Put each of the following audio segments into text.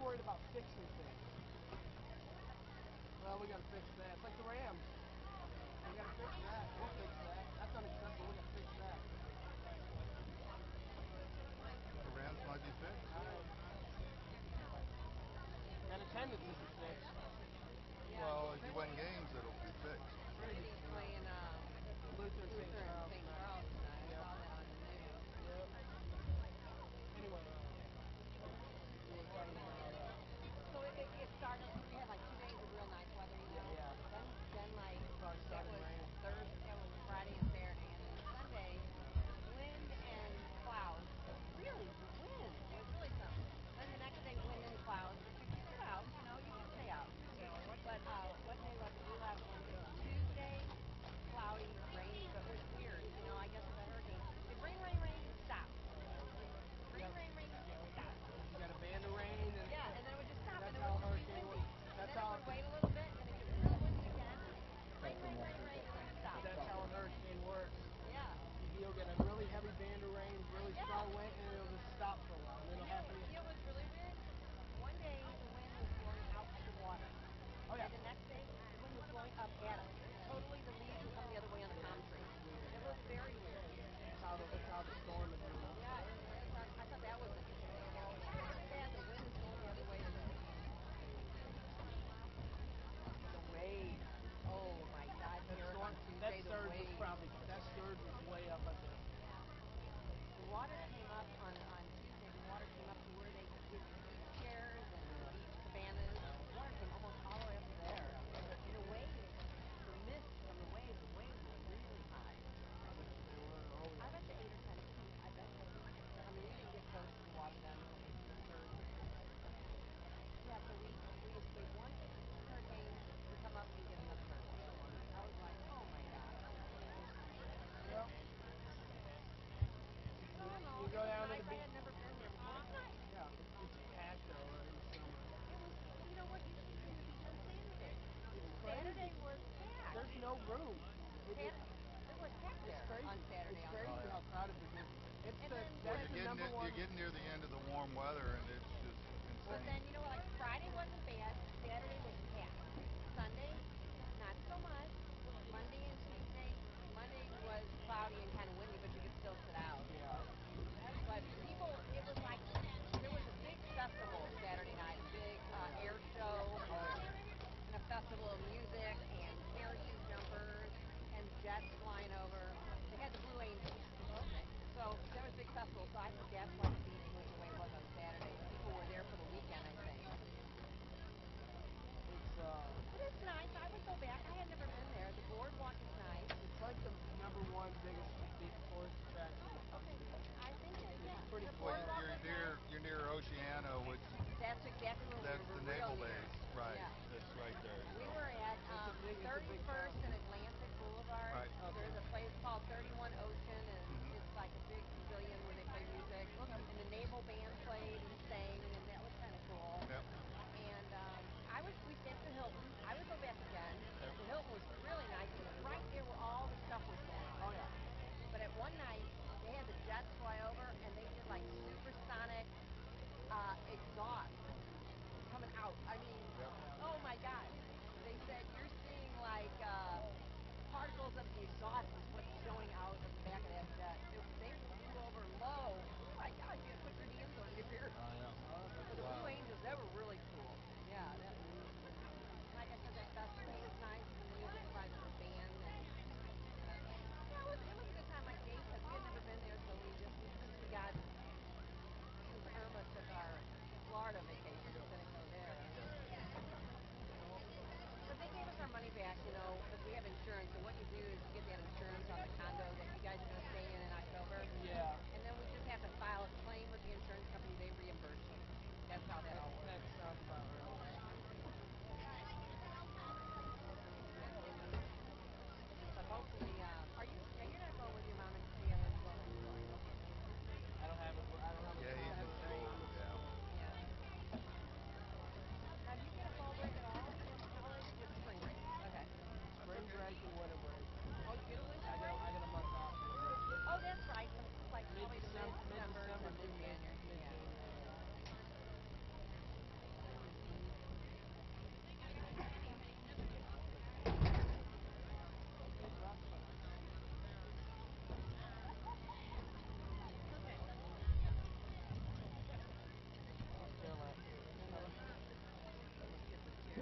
worried about fixing things. Well, we got to fix that. It's like the Rams. We got to fix that. We'll fix that. That's unacceptable. We got to fix that. The Rams might be fixed. That attendance isn't fixed. Well, if you win games, it'll be fixed. Brady's playing Luther and St. Charles tonight. I Yep. saw that on the news. Yep. Anyway, we were talking about. So it started. We had like 2 days of real nice weather, you know. Yeah. Then like Probably that started was raining. Thursday. It was Friday and Saturday, and then Sunday, wind and clouds. Really, the wind was really something. Then the next day, wind and clouds. But you could sit out. You know, you could stay out. But what day was it? We left Wednesday. Tuesday, cloudy, rainy. So it was weird. You know, I guess with the hurricane, it rain, stop. Rain, stop. You got a band of rain. And yeah, and then it would just stop, that's and it how would just be hurricane windy. works. And then it would wait a little bit, and it would get real windy again. Rain, and then it stops. That's how a hurricane works. Yeah. You'll get a really heavy band of rain, really strong wind, and it'll just stop for a while. And it'll happen. You know what's really weird? One day the wind was blowing out at the water. Oh yeah. And the next day the wind was blowing up at us. Totally, the leaves would come the other way on the palm tree. It was very weird. It's how the storm is moving. Yeah, I thought that was interesting. The wind is going the other way today. The wave. Oh my God! That surge was way up at the. The water came up on Tuesday. The water came up to where they give you beach chairs and beach cabanas. The water came almost all the way up to there. And the waves, the mist from the waves were really high. I bet you 8 or 10 feet. I bet you. I mean, we didn't get close to the water then. The surge. Yeah, so we escaped one hurricane to come up and get another hurricane. I was like, oh my God. Yep. I don't know. You go down to the I beach. had never been there before. It's nice. Yeah, it's packed though in the summer. It was, you know what, you should see the beach on Saturday. Saturday was packed. There's no room. It was packed there on Saturday. It's crazy how crowded it is. You're getting near the end of the warm weather, and it's just insane. But then, you know what, like Friday wasn't bad. Saturday was packed. Sunday, not so much. Monday and Tuesday. Monday was cloudy and kind of windy, but you could still sit out. Yeah. But people, it was like, there was a big festival Saturday night, a big air show, and a festival of music, and parachute jumpers, and jets flying over. They had the Blue Angels. So that was a big festival, so I think that's why the beach was the way it was on Saturday. People were there for the weekend, I think. But it's nice. I would go back. I had never been there. The boardwalk is nice. It's like the #1 biggest tourist attraction in the country. I think it is. It's pretty cool. Well, you're near Oceano, which that's exactly where that's we were. the naval near. base, right? Yeah. It's right there. We were at 31st and Atlantic Boulevard. Right. There's a place called 31 Ocean, and it's like a big pavilion where they play music. And the naval band played and sang, and that was kind of cool. Yep. And we stayed at the Hilton. I would go back again. Yep. The Hilton was really nice. It was right there where all the stuff was going on. Oh yeah. But at one night, they had the jets fly over, and they did like supersonic exhaust coming out. I mean, oh my God. They said you're seeing like particles of the exhaust is what's showing out of the back of that jet. They flew over low. Oh my gosh, you had to put your hands over your ears. Oh yeah. But the Blue Angels, they were really cool. Yeah, that was, like I said, that festival was nice. The music by the band. And, yeah, it was a good time. Like Dave said, we had never been there, so we got, since Irma took our Florida vacation, we couldn't go there. But they gave us our money back, you know, because we have insurance. So what you do is you get that insurance on the condo that you guys are going to stay in October. Yeah. And then we just have to file a claim with the insurance company. They reimburse you. That's how that all works. That sounds about right. But hopefully, you're not going with your mom and Tia when you go next door. Okay. I don't have a Yeah, he's in school. Yeah. Now, do you get a fall break at all in college? Just spring break. Okay. Spring break and winter break. Oh, you get a winter break? I get a month off. Oh, that's right. Like probably the middle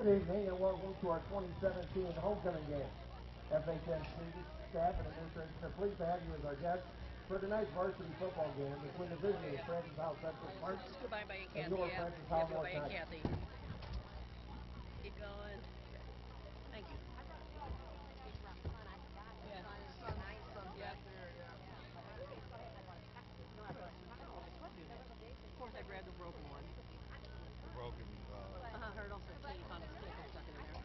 evening and welcome to our 2017 homecoming game. FHN students, staff, and administration are pleased to have you as our guests for tonight's varsity football game between the visitors Francis Howell Central Spartans and your Francis Howell North Knights. Keep going. Thank you. Of course, I grabbed the broken one. The broken. Hurdle for Katie found a stick and stuck it in there.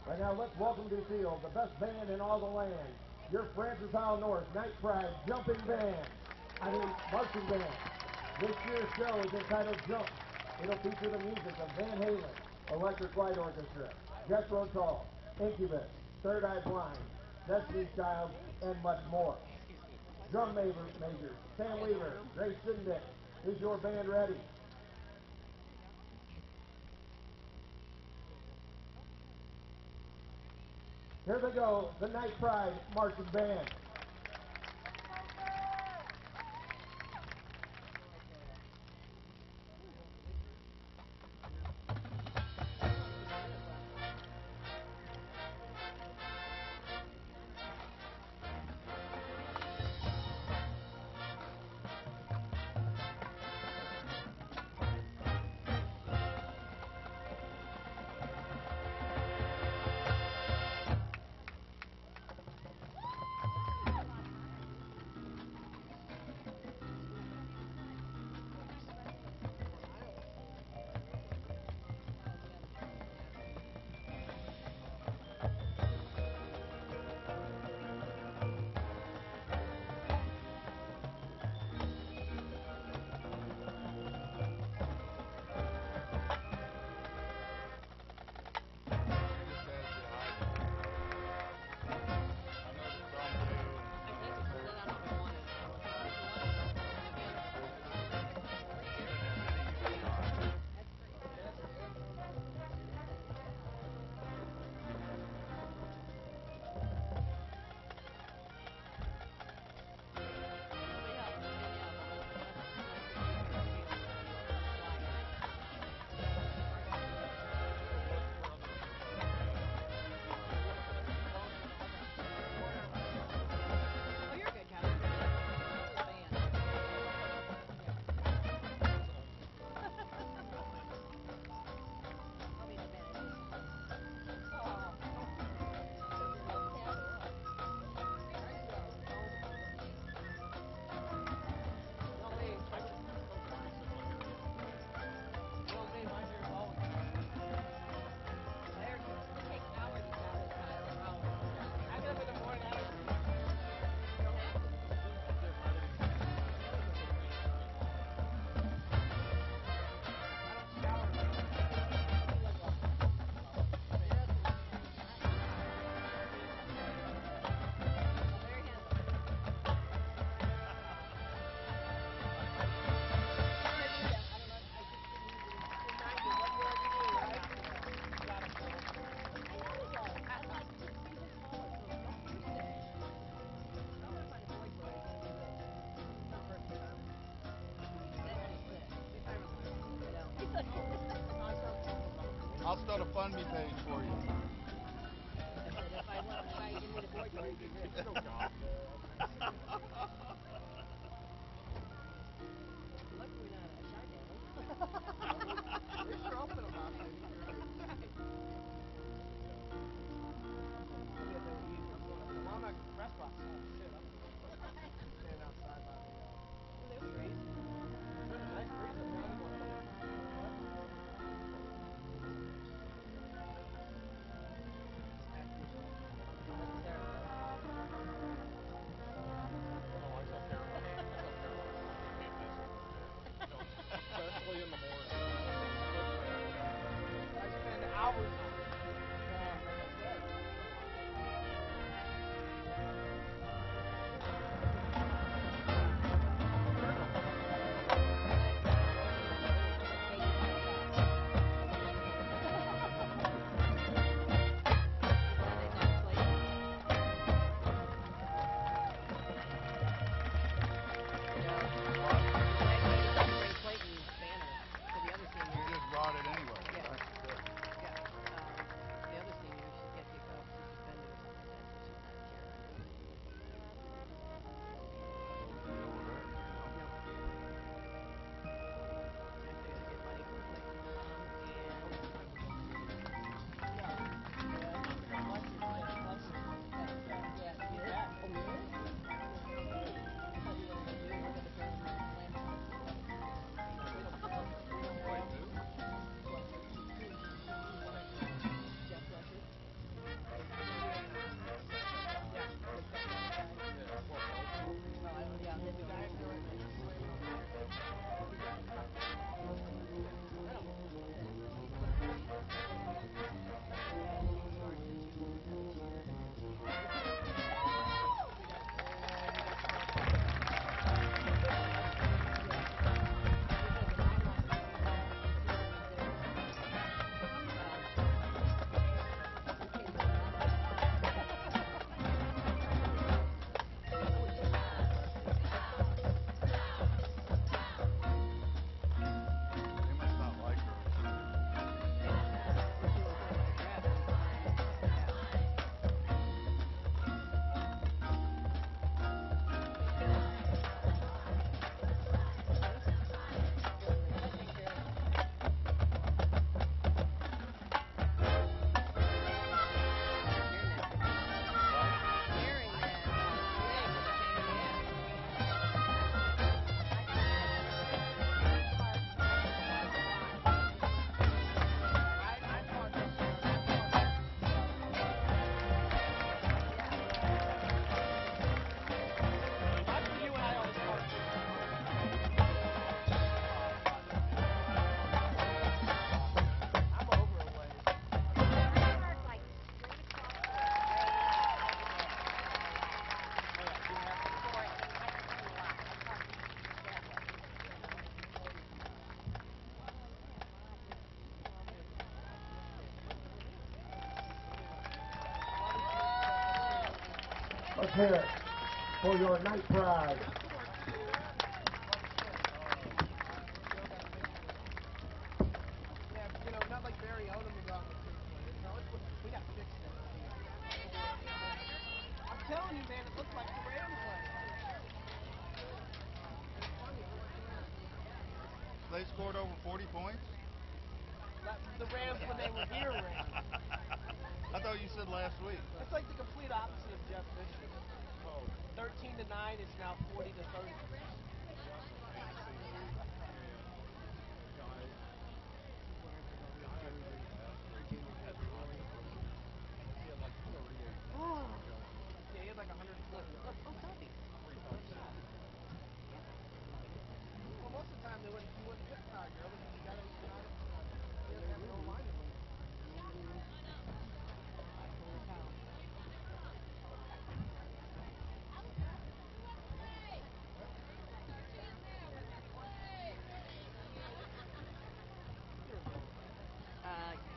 Right now, let's welcome to the field the best band in all the land, your Francis Howell North Night Pride Jumping Band. Marching Band. This year's show is entitled Jump. It'll feature the music of Van Halen, Electric Light Orchestra, Jethro Tull, Incubus, Third Eye Blind, Destiny's Child, and much more. Drum major, Sam Weaver, Grace Sindick. Is your band ready? Here they go, the Night Pride Marching Band. I'll start a fund me page for you. If I give me the board, you'll be rich. Lucky we're not a shark animal. We're sure open about it. Well, I'm at the press box. Oh, shit. I'm standing outside by the... There's Grace. There's a nice breeze up there. I'm going to Let's hear it for your night prize. Yeah, you know, not like Barry Odom was on the team. We got to fix that. I'm telling you, man, it looks like the Rams play. They scored over 40 points? The Rams when they were here, Rams. I thought you said last week. It's like the complete opposite of Jeff Fisher. 13-9, it's now 40-30. Oh. Yeah, he had like 120. Oh, copy. Well, most of the time you wouldn't pick Todd Gurley because you got to have no line in him.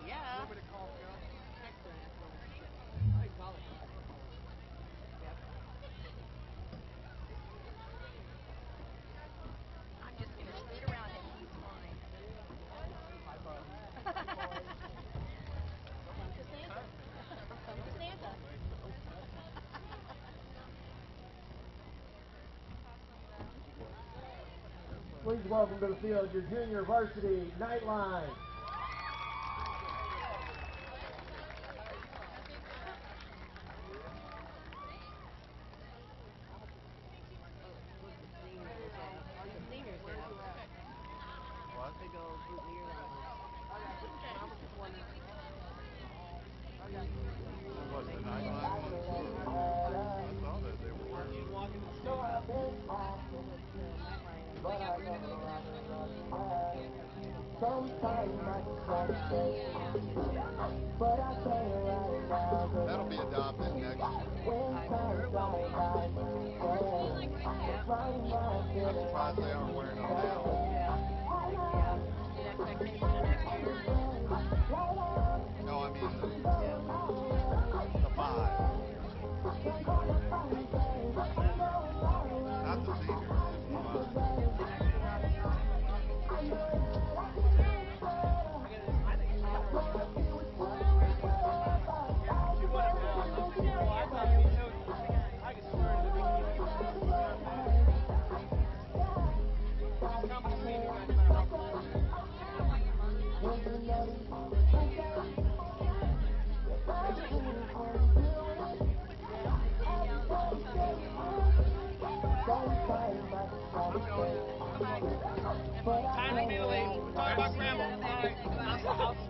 Yeah. You want me to call Phil? Text her and ask her when she gets it. I call her. Yep. I'm just going to scoot around him. He's fine. Hi, buddy. Come to Santa. Come to Santa. Please welcome to the field your junior varsity Nightline. What? Big old boutonniere on them. I was just wondering. What, the nightline ones? I saw that they were wearing She's them. walking to the stadium. That'll be adopted next year. I'm sure it will be. I'm surprised they aren't wearing them now. Yeah. The expectation of next year. No, I mean the five. Not the seniors, the five. She won it now. Well, I thought we knew. I could swear to she's coming to see me guys no matter how close it is. Time for me to leave. We're talking about grandma.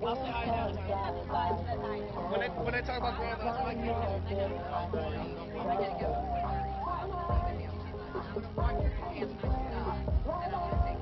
I'll say hi now. When I talk about grandma, that's my kid. I gotta go. I'm gonna watch your hands when I get up. Then I'm gonna take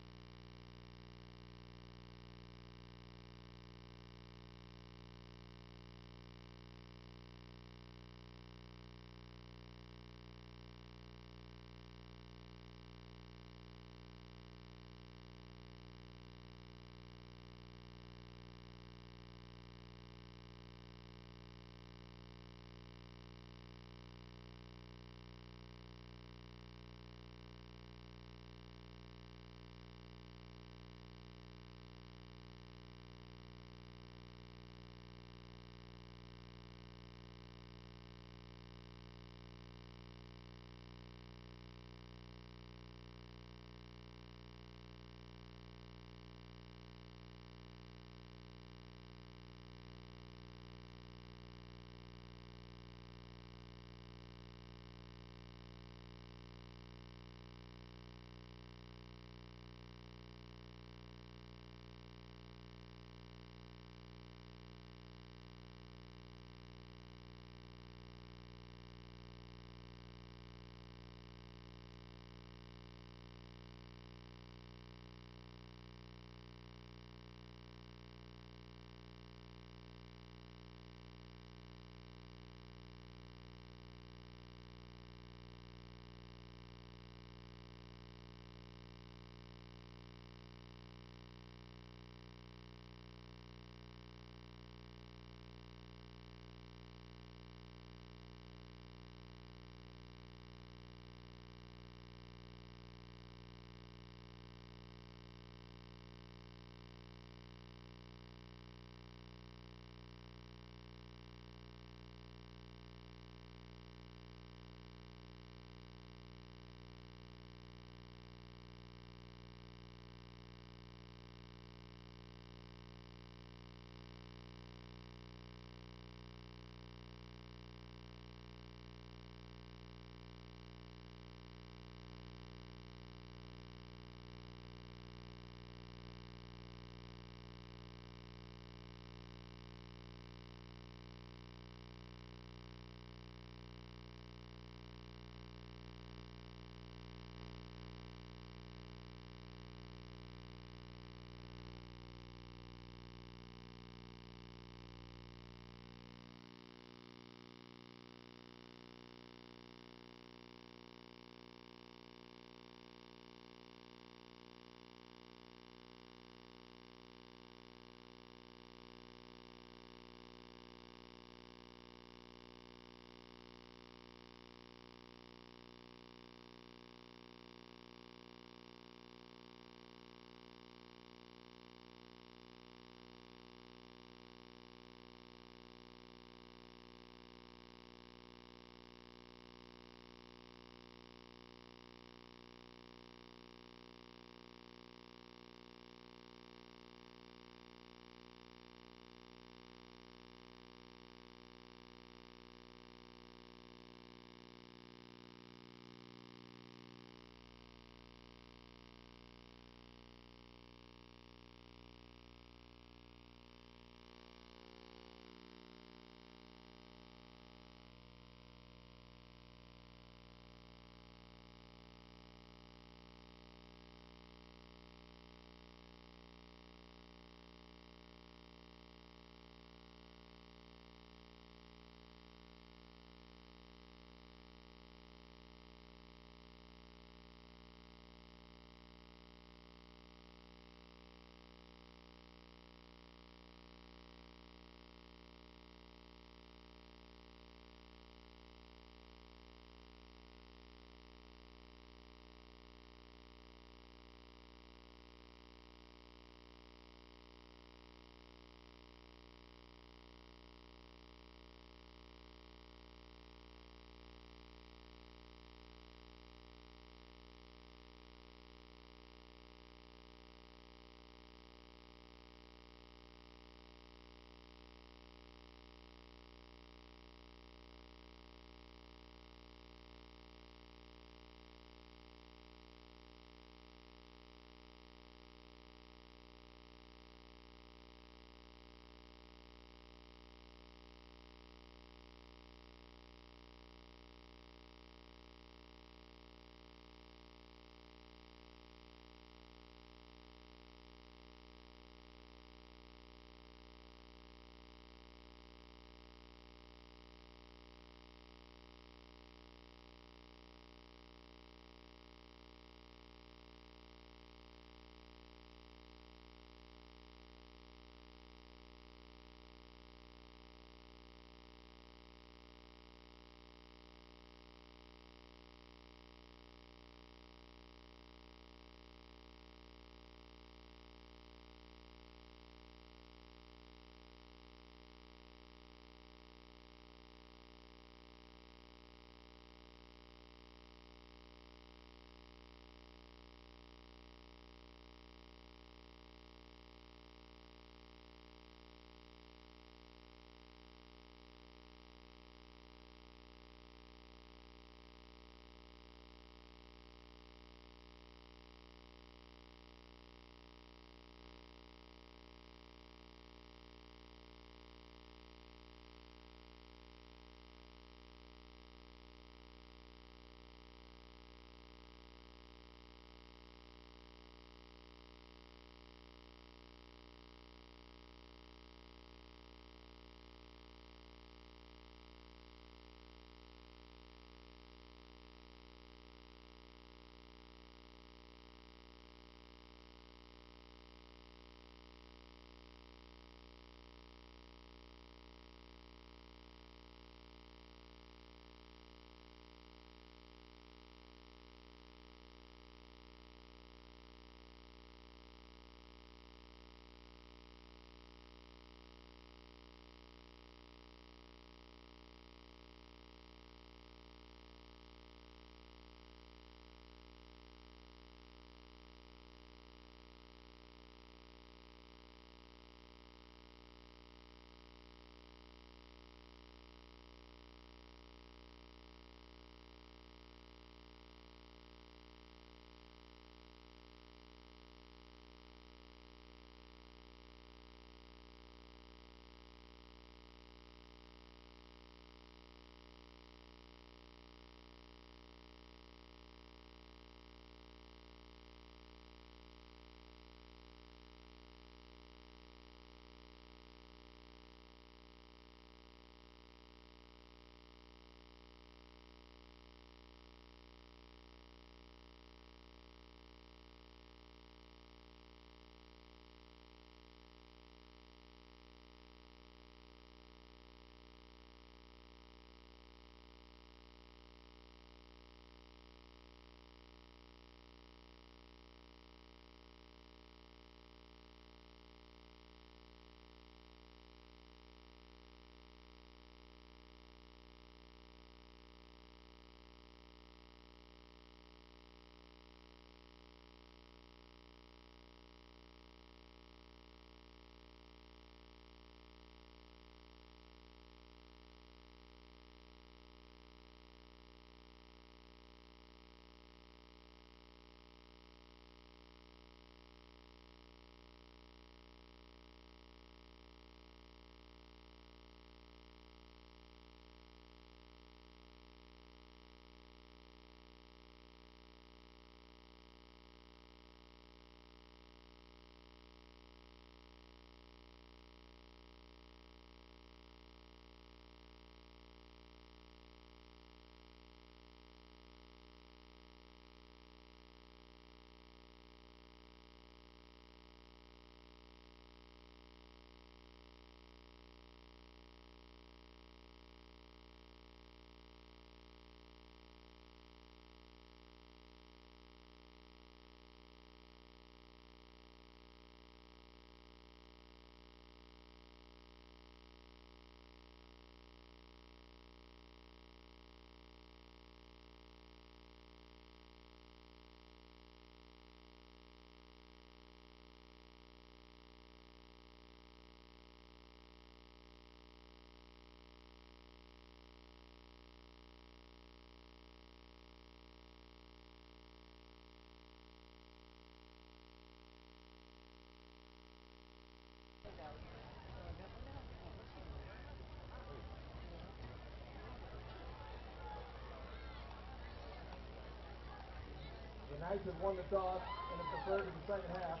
Knights have won the toss and have deferred to the second half.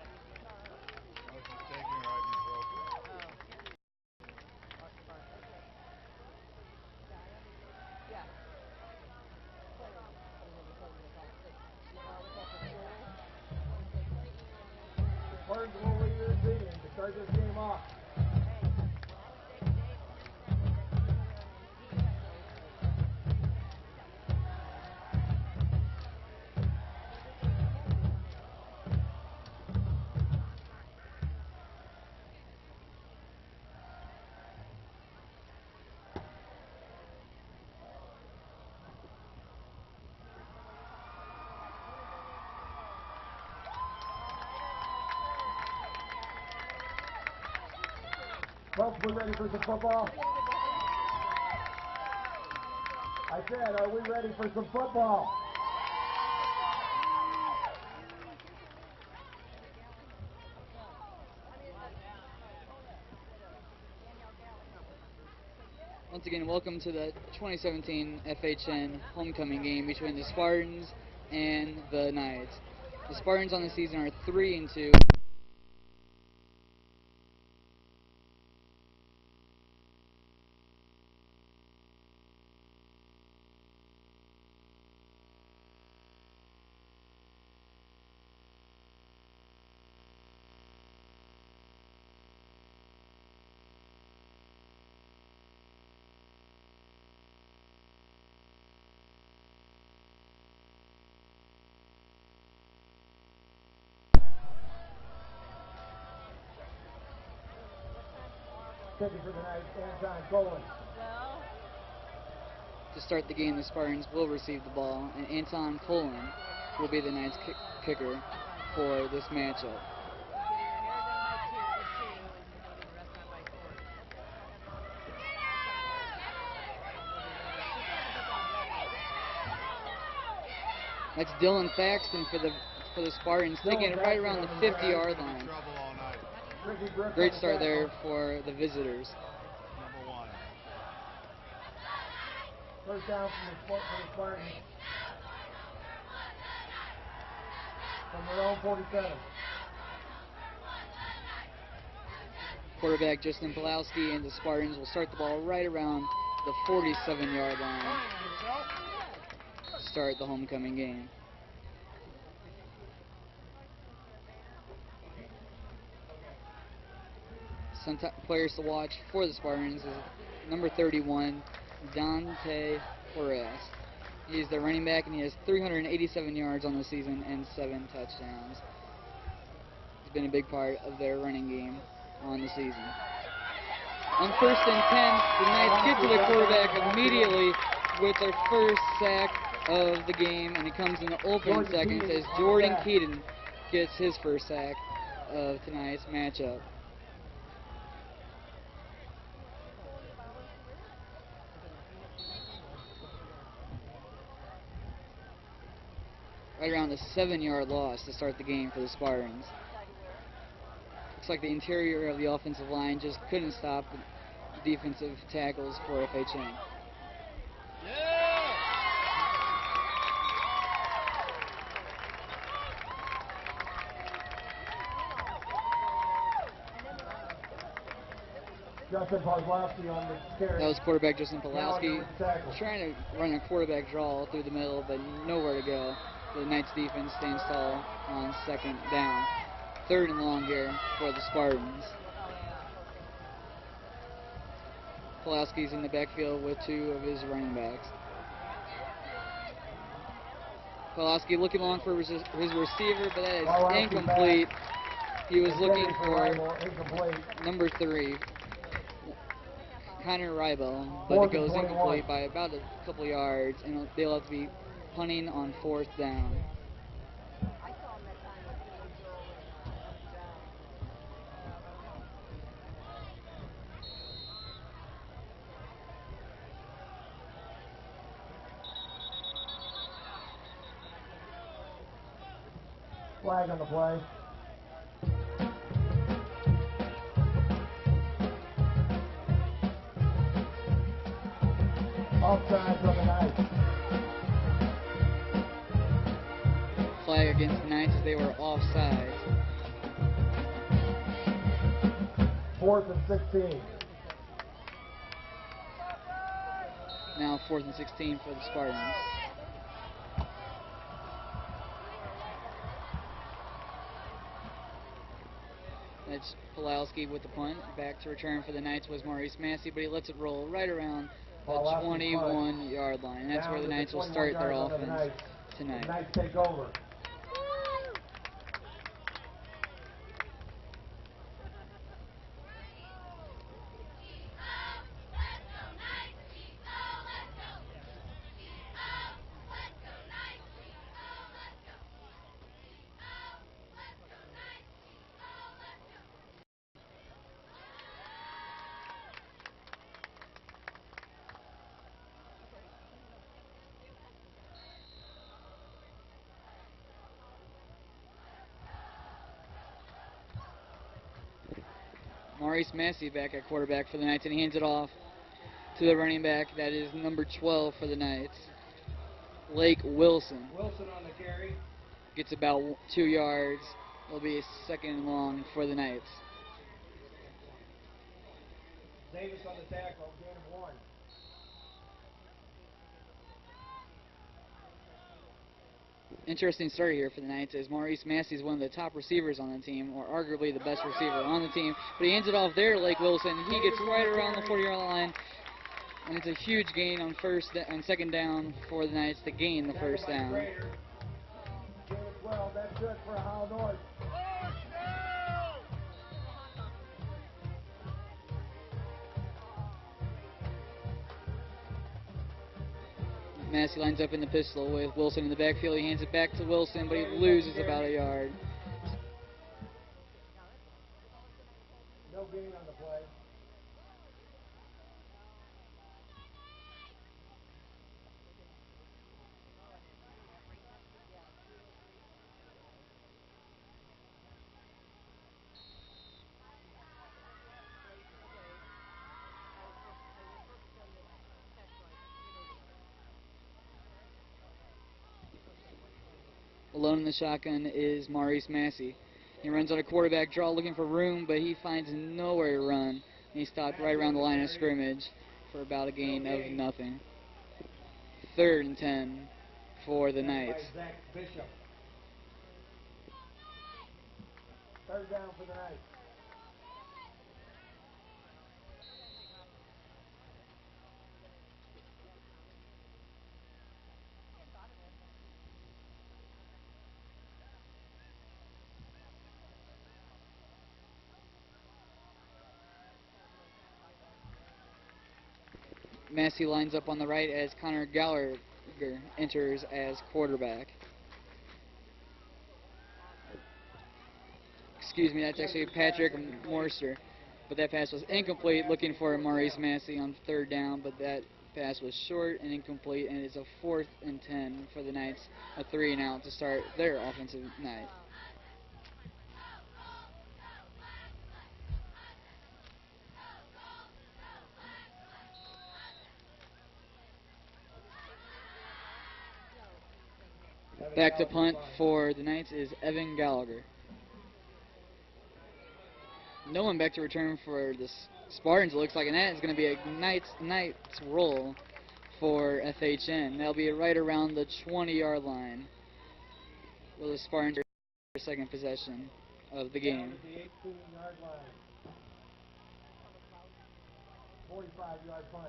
I was mistaken or ibuprofen. Spartans will lead their team to start this game off. Folks, we ready for some football? I said, are we ready for some football? Once again, welcome to the 2017 FHN homecoming game between the Spartans and the Knights. The Spartans on the season are 3-2. Kicking for the Knights, Anton Colin. To start the game, the Spartans will receive the ball, and Anton Cullen will be the Knights kicker for this matchup. That's Dylan Faxton for the Spartans, taking it right around the 50-yard line. Trouble all night. Great start there for the visitors. Number 1. First down for the Spartans. From their own 47. Quarterback Justin Pulowski and the Spartans will start the ball right around the 47-yard line to start the homecoming game. Some players to watch for the Spartans is number 31, Dante Horace. He's the running back, and he has 387 yards on the season and 7 touchdowns. He's been a big part of their running game on the season. On 1st and 10, the Knights get to the quarterback immediately with their first sack of the game, and it comes in the opening seconds as Jordan Keaton gets his first sack of tonight's matchup. Right around the 7-yard loss to start the game for the Spartans. Looks like the interior of the offensive line just couldn't stop the defensive tackles for FHN. Justin Pawlowski on the carry. That was quarterback Justin Pawlowski trying to run a quarterback draw through the middle, but nowhere to go. The Knights defense stands tall on 2nd down. 3rd and long here for the Spartans. Pawlowski's in the backfield with 2 of his running backs. Pawlowski looking long for his receiver, but that is incomplete. He was looking for number 3, Connor Rybel, but it goes incomplete by about a couple yards, and they'll have to be punting on 4th down. Flag on the play. Offside from the Knights. flag against the Knights as they were offside. 4th and 16. Now 4th and 16 for the Spartans. That's Pulowski with the punt. Back to return for the Knights was Maurice Massey, but he lets it roll right around the 21-yard line. And that's where the Knights will start their offense tonight. The Knights take over. Maurice Massey back at quarterback for the Knights, and he hands it off to the running back. That is number 12 for the Knights, Lake Wilson. Wilson on the carry. Gets about 2 yards. It'll be a 2nd and long for the Knights. Davis on the tackle, gain of 1. Interesting story here for the Knights is Maurice Massey is one of the top receivers on the team, or arguably the best receiver on the team. But he hands it off there to Lake Wilson. He gets right around the 40-yard line, and it's a huge gain on 2nd down for the Knights to gain the 1st down. Gain of 12, that's good for Howell North. Massey lines up in the pistol with Wilson in the backfield. He hands it back to Wilson, but he loses about a yard. No gain on the play. Alone in the shotgun is Maurice Massey. He runs on a quarterback draw looking for room, but he finds nowhere to run. And he stopped right around the line of scrimmage for about a gain of nothing. 3rd and 10 for the Knights. 3rd down for the Knights. Massey lines up on the right as Connor Gallagher enters as quarterback. Excuse me, that's actually Patrick Morster. But that pass was incomplete, looking for Maurice Massey on 3rd down, but that pass was short and incomplete, and it's a 4th and 10 for the Knights, a 3 and out to start their offensive night. Back to punt for the Knights is Evan Gallagher. No one back to return for the Spartans, it looks like, and that is going to be a Knights roll for FHN. That'll be right around the 20-yard line where the Spartans are their 2nd possession of the game. The 18-yard line. 45-yard punt.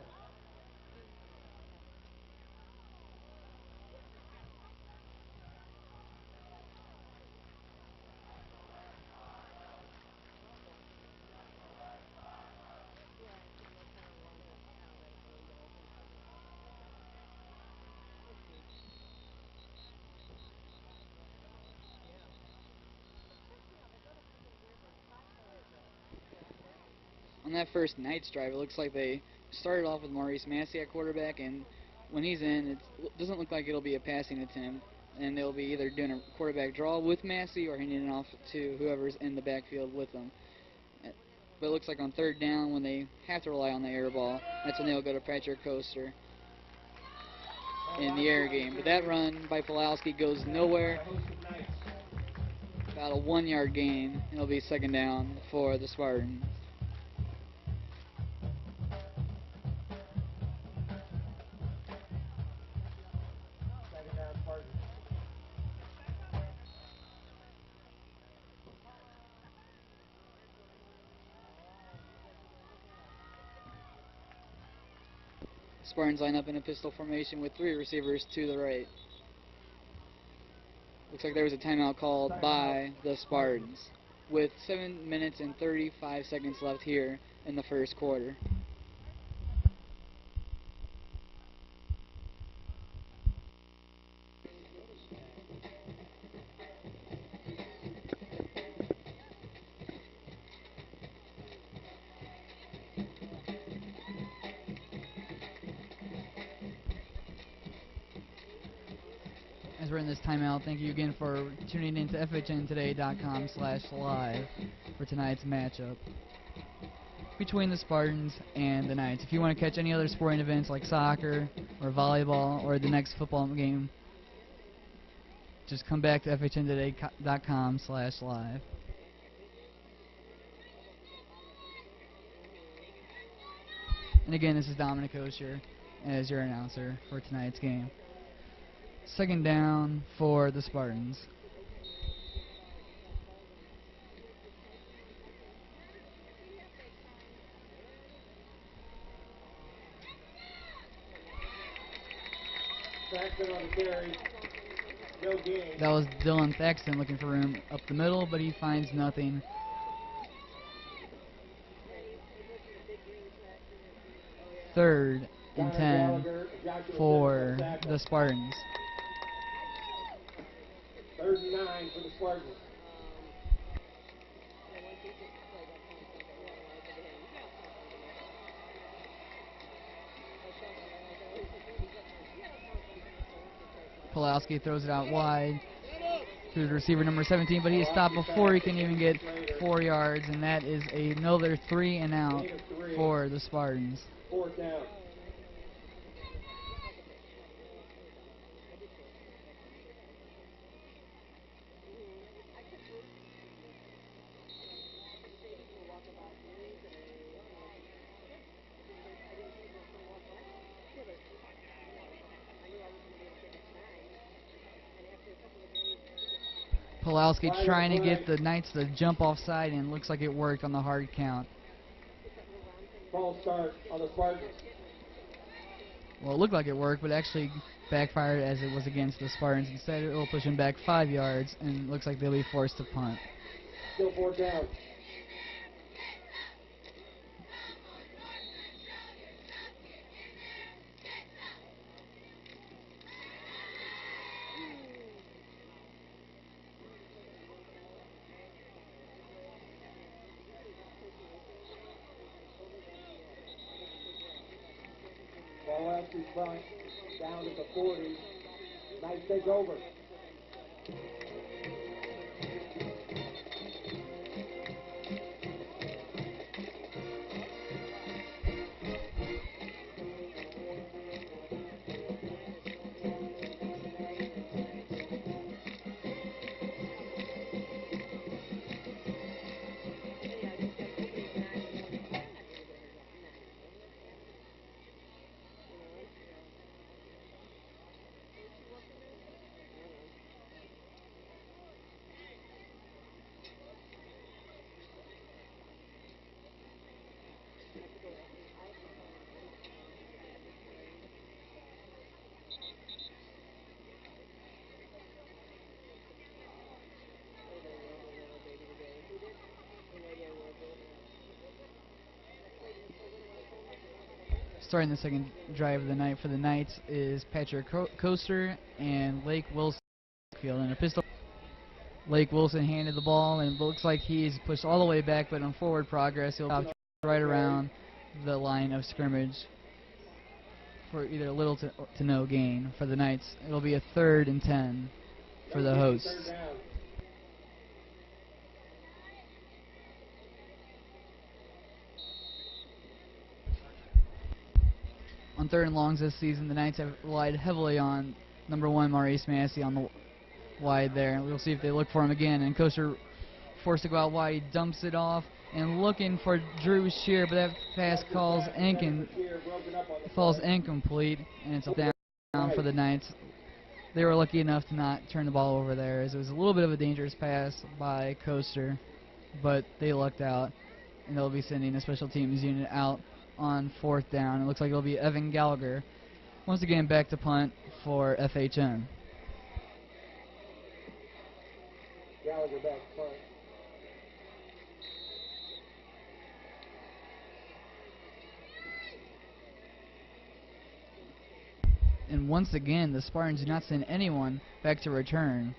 On that first Knights drive, it looks like they started off with Maurice Massey at quarterback, and when he's in, it doesn't look like it'll be a passing attempt, and they'll be either doing a quarterback draw with Massey or handing it off to whoever's in the backfield with them. But it looks like on 3rd down, when they have to rely on the air ball, that's when they'll go to Patrick Coaster. in the air game. But that run by Pulowski goes nowhere. About a 1-yard gain. It'll be second down for the Spartans. Spartans line up in a pistol formation with 3 receivers to the right. Looks like there was a timeout called by the Spartans with 7 minutes and 35 seconds left here in the first quarter. As we're in this timeout, thank you again for tuning in to FHNtoday.com/live for tonight's matchup between the Spartans and the Knights. If you want to catch any other sporting events like soccer or volleyball or the next football game, just come back to FHNtoday.com/live. And again, this is Dominic Osher as your announcer for tonight's game. Second down for the Spartans. Thaxton on the carry. No gain. That was Dylan Thaxton looking for room up the middle, but he finds nothing. Third and 10 for the Spartans. 3rd and 9 for the Spartans. Pulowski throws it out wide to the receiver number 17, but he's stopped before he can even get 4 yards, and that is another 3 and out for the Spartans. 4th down. Pulowski trying to get the Knights to jump offside, and looks like it worked on the hard count. False start on the Spartans. Well, it looked like it worked, but actually backfired as it was against the Spartans. Instead, it will push them back 5 yards, and it looks like they'll be forced to punt. Still 4th down. Pulowski front, down at the 40. Knights take over. Starting the second drive of the night for the Knights is Patrick Coaster and Lake Wilson in a pistol. Lake Wilson handed the ball, and it looks like he's pushed all the way back, but on forward progress, he'll stop right around the line of scrimmage for either little to no gain for the Knights. It'll be a 3rd and 10 for the hosts. On third and longs this season, the Knights have relied heavily on number 1 Maurice Massey on the wide there. We'll see if they look for him again. And Kosher forced to go out wide. He dumps it off and looking for Drew Shear, but that pass falls incomplete, and it's down for the Knights. They were lucky enough to not turn the ball over there, as it was a little bit of a dangerous pass by Coaster, but they lucked out, and they'll be sending a special teams unit out on 4th down. It looks like it'll be Evan Gallagher once again back to punt for FHN. Gallagher back punt. And once again, the Spartans do not send anyone back to return,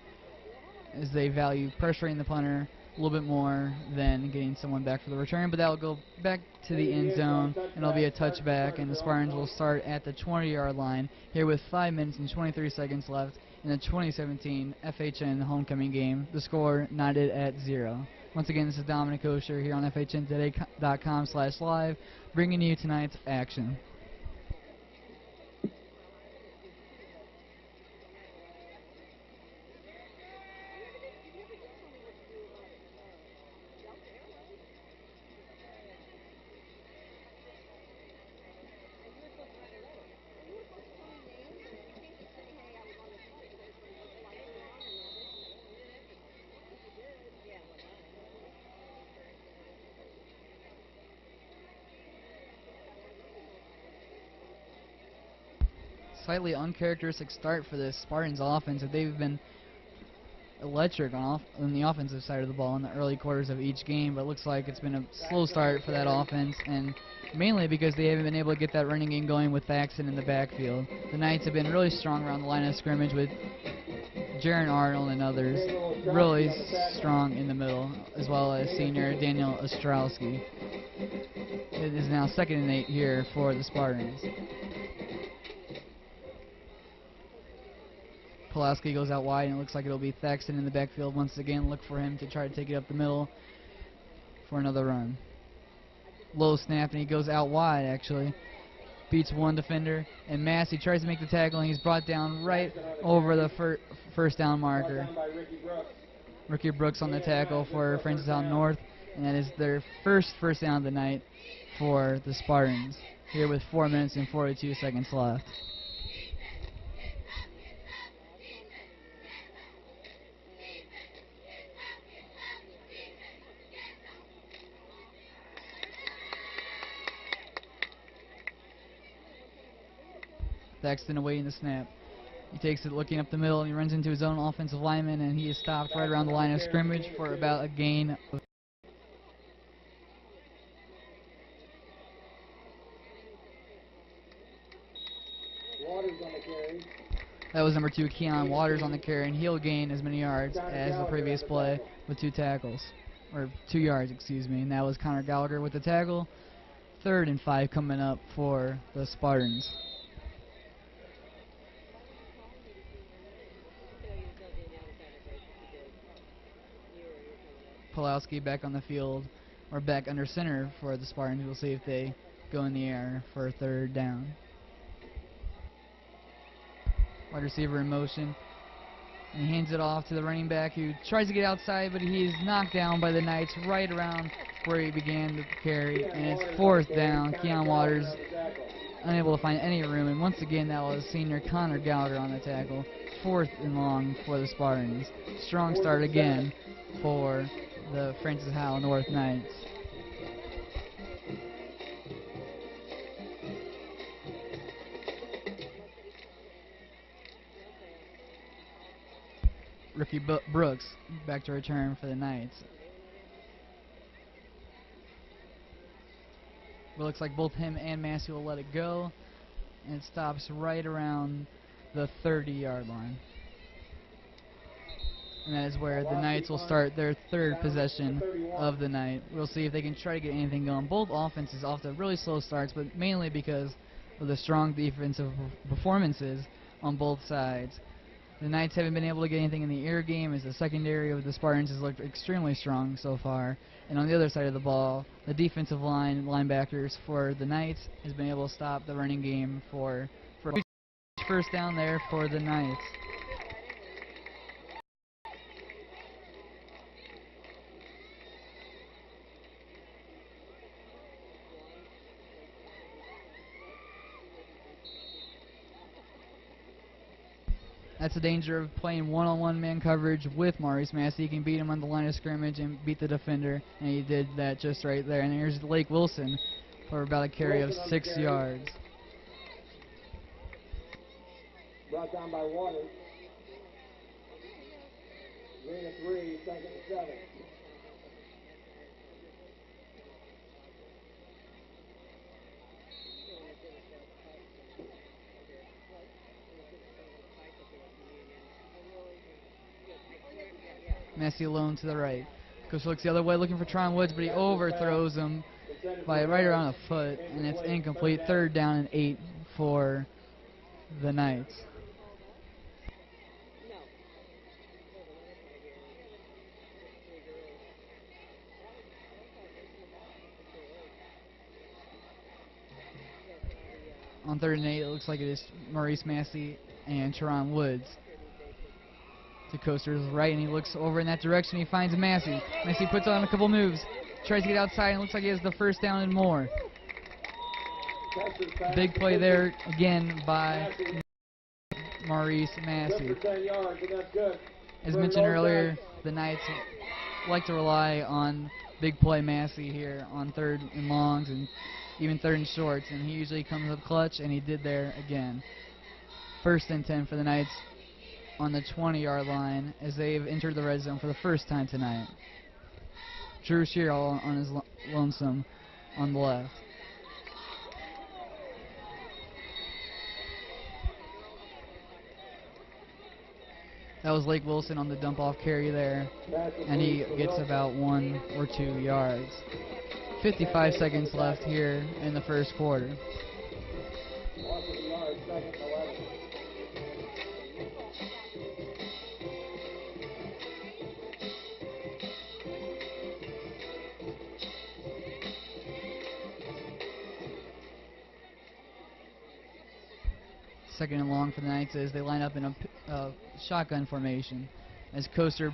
as they value pressuring the punter a little bit more than getting someone back for the return. But that will go back to the end zone, and it'll be a touchback, and the Spartans will start at the 20-yard line here with 5 minutes and 23 seconds left in the 2017 FHN homecoming game. The score knotted at 0. Once again, this is Dominic Kosher here on FHNtoday.com/live, bringing you tonight's action. Slightly uncharacteristic start for the Spartans offense. They've been electric on the offensive side of the ball in the early quarters of each game, but it looks like it's been a slow start for that offense, and mainly because they haven't been able to get that running game going with Thaxton in the backfield. The Knights have been really strong around the line of scrimmage with Jaron Arnold and others really strong in the middle, as well as senior Daniel Ostrowski. It is now 2nd and 8 here for the Spartans. Pulaski goes out wide, and it looks like it'll be Thaxton in the backfield once again. Look for him to try to take it up the middle for another run. Low snap, and he goes out wide, actually. Beats one defender, and Massey tries to make the tackle, and he's brought down right over the first down marker. Ricky Brooks on the tackle for Francis Howell North, and that is their first down of the night for the Spartans, here with 4 minutes and 42 seconds left. Thaxton awaiting the snap. He takes it looking up the middle, and he runs into his own offensive lineman, and he is stopped right around the line of scrimmage for about a gain of Waters on the carry. That was number 2, Keon Waters on the carry, and he'll gain as many yards as the previous play with 2 tackles. Or 2 yards, excuse me. And that was Connor Gallagher with the tackle. 3rd and 5 coming up for the Spartans. Pulowski back on the field, or back under center for the Spartans. We'll see if they go in the air for 3rd down. Wide receiver in motion, and he hands it off to the running back, who tries to get outside, but he is knocked down by the Knights right around where he began the carry, and it's 4th down. Keon Waters unable to find any room, and once again that was senior Connor Gallagher on the tackle. 4th and long for the Spartans. Strong start again for the Francis Howell North Knights. Ricky Brooks back to return for the Knights. It looks like both him and Massey will let it go, and it stops right around the 30-yard line. And that is where the Knights will start their 3rd possession of the night. We'll see if they can try to get anything going. Both offenses off to really slow starts, but mainly because of the strong defensive performances on both sides. The Knights haven't been able to get anything in the air game, as the secondary of the Spartans has looked extremely strong so far. And on the other side of the ball, the defensive line, linebackers for the Knights, has been able to stop the running game for first down there for the Knights. That's the danger of playing one-on-one man coverage with Maurice Massey. He can beat him on the line of scrimmage and beat the defender, and he did that just right there. And here's Lake Wilson for about a carry of 6 yards. Brought down by Waters. Gain of 3, second and 7. Massey alone to the right. Coach looks the other way looking for Tron Woods, but he overthrows him by right around a foot, and it's incomplete. Third down and 8 for the Knights. On 3rd and 8, it looks like it is Maurice Massey and Teron Woods. To Coaster's right, and he looks over in that direction. He finds Massey. Massey puts on a couple moves, tries to get outside, and looks like he has the first down and more. Big play there again by Maurice Massey. As mentioned earlier, the Knights like to rely on big play Massey here on 3rd and longs and even 3rd and shorts, and he usually comes up clutch, and he did there again. 1st and 10 for the Knights on the 20-yard line as they've entered the red zone for the first time tonight. Drew Shearall on his lonesome on the left. That was Lake Wilson on the dump-off carry there, and he gets about 1 or 2 yards. 55 seconds left here in the first quarter. Second and long for the Knights as they line up in a shotgun formation. As Coaster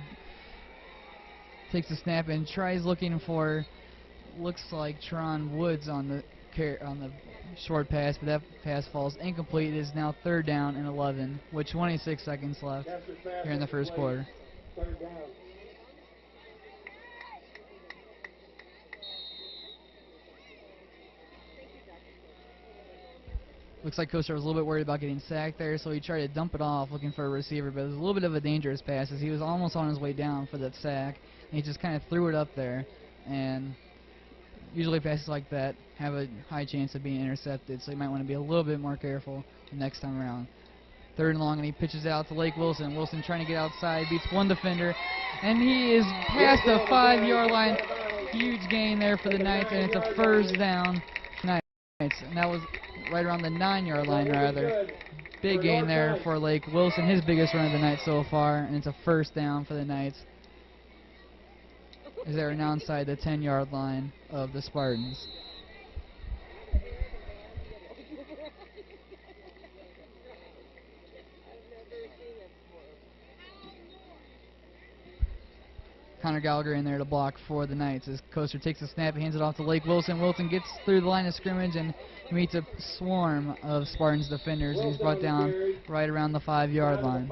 takes a snap and tries looking for, looks like Teron Woods on the short pass, but that pass falls incomplete. It is now 3rd down and 11 with 26 seconds left here in the first quarter. 3rd down. Looks like Coaster was a little bit worried about getting sacked there, so he tried to dump it off looking for a receiver, but it was a little bit of a dangerous pass as he was almost on his way down for that sack, and he just kind of threw it up there. And usually passes like that have a high chance of being intercepted, so you might want to be a little bit more careful the next time around. 3rd and long, and he pitches out to Lake Wilson. Wilson trying to get outside, beats one defender, and he is past the 5-yard line. Huge gain there for the Knights, and it's a first down. Knights, and that was right around the 9-yard line, rather. Big gain there for Lake Wilson, his biggest run of the night so far, and it's a first down for the Knights as they're now inside the 10-yard line of the Spartans. Connor Gallagher in there to block for the Knights as Coaster takes a snap, hands it off to Lake Wilson. Wilson gets through the line of scrimmage and meets a swarm of Spartans defenders. He's brought down right around the 5-yard line.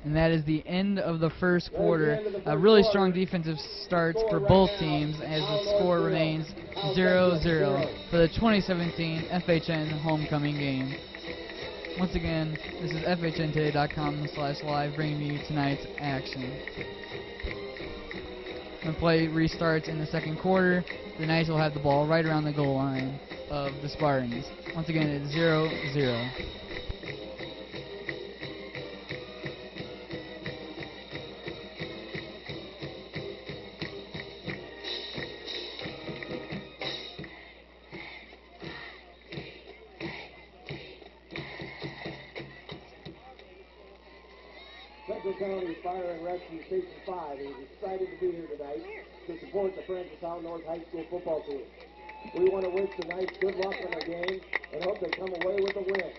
And that is the end of the first quarter. A really strong defensive starts for both teams as the score remains 0-0 for the 2017 FHN homecoming game. Once again, this is FHNtoday.com/live bringing you tonight's action. When play restarts in the second quarter, the Knights will have the ball right around the goal line of the Spartans. Once again, it's 0-0. Central County Fire and Rescue Station 5 is excited to be here tonight to support the Francis Howell North High School football team. We want to wish the Knights good luck in their game and hope they come away with a win.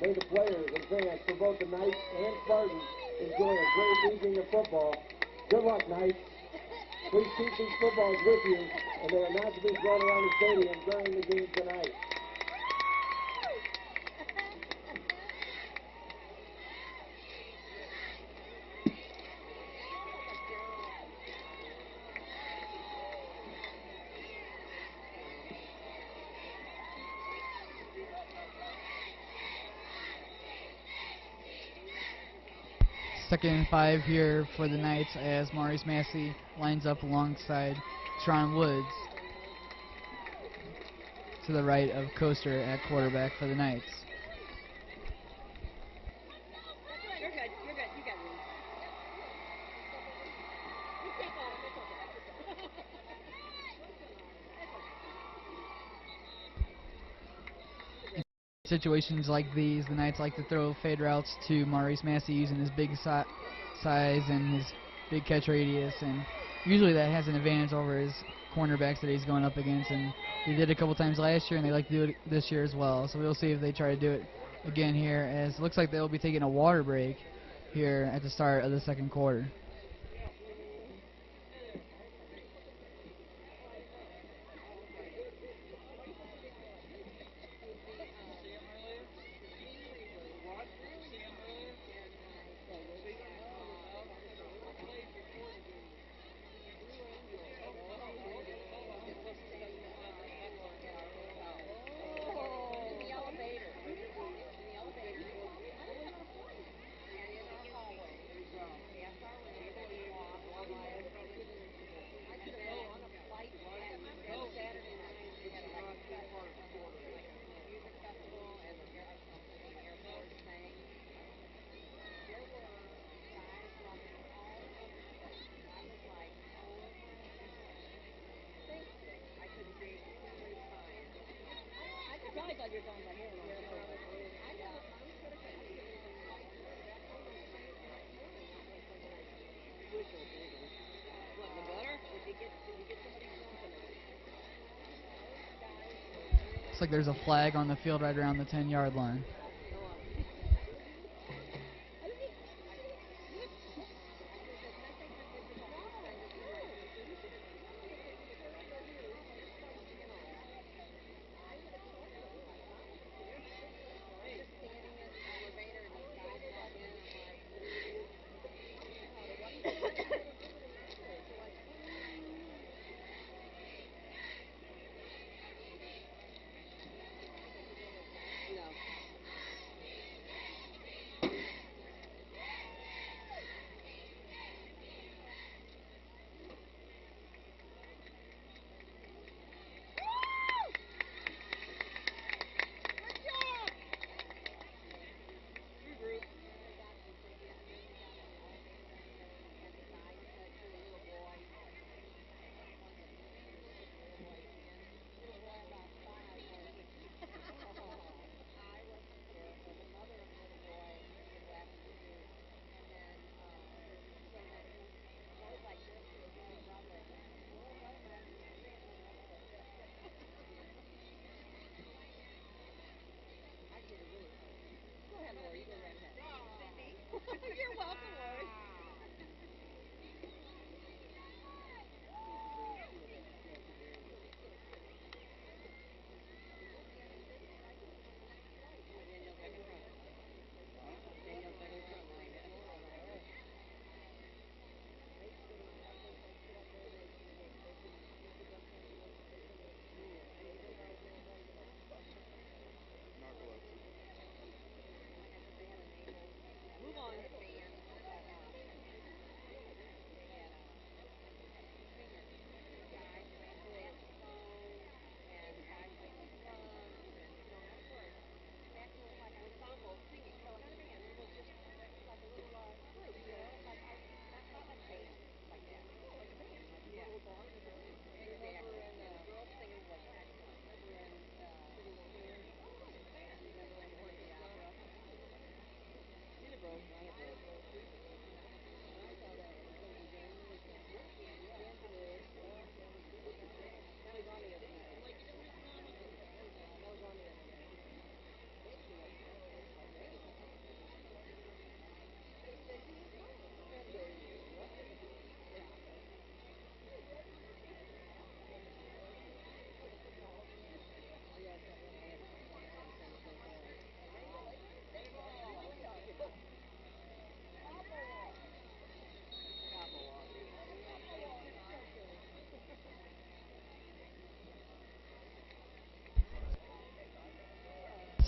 May the players and fans for both the Knights and Spartans enjoy a great evening of football. Good luck, Knights. Please keep these footballs with you, and they are not to be thrown around the stadium during the game tonight. Second and 5 here for the Knights as Maurice Massey lines up alongside Tron Woods to the right of Coaster at quarterback for the Knights. You're good. You're good. You got it. You take all of it. It's okay. Situations like these, the Knights like to throw fade routes to Maurice Massey using his big size and his big catch radius, and usually that has an advantage over his cornerbacks that he's going up against, and he did it a couple times last year, and they like to do it this year as well. So we'll see if they try to do it again here, as it looks like they'll be taking a water break here at the start of the second quarter. Looks like there's a flag on the field right around the 10-yard line.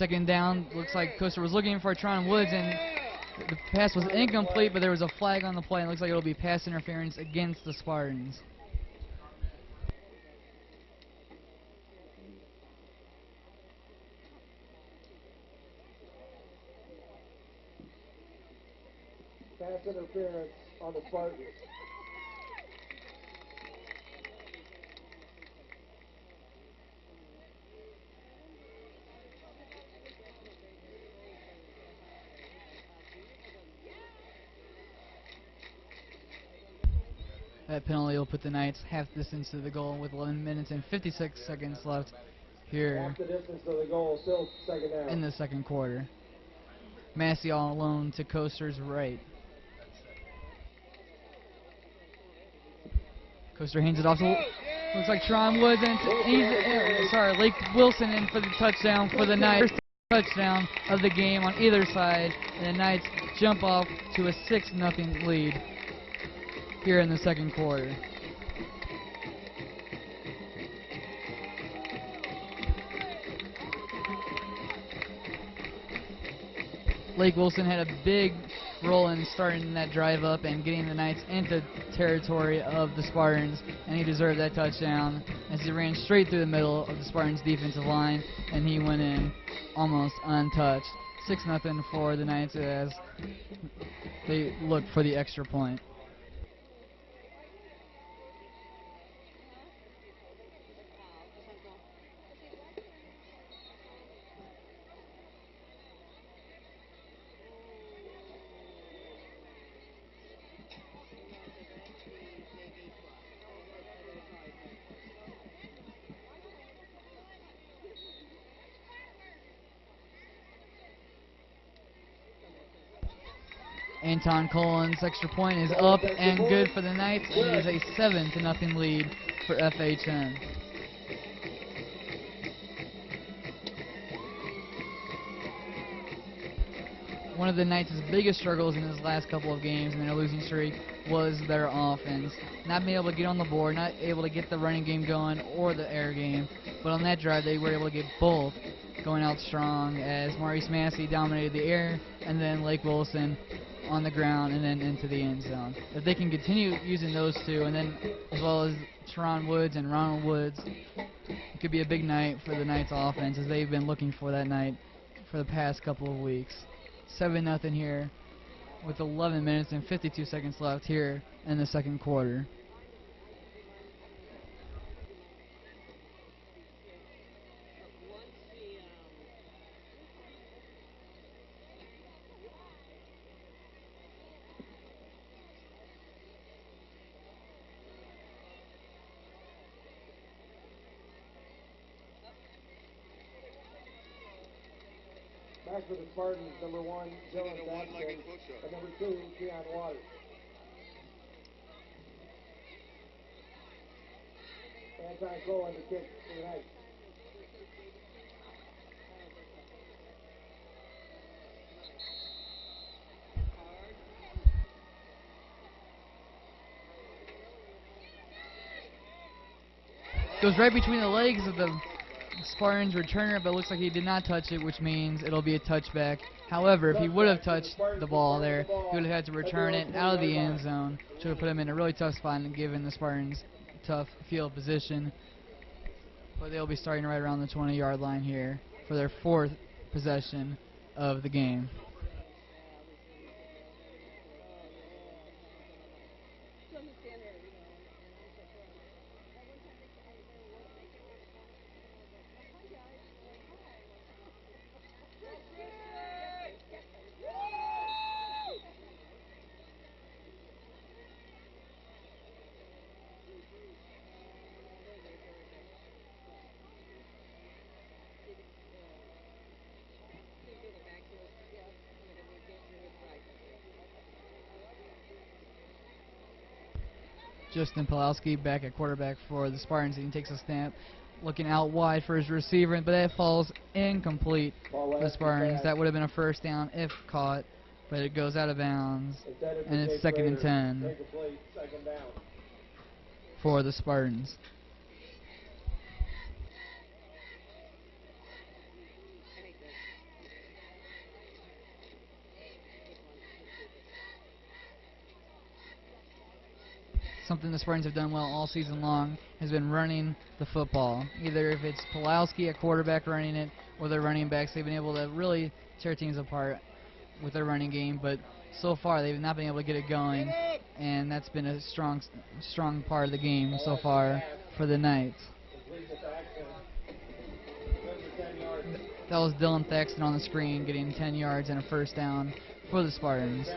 Second down, looks like Coaster was looking for Tron Woods, and the pass was incomplete, but there was a flag on the play, and it looks like it'll be pass interference against the Spartans. Pass interference on the Spartans. That penalty will put the Knights half distance to the goal with 11 minutes and 56 seconds left here Half the distance to the goal, still second down. in the second quarter. Massey all alone to Coaster's right. Coaster hands it off to, looks like Tron Woods, and Lake Wilson in for the touchdown for the Knights. First touchdown of the game on either side, and the Knights jump off to a 6-0 lead here in the second quarter. Lake Wilson had a big role in starting that drive up and getting the Knights into territory of the Spartans, and he deserved that touchdown as he ran straight through the middle of the Spartans' defensive line, and he went in almost untouched. 6-0 for the Knights as they look for the extra point. Anton Colin's extra point is up and good for the Knights, and it is a 7-0 lead for FHN. One of the Knights' biggest struggles in his last couple of games in their losing streak was their offense. Not being able to get on the board, not able to get the running game going or the air game, but on that drive they were able to get both going out strong as Maurice Massey dominated the air, and then Lake Wilson on the ground and then into the end zone. If they can continue using those two, and then as well as Teron Woods and Ronald Woods, it could be a big night for the Knights offense as they've been looking for that night for the past couple of weeks. 7-0 here with 11 minutes and 52 seconds left here in the second quarter. Back for the Spartans, number 1, Dylan Baxton, and number 2, Keon Waters. Anti-goal on the kick for the Knights. Goes right between the legs of the Spartans returner, but it looks like he did not touch it, which means it'll be a touchback. However, if he would have touched the ball there, he would have had to return it out of the end zone, which would have put him in a really tough spot and given the Spartans tough field position. But they'll be starting right around the 20-yard line here for their 4th possession of the game. Justin Pulowski back at quarterback for the Spartans. He takes a snap, looking out wide for his receiver, but that falls incomplete for the Spartans. That would have been a first down if caught, but it goes out of bounds, and it's 2nd and 10 for the Spartans. something the Spartans have done well all season long has been running the football. Either if it's Pulowski at quarterback running it or their running backs, they've been able to really tear teams apart with their running game, but so far they've not been able to get it going, and that's been a strong part of the game so far for the Knights. That was Dylan Thaxton on the screen getting 10 yards and a first down for the Spartans.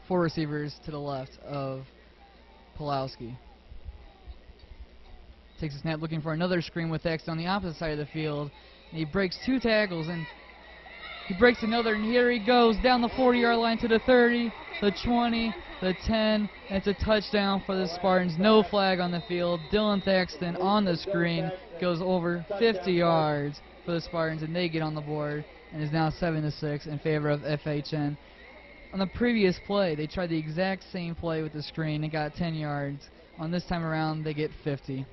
Four receivers to the left of Pulowski. Takes a snap looking for another screen with Thaxton on the opposite side of the field. And he breaks 2 tackles and he breaks another, and here he goes down the 40-yard line to the 30, the 20, the 10, and it's a touchdown for the Spartans. No flag on the field. Dylan Thaxton on the screen goes over 50 yards for the Spartans, and they get on the board, and is now 7-6 in favor of FHN. On the previous play, they tried the exact same play with the screen and got 10 yards. On this time around, they get 50.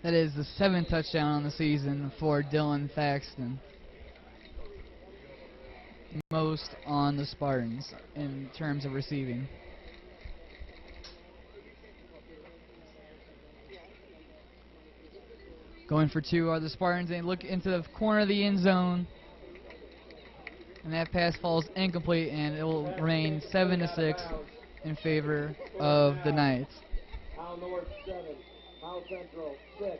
That is the 7th touchdown on the season for Dylan Thaxton. Most on the Spartans in terms of receiving. Going for 2 are the Spartans. They look into the corner of the end zone, and that pass falls incomplete, and it will remain 7-6 in favor of the Knights. Howell North 7, Howell Central 6.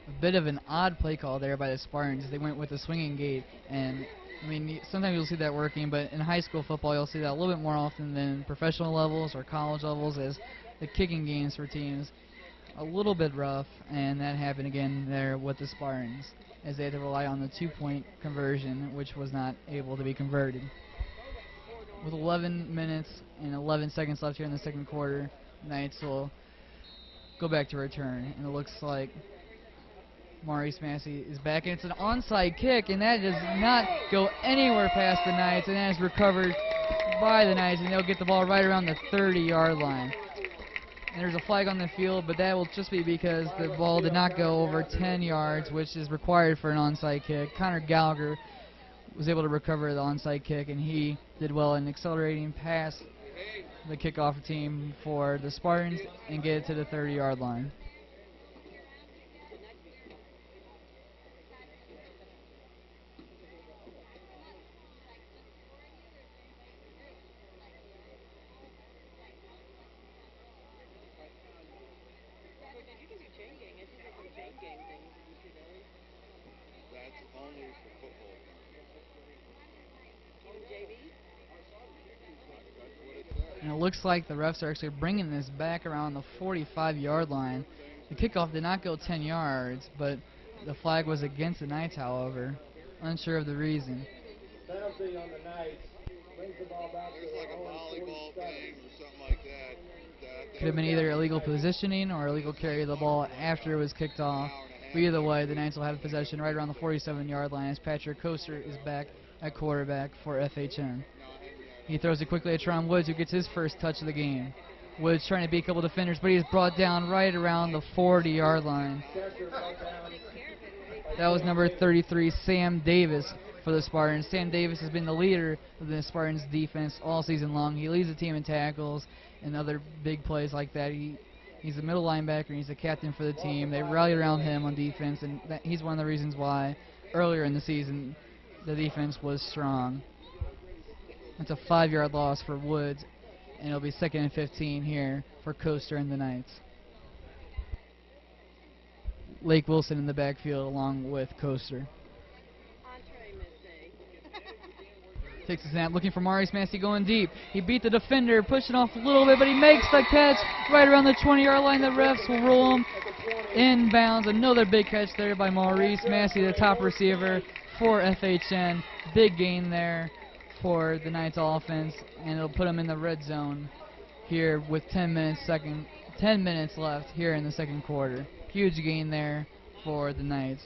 A bit of an odd play call there by the Spartans. They went with a swinging gate, and I mean, sometimes you'll see that working, but in high school football you'll see that a little bit more often than professional levels or college levels, as the kicking games for teams a little bit rough, and that happened again there with the Spartans, as they had to rely on the 2-point conversion, which was not able to be converted. With 11 minutes and 11 seconds left here in the second quarter, Knights will go back to return, and it looks like Maurice Massey is back, and it's an onside kick, and that does not go anywhere past the Knights, and that is recovered by the Knights, and they'll get the ball right around the 30-yard line. And there's a flag on the field, but that will just be because the ball did not go over 10 yards, which is required for an onside kick. Connor Gallagher was able to recover the onside kick, and he did well in accelerating past the kickoff team for the Spartans and get it to the 30-yard line. And it looks like the refs are actually bringing this back around the 45-yard line. The kickoff did not go 10 yards, but the flag was against the Knights, however. Unsure of the reason. Penalty on the Knights. Brings the ball back to There's their like a own volleyball 47. thing or something like that. Could have been either illegal positioning or illegal carry of the ball after it was kicked off. But either way, the Knights will have possession right around the 47-yard line as Patrick Coaster is back at quarterback for FHN. He throws it quickly at Tron Woods, who gets his first touch of the game. Woods trying to beat a couple defenders, but he's brought down right around the 40-yard line. That was number 33, Sam Davis, for the Spartans. Sam Davis has been the leader of the Spartans defense all season long. He leads the team in tackles and other big plays like that. He's a middle linebacker, and he's the captain for the team. They rallied around him on defense, and he's one of the reasons why earlier in the season the defense was strong. It's a 5-yard loss for Woods, and it'll be 2nd and 15 here for Coaster and the Knights. Lake Wilson in the backfield along with Coaster. Takes a snap, looking for Maurice Massey going deep. He beat the defender, pushing off a little bit, but he makes the catch right around the 20-yard line. The refs will roll him inbounds. Another big catch there by Maurice Massey, the top receiver for FHN. Big gain there for the Knights offense, and it'll put them in the red zone here with 10 minutes left here in the second quarter. Huge gain there for the Knights.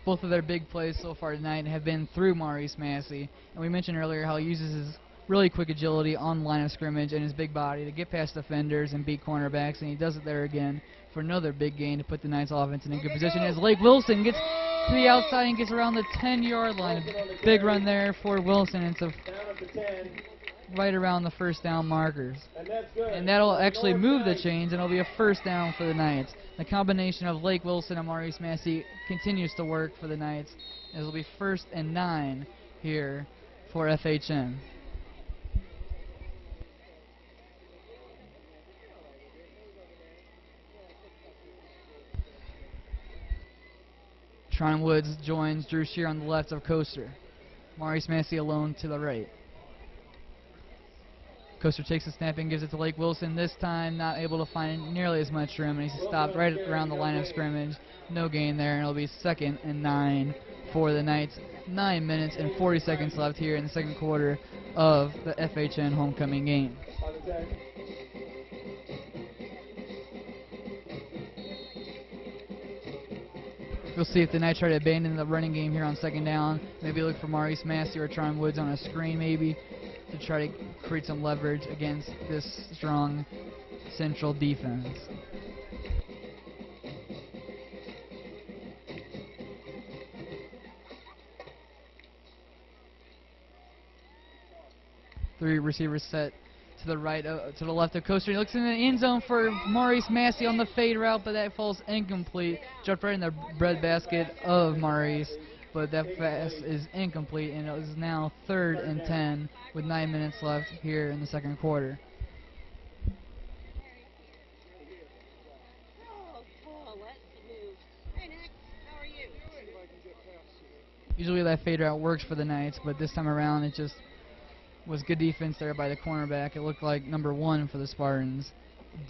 Both of their big plays so far tonight have been through Maurice Massey. And we mentioned earlier how he uses his really quick agility on the line of scrimmage and his big body to get past defenders and beat cornerbacks, and he does it there again for another big gain to put the Knights offense in a good position as Lake Wilson gets to the outside and gets around the 10-yard line. Big run there for Wilson into right around the first down markers. And that'll actually move the chains, and it'll be a first down for the Knights. The combination of Lake Wilson and Maurice Massey continues to work for the Knights. It'll be 1st and 9 here for FHN. Tron Woods joins Drew Shear on the left of Coaster. Maurice Massey alone to the right. Coaster takes a snap and gives it to Lake Wilson. This time not able to find nearly as much room, and he's stopped right around the line of scrimmage. No gain there, and it'll be 2nd and 9 for the Knights. 9 minutes and 40 seconds left here in the second quarter of the FHN homecoming game. We'll see if the Knights try to abandon the running game here on 2nd down. Maybe look for Maurice Massey or Tron Woods on a screen maybe to try to create some leverage against this strong Central defense. Three receivers set to the right, to the left of Coaster. He looks in the end zone for Maurice Massey on the fade route, but that falls incomplete. Jumped right in the breadbasket of Maurice, but that pass is incomplete, and it is now 3rd and 10 with 9 minutes left here in the second quarter. Usually that fade route works for the Knights, but this time around it just was good defense there by the cornerback. It looked like number 1 for the Spartans,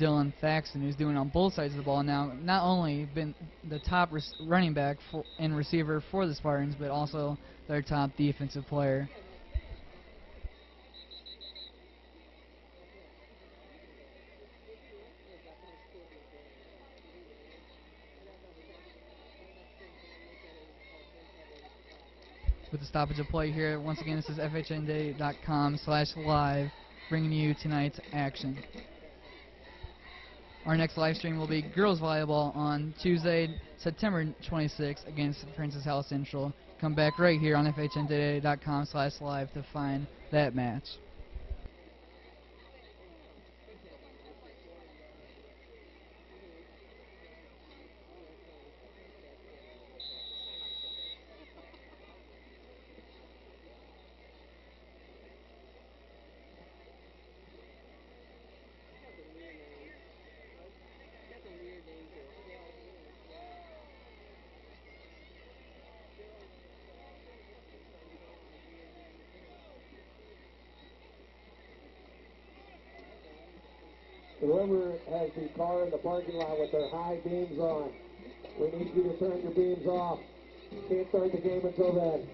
Dylan Thaxton, who's doing on both sides of the ball now. Not only been the top running back and receiver for the Spartans, but also their top defensive player. With the stoppage of play here, once again, this is FHNtoday.com/live, bringing you tonight's action. Our next live stream will be girls volleyball on Tuesday, September 26th against Francis Howell Central. Come back right here on FHNtoday.com/live to find that match. Whoever has the car in the parking lot with their high beams on, we need you to turn your beams off. Can't start the game until then.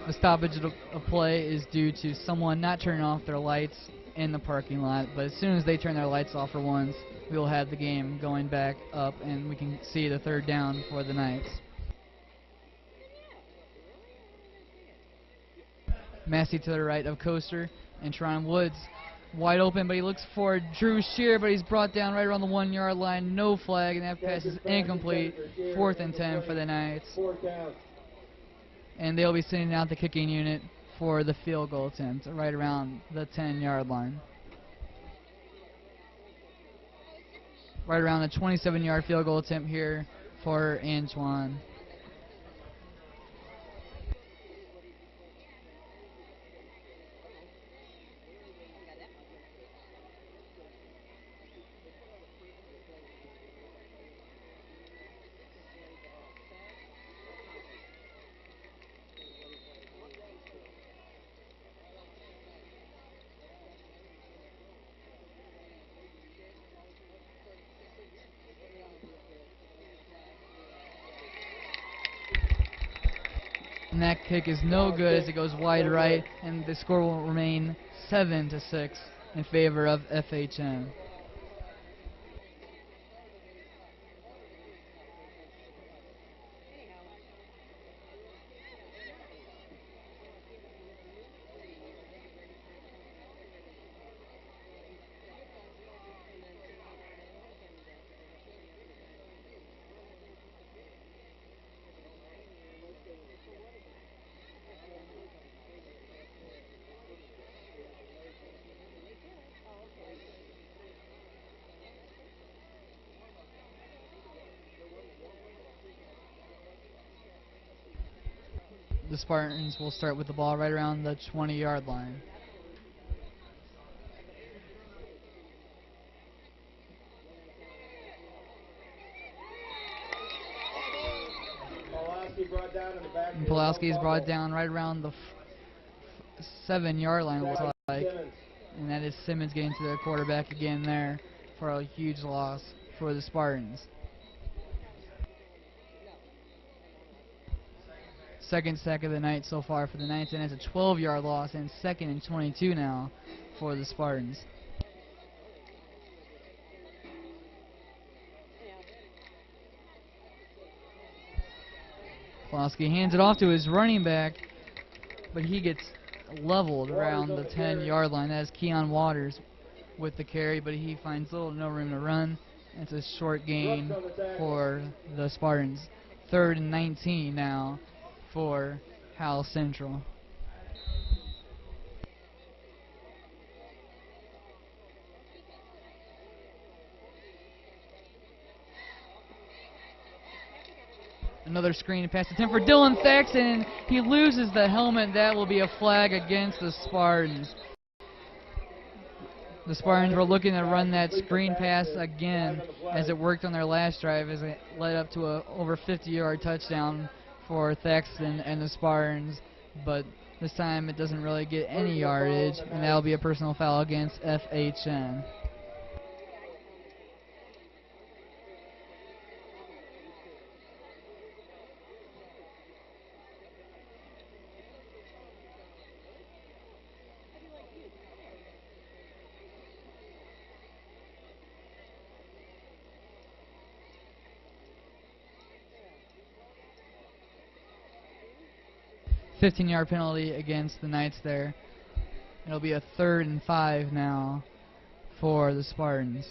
The stoppage of play is due to someone not turning off their lights in the parking lot, but as soon as they turn their lights off for once, we will have the game going back up, and we can see the 3rd down for the Knights. Massey to the right of Coaster, and Tron Woods wide open, but he looks for Drew Shear, but he's brought down right around the 1-yard line. No flag, and that pass is incomplete. 4th and 10 for the Knights. And they'll be sending out the kicking unit for the field goal attempt right around the 10-yard line. Right around the 27-yard field goal attempt here for Antoine. and that kick is no good as it goes wide right, and the score will remain 7-6 in favor of FHN. The Spartans will start with the ball right around the 20-yard line. Pulaski is brought down right around the 7-yard line, it looks like. And that is Simmons getting to the quarterback again there for a huge loss for the Spartans. Second sack of the night so far for the Knights, and it's a 12-yard loss, and 2nd and 22 now for the Spartans. Pulaski hands it off to his running back, but he gets leveled around the 10-yard line. That is Keon Waters with the carry, but he finds little to no room to run. It's a short gain for the Spartans. 3rd and 19 now for Howell Central. Another screen pass attempt for Dylan Thaxton. He loses the helmet. That will be a flag against the Spartans. The Spartans were looking to run that screen pass again as it worked on their last drive, as it led up to a over 50-yard touchdown for Thaxton and the Spartans, but this time it doesn't really get any yardage, and that will be a personal foul against FHN. A 15-yard penalty against the Knights there. It'll be a 3rd and 5 now for the Spartans.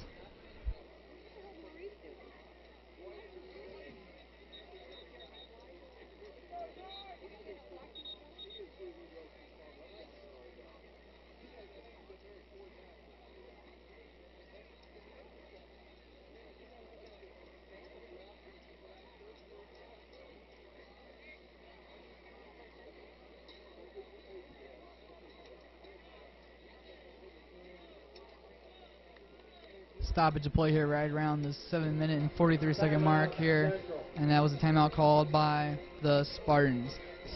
Stoppage of play here right around the 7-minute and 43-second mark here, and that was a timeout called by the Spartans.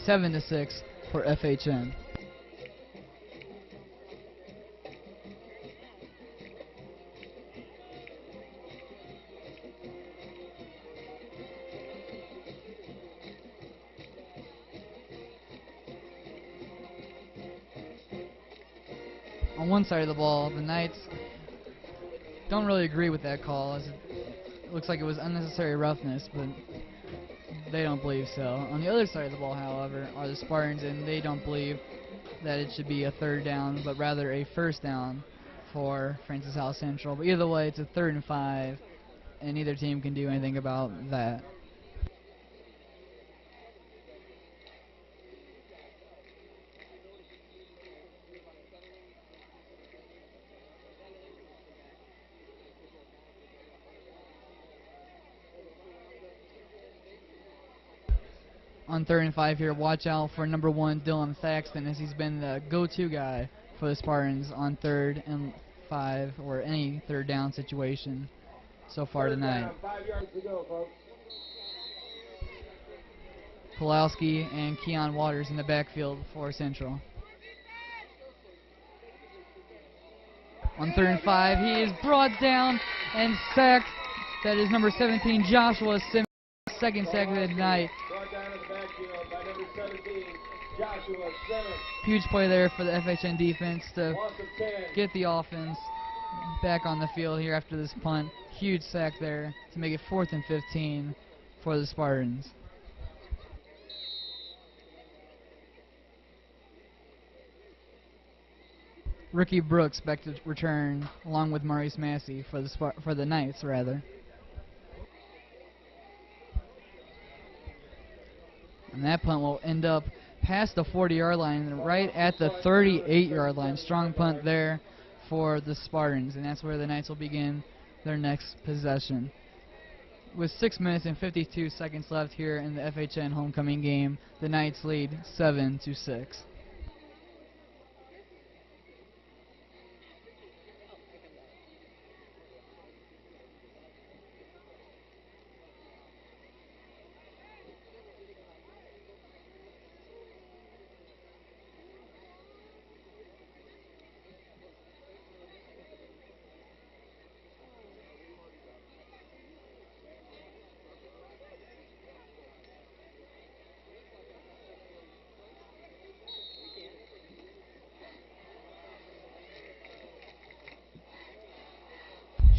7-6 for FHN. On one side of the ball, the Knights don't really agree with that call, as it looks like it was unnecessary roughness, but they don't believe so. On the other side of the ball, however, are the Spartans, and they don't believe that it should be a 3rd down, but rather a 1st down for Francis Howell Central. But either way, it's a 3rd and 5, and neither team can do anything about that. On 3rd and 5 here, watch out for number 1, Dylan Thaxton, as he's been the go-to guy for the Spartans on 3rd and 5 or any 3rd down situation so far tonight. 5 yards to go, folks. Pulowski and Keon Waters in the backfield for Central. On 3rd and 5, he is brought down and sacked. That is number 17, Joshua Simmons, 2nd sack of the night. Brought down in the backfield by number number 17, Joshua Simmons. Huge play there for the FHN defense to Loss of 10. get the offense back on the field here after this punt. Huge sack there to make it 4th and 15 for the Spartans. Ricky Brooks back to return along with Maurice Massey for the Knights rather. And that punt will end up past the 40-yard line, right at the 38-yard line. Strong punt there for the Spartans, and that's where the Knights will begin their next possession. With 6 minutes and 52 seconds left here in the FHN homecoming game, the Knights lead 7-6.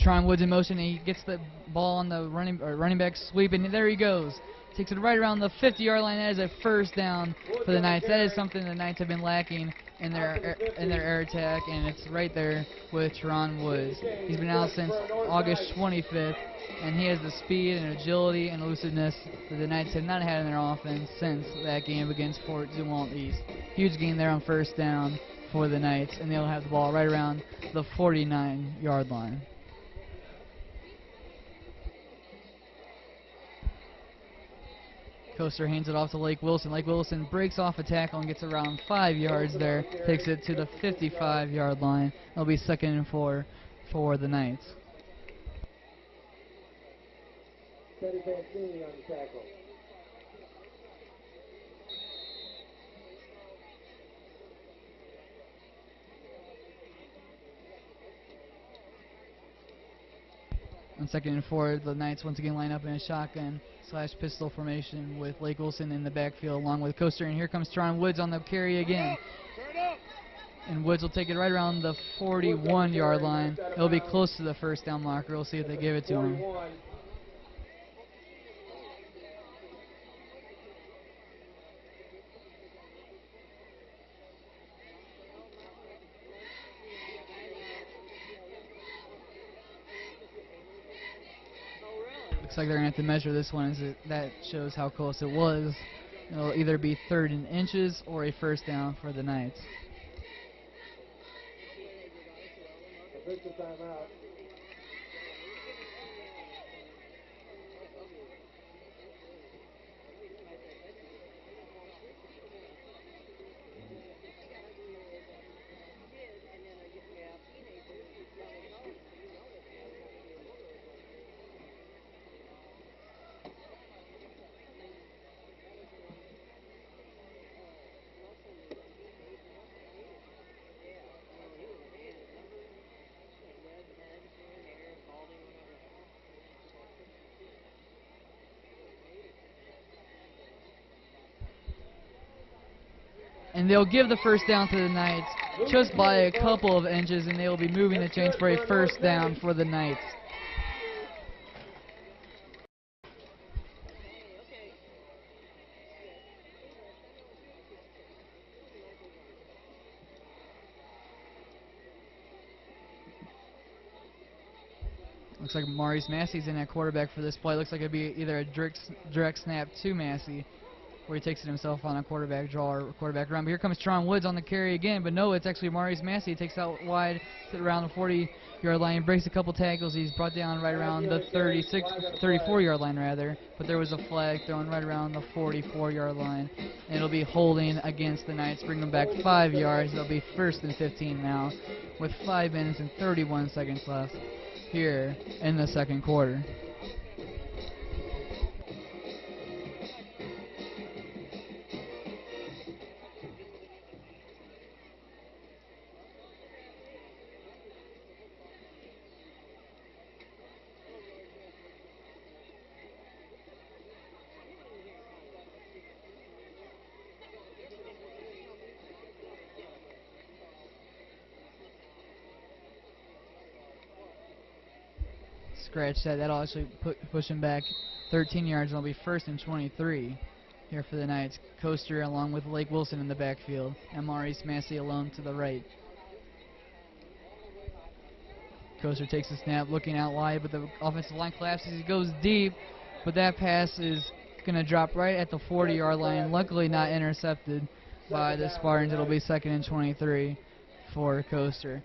Tron Woods in motion, and he gets the ball on the running back sweep, and there he goes. Takes it right around the 50-yard line. That is a first down for the Knights. That is something the Knights have been lacking in their air attack, and it's right there with Tron Woods. He's been out since August 25th, and he has the speed and agility and elusiveness that the Knights have not had in their offense since that game against Fort Zumwalt East. Huge gain there on first down for the Knights, and they'll have the ball right around the 49-yard line. Coaster hands it off to Lake Wilson. Lake Wilson breaks off a tackle and gets around 5 yards there. Takes it to the 55-yard line. It'll be 2nd and 4 for the Knights. Teddy Pancini on the tackle. On 2nd and 4, the Knights once again line up in a shotgun / pistol formation with Lake Wilson in the backfield along with Coaster. And here comes Tron Woods on the carry again. And Woods will take it right around the 41-yard line. It'll be close to the first down marker. We'll see if they give it to him. Looks like they're going to have to measure this one, as that shows how close it was. It'll either be 3rd and inches or a first down for the Knights. Official timeout. And they'll give the first down to the Knights just by a couple of inches, and they will be moving the chains for a first down for the Knights. Looks like Maurice Massey's in at quarterback for this play. Looks like it'd be either a direct snap to Massey, where he takes it himself on a quarterback draw or quarterback run. But here comes Tron Woods on the carry again, but no, it's actually Maurice Massey. He takes out wide, around the 40-yard line, breaks a couple tackles. He's brought down right around the 34-yard line rather, but there was a flag thrown right around the 44-yard line. And it'll be holding against the Knights, bring them back 5 yards. It'll be 1st and 15 now, with 5 minutes and 31 seconds left here in the second quarter. scratch that. That'll actually push him back 13 yards, and it'll be 1st and 23 here for the Knights. Coaster along with Lake Wilson in the backfield, and Maurice Massey alone to the right. Coaster takes a snap, looking out wide, but the offensive line collapses. He goes deep, but that pass is going to drop right at the 40-yard line. Luckily not intercepted by the Spartans. It'll be 2nd and 23 for Coaster.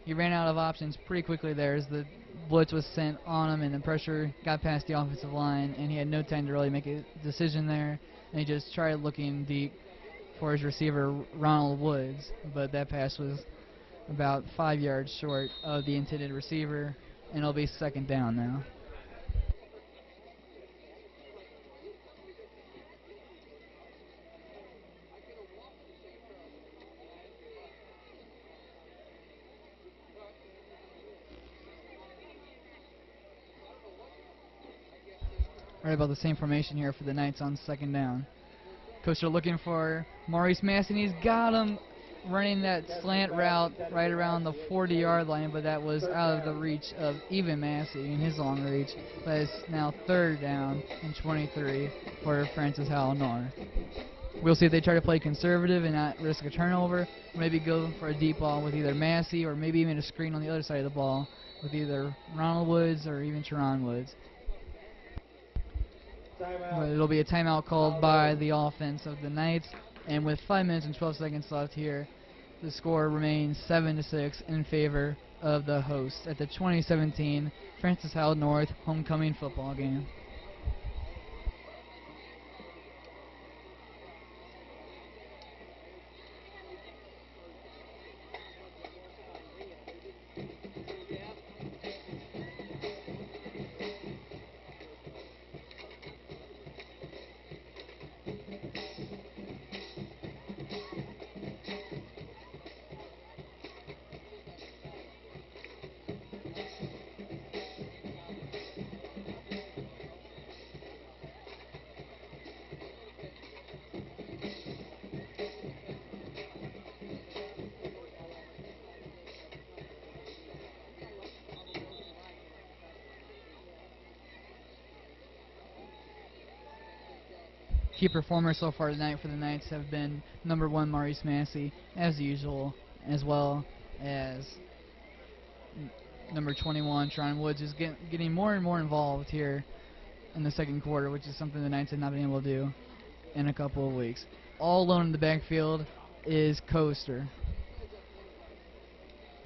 He ran out of options pretty quickly there as the blitz was sent on him and the pressure got past the offensive line, and he had no time to really make a decision there, and he just tried looking deep for his receiver, Ronald Woods, but that pass was about 5 yards short of the intended receiver, and it'll be 2nd down now. Right about the same formation here for the Knights on 2nd down. Coaster looking for Maurice Massey, and he's got him running that slant route right around the 40-yard line, but that was out of the reach of even Massey in his long reach. But it's now 3rd down and 23 for Francis Howell North. We'll see if they try to play conservative and not risk a turnover, or maybe go for a deep ball with either Massey or maybe even a screen on the other side of the ball with either Ronald Woods or even Teron Woods. But it'll be a timeout called by the offense of the Knights, and with 5 minutes and 12 seconds left here, the score remains 7-6 in favor of the hosts at the 2017 Francis Howell North homecoming football game. Key performers so far tonight for the Knights have been number 1 Maurice Massey, as usual, as well as number 21 Teron Woods, is getting more and more involved here in the 2nd quarter, which is something the Knights have not been able to do in a couple of weeks. All alone in the backfield is Coaster.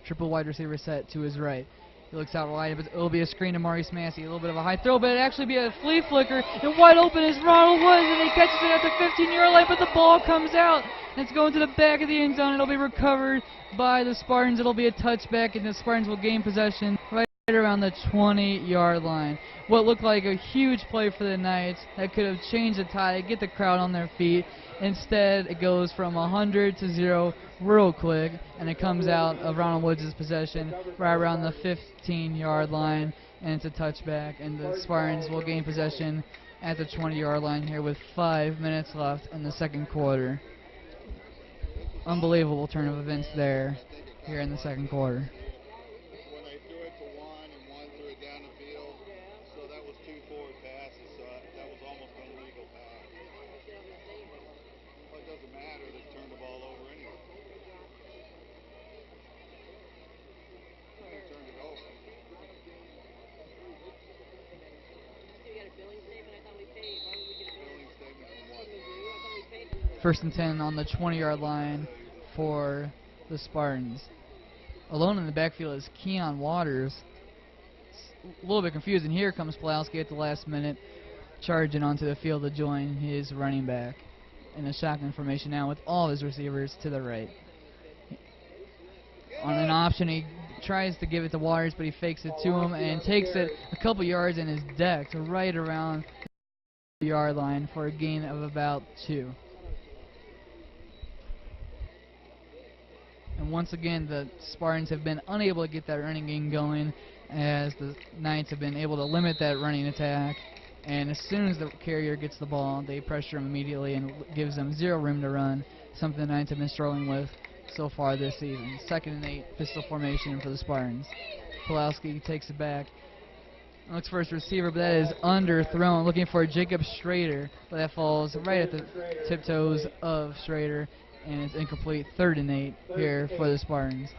Triple wide receiver set to his right. He looks out wide, but it'll be a screen to Maurice Massey. A little bit of a high throw, but it actually be a flea flicker. And wide open is Ronald Woods, and he catches it at the 15-yard line, but the ball comes out. And it's going to the back of the end zone. It'll be recovered by the Spartans. It'll be a touchback, and the Spartans will gain possession right around the 20-yard line. What looked like a huge play for the Knights that could have changed the tide, get the crowd on their feet. Instead, it goes from 100 to 0 real quick, and it comes out of Ronald Woods' possession right around the 15-yard line, and it's a touchback, and the Spartans will gain possession at the 20-yard line here with 5 minutes left in the 2nd quarter. Unbelievable turn of events there here in the 2nd quarter. When they threw it to one and one threw it down the field, so that was 2 forward passes, so that was almost an illegal pass. Well, it doesn't matter, they turned the ball over anyway. They turned it over. Billing statement from what? 1st and 10 on the 20-yard line for the Spartans. Alone in the backfield is Keon Waters. It's a little bit confusing. Here comes Pulowski at the last minute, charging onto the field to join his running back in a shotgun formation now with all his receivers to the right. On an option, he tries to give it to Waters, but he fakes it to him and takes it a couple yards and is decked right around the yard line for a gain of about 2. And once again, the Spartans have been unable to get that running game going, as the Knights have been able to limit that running attack. And as soon as the carrier gets the ball, they pressure him immediately and gives them 0 room to run, something the Knights have been struggling with so far this season. 2nd and 8, pistol formation for the Spartans. Pulowski takes it back, Looks for his receiver, but that is underthrown. Looking for Jacob Schrader, but that falls right at the tiptoes of Schrader, and it's incomplete. 3rd and 8 here for the Spartans.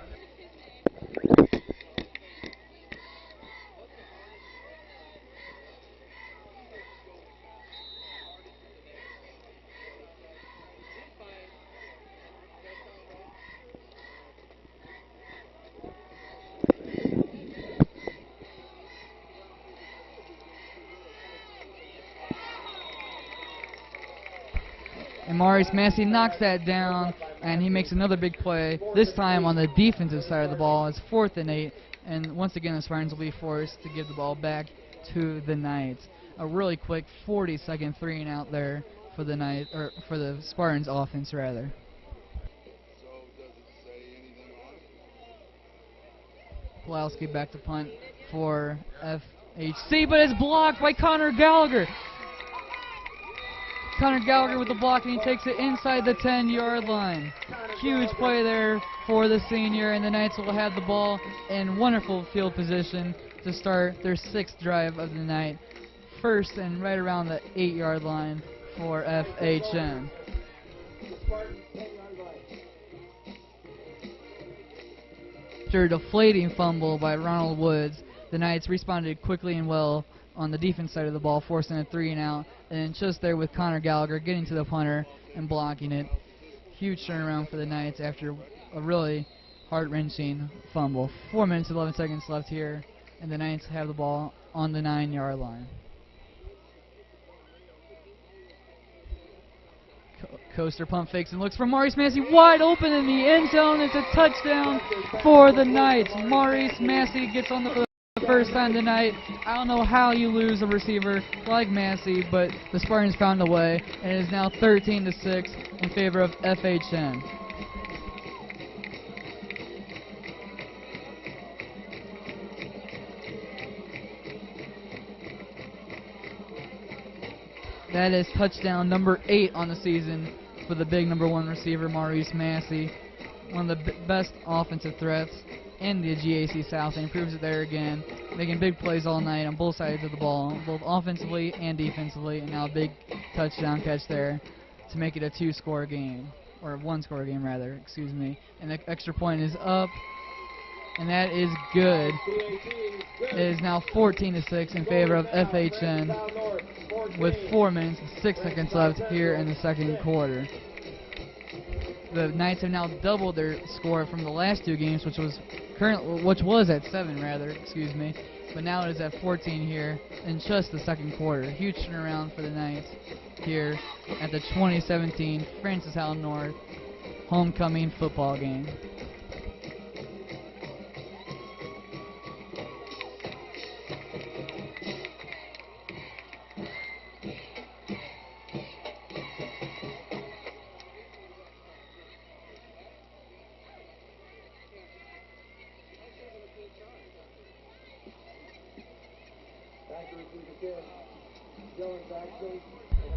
And Maurice Massey knocks that down, and he makes another big play, this time on the defensive side of the ball. It's 4th and 8, and once again the Spartans will be forced to give the ball back to the Knights. A really quick 40-second 3-and-out there for the for the Spartans offense, rather. So does it say anything on it? Pulowski back to punt for FHC, but it's blocked by Connor Gallagher. Connor Gallagher with the block, and he takes it inside the 10-yard line. Huge play there for the senior, and the Knights will have the ball in wonderful field position to start their 6th drive of the night. 1st and right around the 8-yard line for FHN. After a deflating fumble by Ronald Woods, the Knights responded quickly and well on the defense side of the ball, forcing a 3-and-out, and just there with Connor Gallagher getting to the punter and blocking it. Huge turnaround for the Knights after a really heart-wrenching fumble. 4 minutes and 11 seconds left here, and the Knights have the ball on the 9-yard line. Coaster pump fakes and looks for Maurice Massey, wide open in the end zone. It's a touchdown for the Knights. Maurice Massey gets on the first time tonight. I don't know how you lose a receiver like Massey, but the Spartans found a way, and it is now 13-6 in favor of FHN. That is touchdown number 8 on the season for the big number 1 receiver, Maurice Massey. One of the best offensive threats in the GAC South, and he proves it there again, making big plays all night on both sides of the ball, both offensively and defensively, and now a big touchdown catch there to make it a 2-score game, or a 1-score game rather, excuse me. And the extra point is up, and that is good. It is now 14-6 in favor of FHN with 4 minutes and 6 seconds left here in the second quarter. The Knights have now doubled their score from the last 2 games, which was at 7 rather, excuse me. But now it is at 14 here in just the second quarter. Huge turnaround for the Knights here at the 2017 Francis Howell North homecoming football game.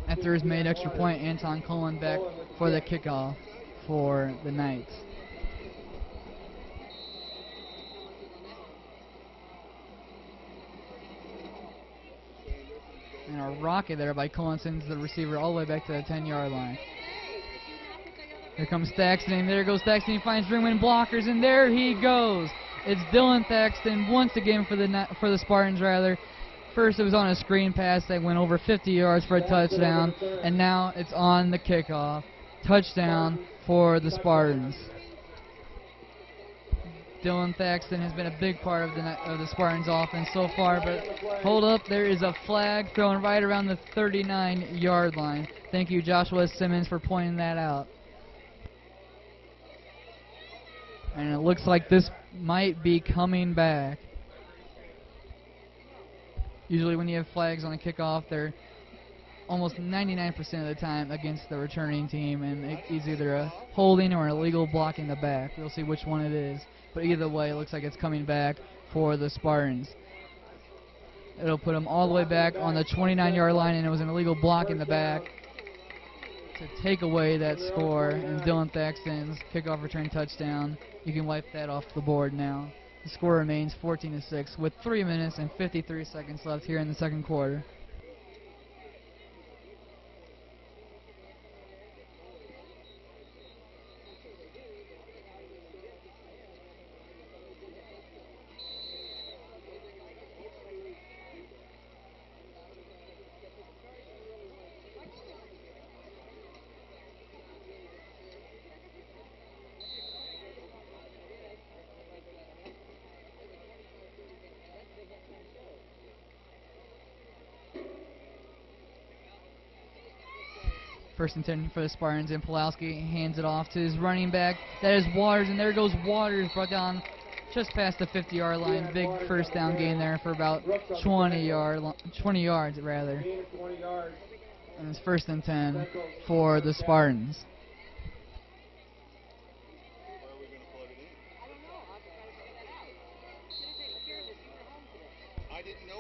After his made extra point, Anton Cullen back for the kickoff for the Knights. And a rocket there by Cullen sends the receiver all the way back to the 10-yard line. Here comes Thaxton, and there goes Thaxton. He finds room in blockers, and there he goes. It's Dylan Thaxton once again for the Spartans, rather. First, it was on a screen pass that went over 50 yards for a touchdown, and now it's on the kickoff. Touchdown for the Spartans. Dylan Thaxton has been a big part of the Spartans offense so far, but hold up, there is a flag thrown right around the 39-yard line. Thank you, Joshua Simmons, for pointing that out. And it looks like this might be coming back. Usually when you have flags on a kickoff, they're almost 99% of the time against the returning team, and it's either a holding or an illegal block in the back. We'll see which one it is. But either way, it looks like it's coming back for the Spartans. It'll put them all the way back on the 29-yard line, and it was an illegal block in the back to take away that score. And Dylan Thaxton's kickoff return touchdown, you can wipe that off the board now. The score remains 14-6 with 3 minutes and 53 seconds left here in the second quarter. First and 10 for the Spartans, and Pulowski hands it off to his running back. That is Waters, and there goes Waters, brought down just past the 50-yard line. Big first down gain there for about 20 yards rather. And it's first and 10 for the Spartans.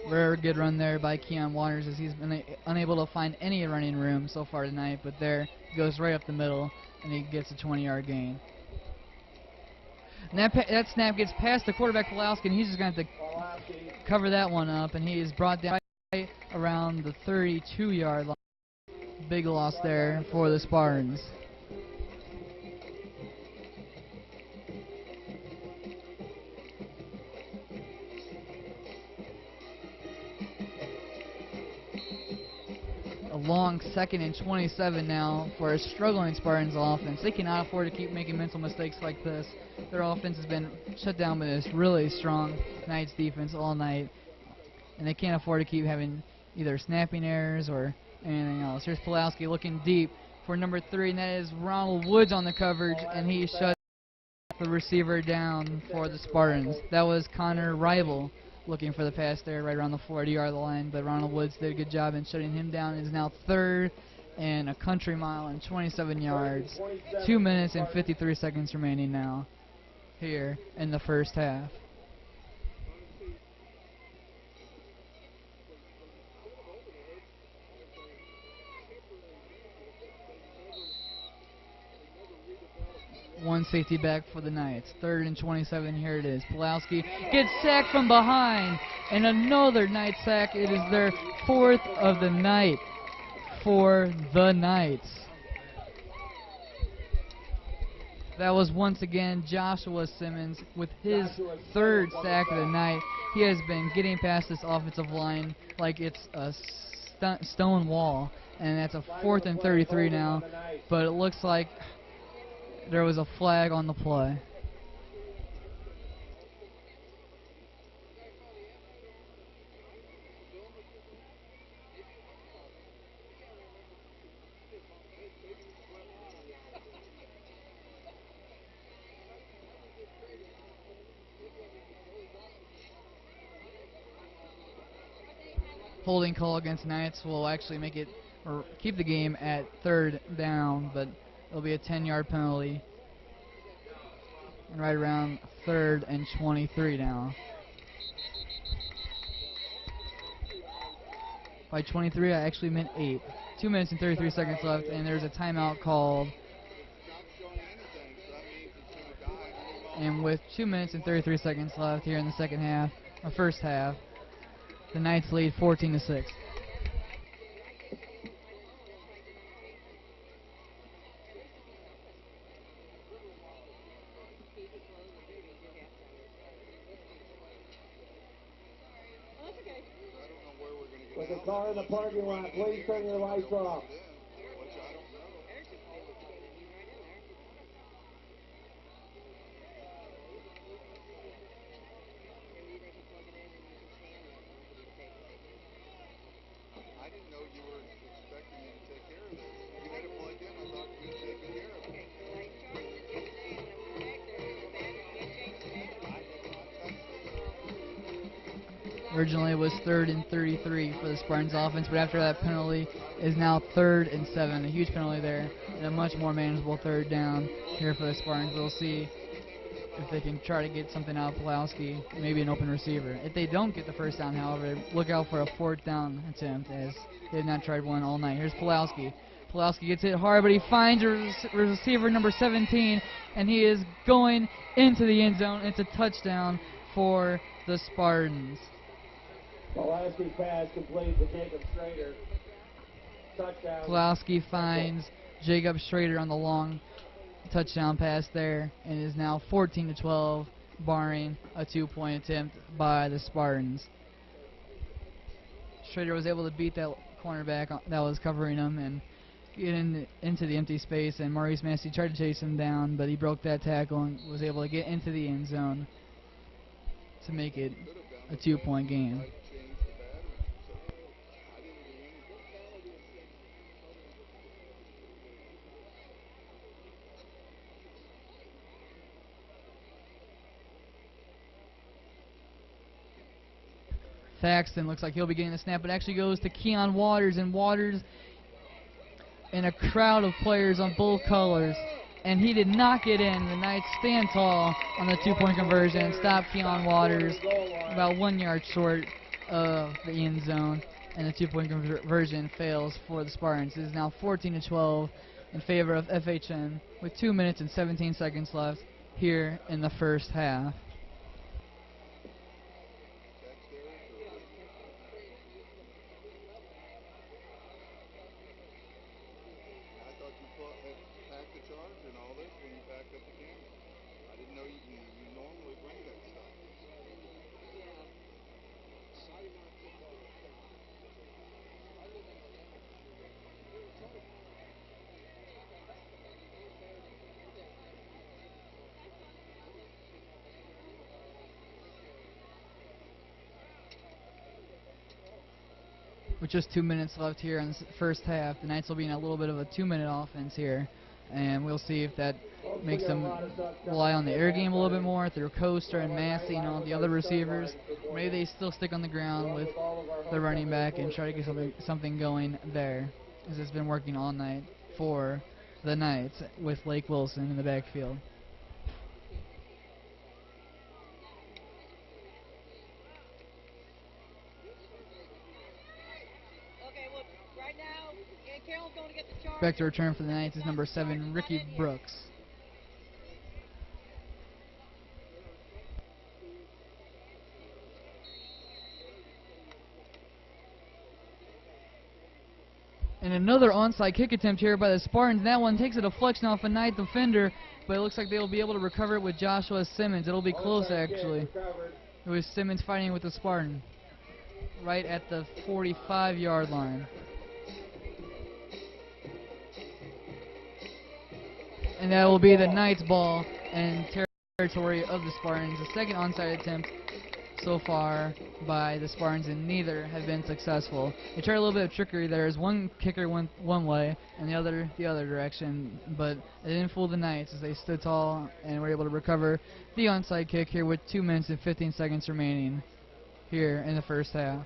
Very good run there by Keon Waters, as he's been unable to find any running room so far tonight, but there he goes right up the middle, and he gets a 20-yard gain. And that snap gets past the quarterback, Pulowski, and he's just going to have to cover that one up, and he is brought down right around the 32-yard line. Big loss there for the Spartans. A long 2nd and 27 now for a struggling Spartans offense. They cannot afford to keep making mental mistakes like this. Their offense has been shut down by this really strong Knights defense all night, and they can't afford to keep having either snapping errors or anything else. Here's Pulowski looking deep for number 3, and that is Ronald Woods on the coverage, and he shut the receiver down for the Spartans. That was Connor Rival looking for the pass there right around the 40-yard line, but Ronald Woods did a good job in shutting him down. It is now 3rd and a country mile and 27 yards. 2 minutes and 53 seconds remaining now here in the first half. One safety back for the Knights. 3rd and 27, here it is. Pulowski gets sacked from behind, and another Knight sack. It is their 4th of the night for the Knights. That was once again Joshua Simmons with his 3rd sack of the night. He has been getting past this offensive line like it's a stone wall, and that's a 4th and 33 now, but it looks like there was a flag on the play. Holding call against Knights will actually make it, or keep the game at 3rd down, but it'll be a 10-yard penalty. And right around 3rd and 23 now. By 23, I actually meant 8. 2 minutes and 33 seconds left, and there's a timeout called. And with 2 minutes and 33 seconds left here in the second half, or first half, the Knights lead 14-6. With a car in the parking lot, please turn your lights off. I didn't know you were expecting me to take care of this. You had it plugged in. I thought you were taking care of it. Originally it was 3rd and 33 for the Spartans offense, but after that penalty is now 3rd and 7. A huge penalty there, and a much more manageable 3rd down here for the Spartans. We'll see if they can try to get something out of Pulowski, maybe an open receiver. If they don't get the first down, however, look out for a 4th down attempt, as they have not tried one all night. Here's Pulowski. Pulowski gets hit hard, but he finds receiver number 17, and he is going into the end zone. It's a touchdown for the Spartans. Pulaski pass complete to Jacob Schrader. Touchdown. Pulaski finds Jacob Schrader on the long touchdown pass there, and is now 14-12, barring a 2-point attempt by the Spartans. Schrader was able to beat that cornerback that was covering him and get into the empty space, and Maurice Massey tried to chase him down, but he broke that tackle and was able to get into the end zone to make it a 2-point game. Thaxton looks like he'll be getting the snap, but actually goes to Keon Waters, and Waters in a crowd of players on both colors, and he did not get in. The Knights stand tall on the 2-point conversion and stop Keon Waters about 1 yard short of the end zone, and the 2-point conversion fails for the Spartans. It is now 14-12 in favor of FHN with 2 minutes and 17 seconds left here in the first half. With just 2 minutes left here in the first half, the Knights will be in a little bit of a 2-minute offense here, and we'll see if that makes them rely on the air game a little bit more through Coaster and Massey and all the other receivers. Maybe they still stick on the ground with the running back and try to get something going there, as it's been working all night for the Knights with Lake Wilson in the backfield. Back to return for the Knights is number 7, Ricky Brooks. And another onside kick attempt here by the Spartans. That one takes a deflection off a Knight defender, but it looks like they will be able to recover it with Joshua Simmons. It'll be close, actually. It was Simmons fighting with the Spartan right at the 45-yard line. And that will be the Knights' ball and territory of the Spartans. The second onside attempt so far by the Spartans, and neither have been successful. They tried a little bit of trickery there, as one kicker went one way and the other direction, but it didn't fool the Knights as they stood tall and were able to recover the onside kick here with 2 minutes and 15 seconds remaining here in the first half.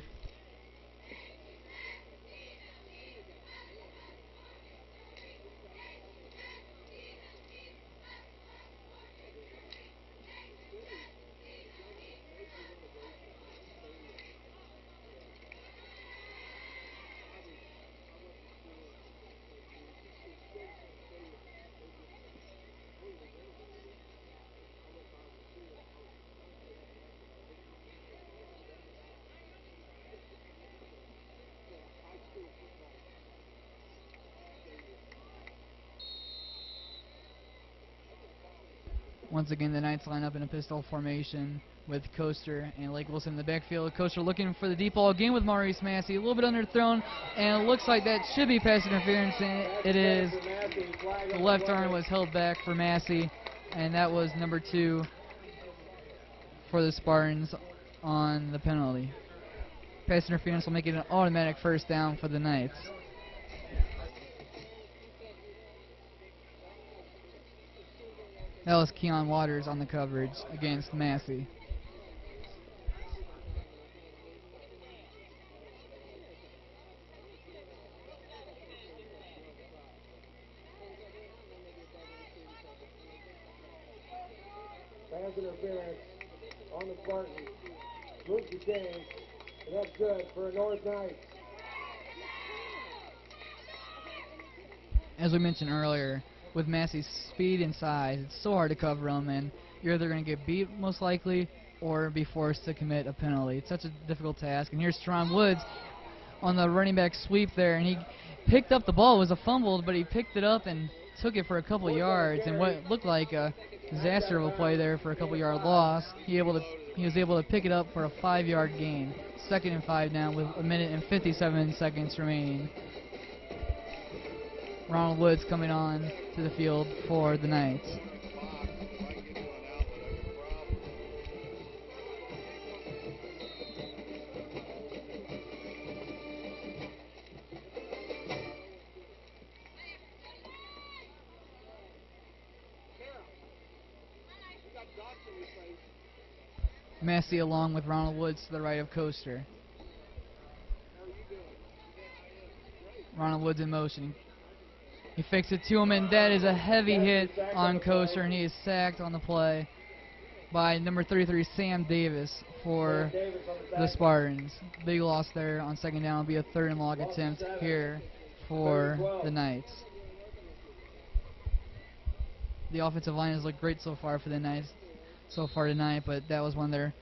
Once again, the Knights line up in a pistol formation with Coaster and Lake Wilson in the backfield. Coaster looking for the deep ball again with Maurice Massey. A little bit underthrown, and it looks like that should be pass interference, and it is. The left arm was held back for Massey, and that was number 2 for the Spartans on the penalty. Pass interference will make it an automatic first down for the Knights. That was Keon Waters on the coverage against Massey. Pass interference on the Spartans. Moves the chain, and that's good for North Knights. As we mentioned earlier, with Massey's speed and size, it's so hard to cover him, and you're either going to get beat most likely, or be forced to commit a penalty. It's such a difficult task. And here's Teron Woods on the running back sweep there, and he picked up the ball. It was a fumble, but he picked it up and took it for a couple yards, and what looked like a disaster of a play there for a couple yard loss. He was able to pick it up for a 5-yard gain. 2nd and 5 now with 1 minute and 57 seconds remaining. Ronald Woods coming on to the field for the Knights. Massey along with Ronald Woods to the right of Coaster. Ronald Woods in motion. He fakes it to him, and that is a heavy hit on Coaster, and he is sacked on the play by number 33, Sam Davis, for the Spartans. Big loss there on 2nd down. It'll be a 3rd and long attempt here for the Knights. The offensive line has looked great so far for the Knights so far tonight, but that was one of their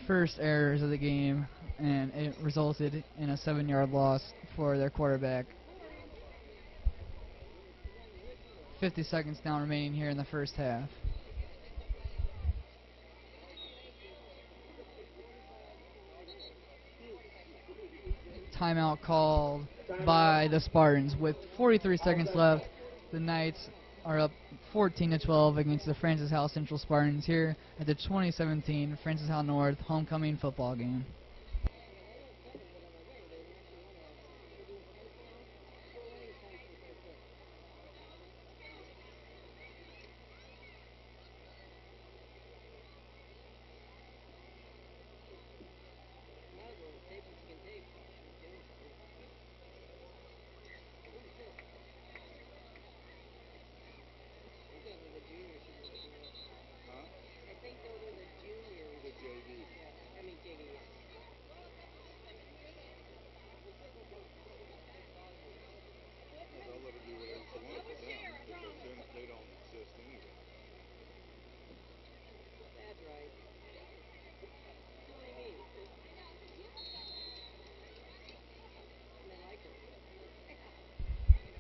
first errors of the game, and it resulted in a 7-yard loss for their quarterback. 50 seconds now remaining here in the first half. Timeout called by the Spartans. With 43 seconds left, the Knights are up 14-12 against the Francis Howell Central Spartans here at the 2017 Francis Howell North homecoming football game.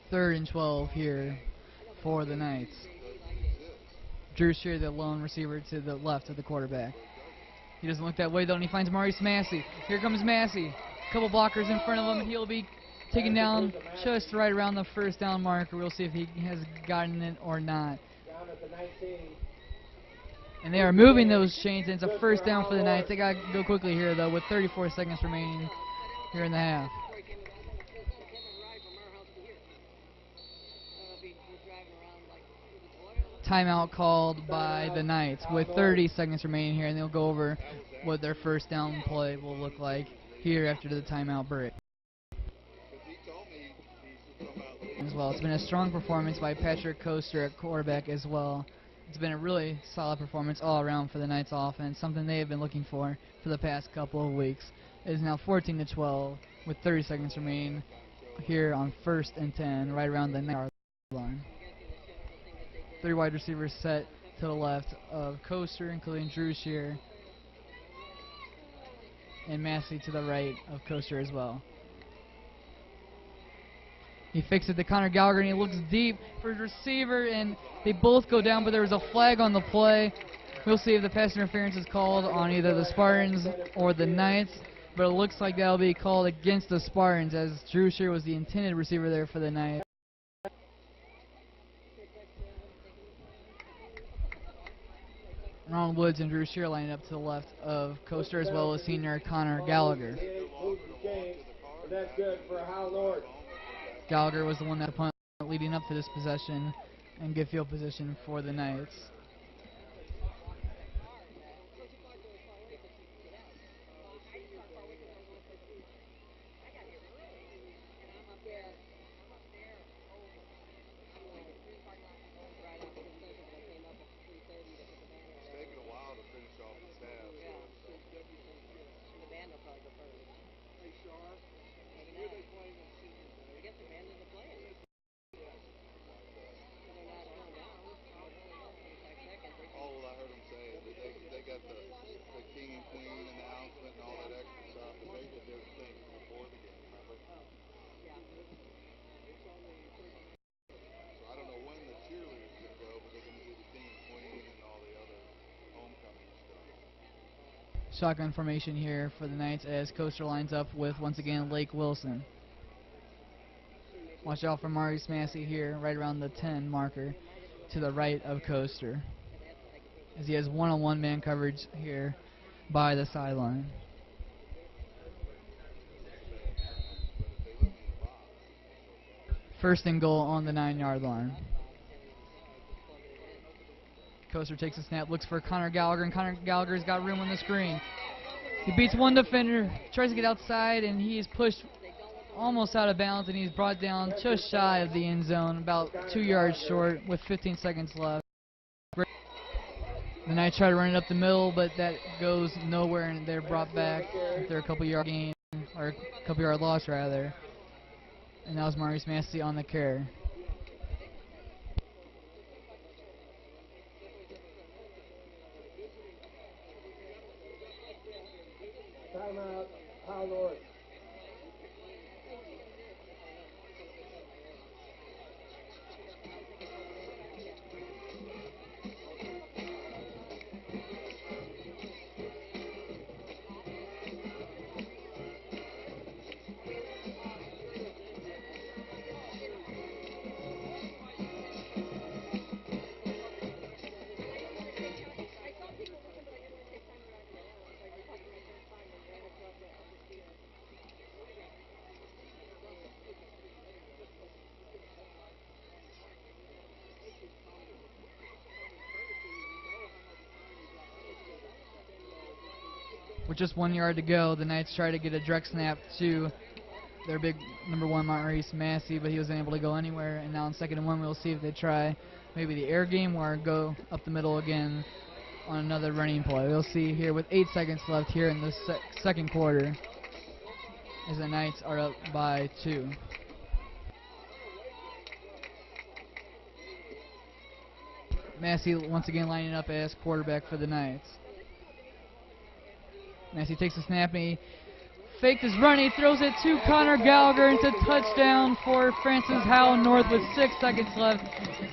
Third and 12 here for the Knights. Drew Shear, the lone receiver to the left of the quarterback. He doesn't look that way though, and he finds Maurice Massey. Here comes Massey. A couple blockers in front of him. He'll be taken down just right around the 1st down marker. We'll see if he has gotten it or not. And they are moving those chains, and it's a 1st down for the Knights. They got to go quickly here though, with 34 seconds remaining here in the half. Timeout called by the Knights with 30 seconds remaining here, and they'll go over what their 1st down play will look like here after the timeout break. As well, it's been a strong performance by Patrick Coaster at quarterback as well. It's been a really solid performance all around for the Knights offense, something they have been looking for the past couple of weeks. It is now 14-12 with 30 seconds remaining here on 1st and 10, right around the 9-yard line. 3 wide receivers set to the left of Coaster, including Drew Shear, and Massey to the right of Coaster as well. He fixed it to Connor Gallagher, and he looks deep for his receiver, and they both go down, but there was a flag on the play. We'll see if the pass interference is called on either the Spartans or the Knights, but it looks like that'll be called against the Spartans, as Drew Shear was the intended receiver there for the Knights. Ronald Woods and Drew Shear lining up to the left of Coaster, as well as senior Connor Gallagher. That's good for Howell North. Gallagher was the one that punt leading up to this possession and good field position for the Knights. shotgun formation here for the Knights as Coaster lines up with, once again, Lake Wilson. Watch out for Maurice Massey here, right around the 10 marker to the right of Coaster, as he has one-on-one man coverage here by the sideline. First and goal on the 9-yard line. Coaster takes a snap, looks for Connor Gallagher, and Connor Gallagher's got room on the screen. He beats one defender, tries to get outside, and he is pushed almost out of bounds, and he's brought down just shy of the end zone, about 2 yards short with 15 seconds left. The Knights try to run it up the middle, but that goes nowhere, and they're brought back after a couple yard gain, or a couple yard loss rather. And that was Maurice Massey on the carry. Timeout, Howell North. With just 1 yard to go, the Knights try to get a direct snap to their big number 1 Maurice Massey, but he wasn't able to go anywhere. And now on 2nd and 1, we'll see if they try maybe the air game or go up the middle again on another running play. We'll see here with 8 seconds left here in the second quarter as the Knights are up by 2. Massey once again lining up as quarterback for the Knights. Massey takes a snap and he faked his run. He throws it to Connor Gallagher. It's a touchdown for Francis Howell North with 6 seconds left.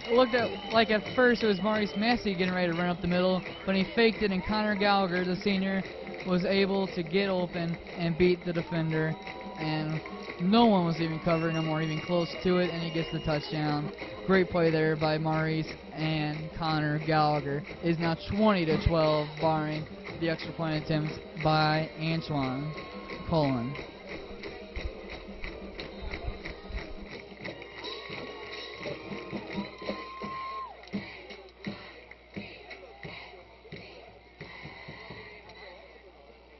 It looked like at first it was Maurice Massey getting ready to run up the middle, but he faked it, and Connor Gallagher, the senior, was able to get open and beat the defender. And no one was even covering him or even close to it, and he gets the touchdown. Great play there by Maurice and Connor Gallagher. It is now 20-12, barring the extra point attempt by Antoine Cullen.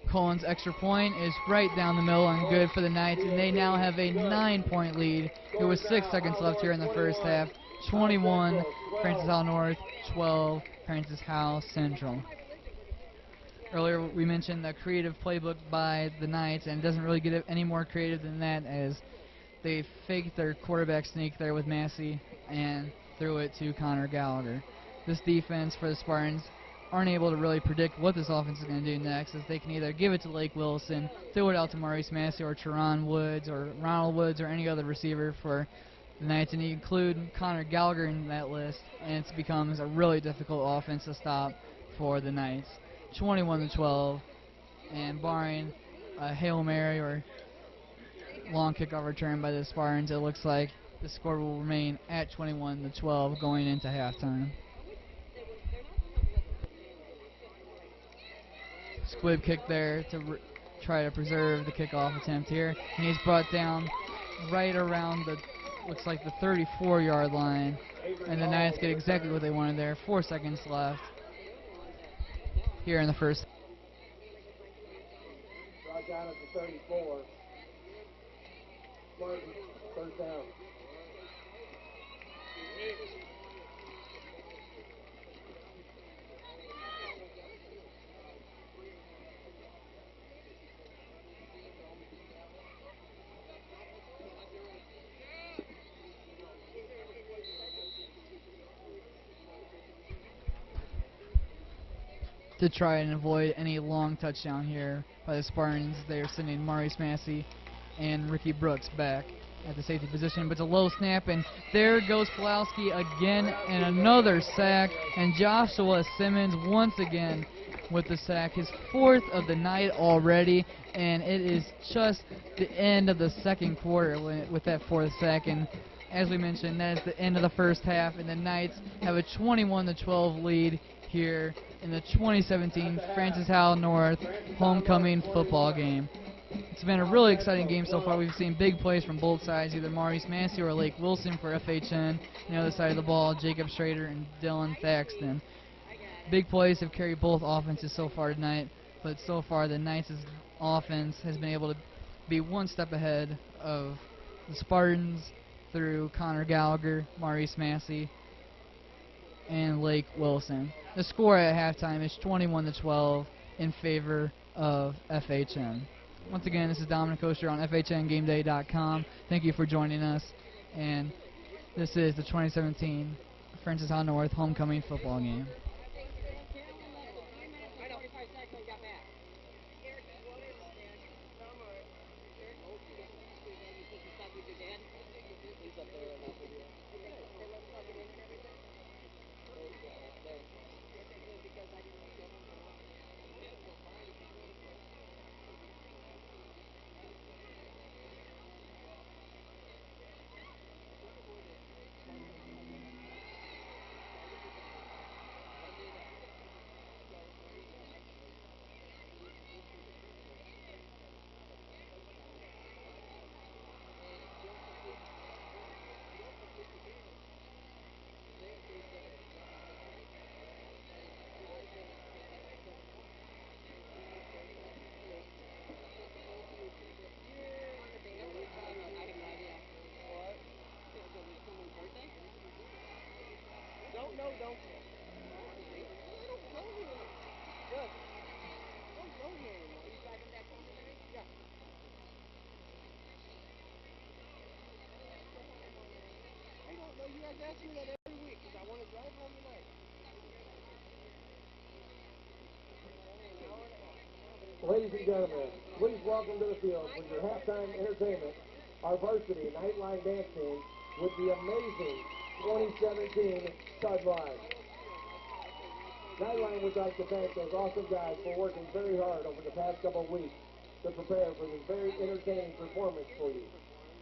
Cullen's extra point is right down the middle and good for the Knights, and they now have a 9-point lead. There was 6 seconds left here in the first half. 21, Francis Howell North, 12, Francis Howell Central. Earlier we mentioned the creative playbook by the Knights, and it doesn't really get any more creative than that, as they faked their quarterback sneak there with Massey and threw it to Connor Gallagher. This defense for the Spartans aren't able to really predict what this offense is going to do next, as they can either give it to Lake Wilson, throw it out to Maurice Massey or Teron Woods or Ronald Woods or any other receiver for the Knights, and you include Connor Gallagher in that list, and it becomes a really difficult offense to stop for the Knights. 21-12, and barring a Hail Mary or long kickoff return by the Spartans, it looks like the score will remain at 21-12 going into halftime. Squib kick there to try to preserve the kickoff attempt here, and he's brought down right around the, looks like the 34-yard line, and the Knights get exactly what they wanted there. 4 seconds left here in the first. Brought down at the 34. Martin, first down. To try and avoid any long touchdown here by the Spartans, they are sending Maurice Massey and Ricky Brooks back at the safety position, but it's a low snap, and there goes Pulowski again, and another sack, and Joshua Simmons once again with the sack, his 4th of the night already, and it is just the end of the second quarter with that 4th sack. And as we mentioned, that is the end of the first half, and the Knights have a 21-12 lead here in the 2017 Francis Howell North homecoming football game. It's been a really exciting game so far. We've seen big plays from both sides, either Maurice Massey or Lake Wilson for FHN. On the other side of the ball, Jacob Schrader and Dylan Thaxton. Big plays have carried both offenses so far tonight, but so far the Knights' offense has been able to be one step ahead of the Spartans through Connor Gallagher, Maurice Massey, and Lake Wilson. The score at halftime is 21-12 in favor of FHN. Once again, this is Dominic Oster on FHNGameDay.com. Thank you for joining us, and this is the 2017 Francis Howell North homecoming football game. Ladies and gentlemen, please welcome to the field for your halftime entertainment, our Varsity Nightline Dance Team with the amazing 2017 Stud Line. Nightline would like to thank those awesome guys for working very hard over the past couple of weeks to prepare for this very entertaining performance for you.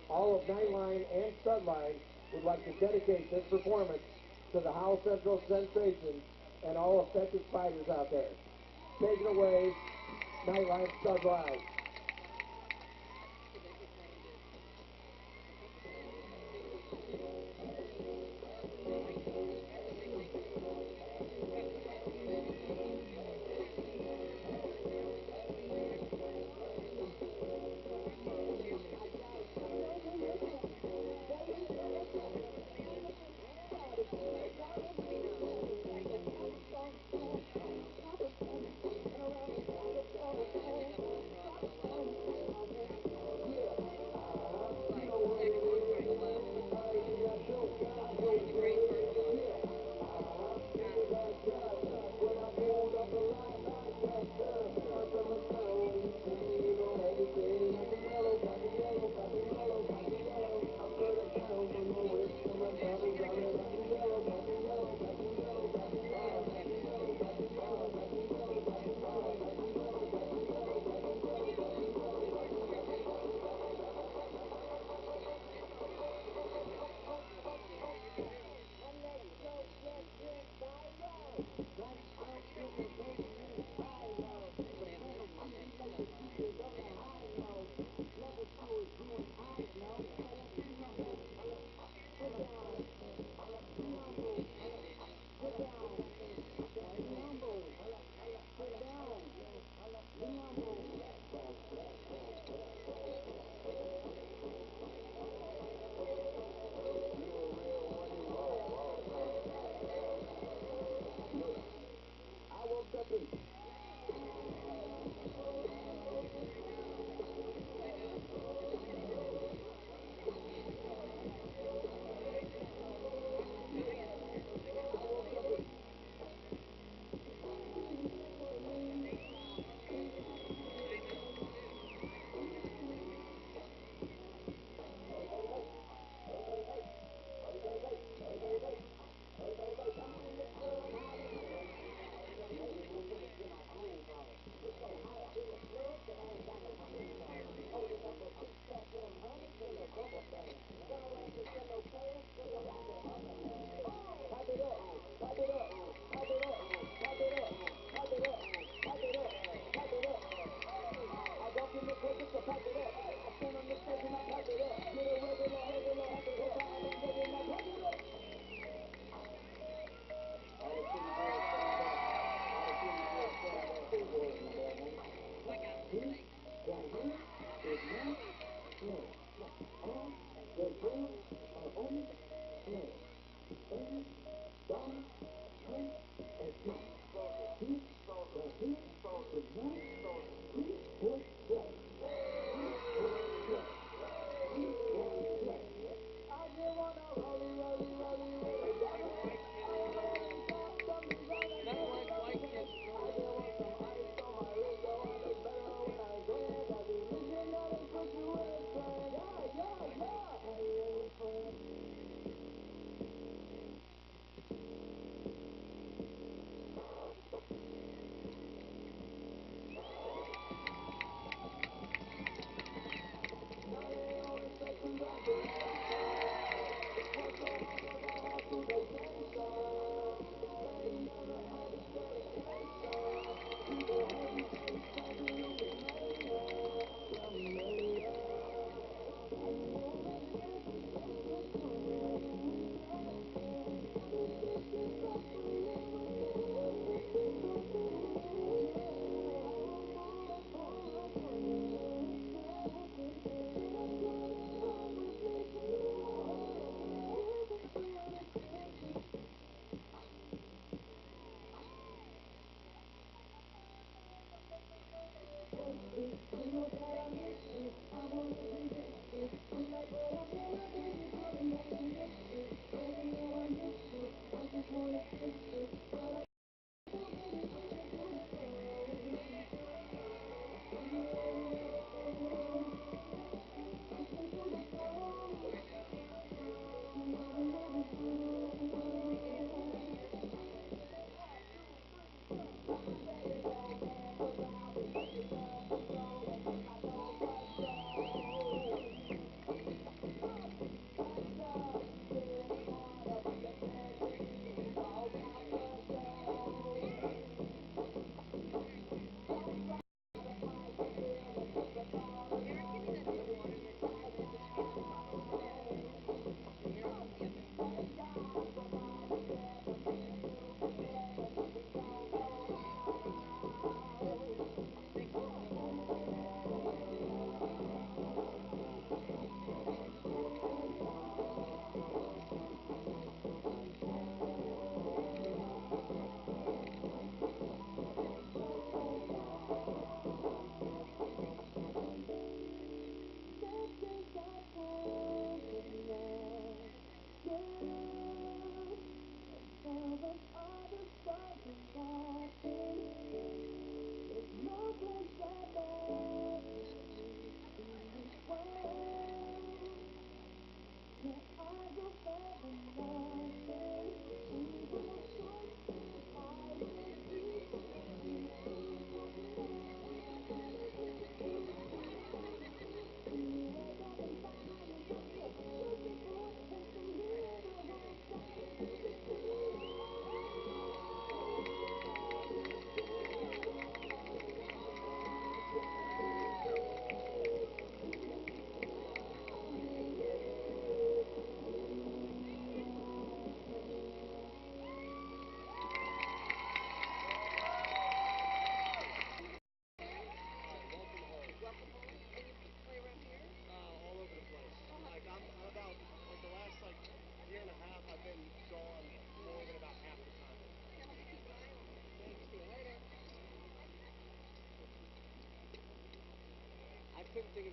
All of Nightline and Stud Line would like to dedicate this performance to the Howell Central Sensations and all affected fighters out there. Take it away, Nightline Stud Line.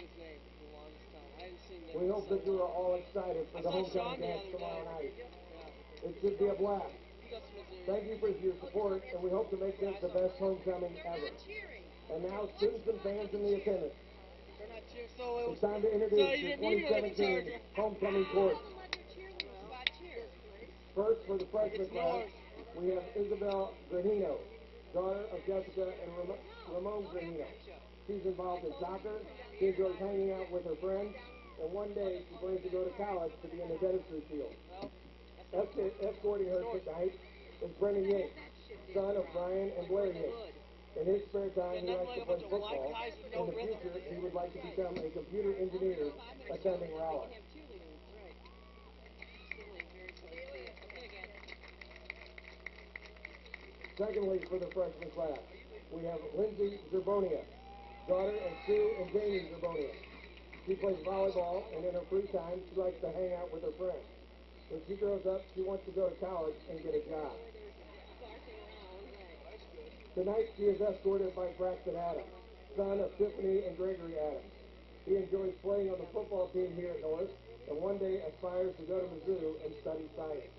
his name for the longest time. I hadn't seen We hope that you are all excited for the homecoming dance tomorrow night. It should be a blast. Thank you for your support, and we hope to make this the best homecoming ever. And now, students and fans in the attendance, it's time to introduce your 2017 homecoming court. First, for the freshman class, we have Isabel Grahino, daughter of Jessica and Ramon Grahino. She's involved in soccer. She enjoys hanging out with her friends, and one day she plans to go to college to be in the dentistry field. Escorting her tonight is Brendan Yates, son of Brian and Blair Yates. In his spare time, he likes to play football. In the future, he would like to become a computer engineer attending Raleigh. Secondly, for the freshman class, we have Lindsay Zerbonia, daughter of Sue and Jamie Zerbonia. She plays volleyball, and in her free time, she likes to hang out with her friends. When she grows up, she wants to go to college and get a job. Tonight, she is escorted by Braxton Adams, son of Tiffany and Gregory Adams. He enjoys playing on the football team here at North, and one day aspires to go to Mizzou and study science.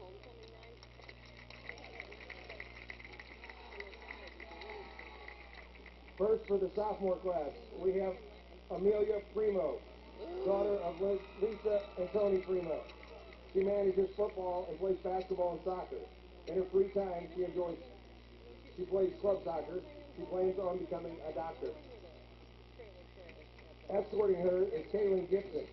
First, for the sophomore class, we have Amelia Primo, daughter of Lisa and Tony Primo. She manages football and plays basketball and soccer. In her free time, she plays club soccer. She plans on becoming a doctor. Escorting her is Kaylin Gibson,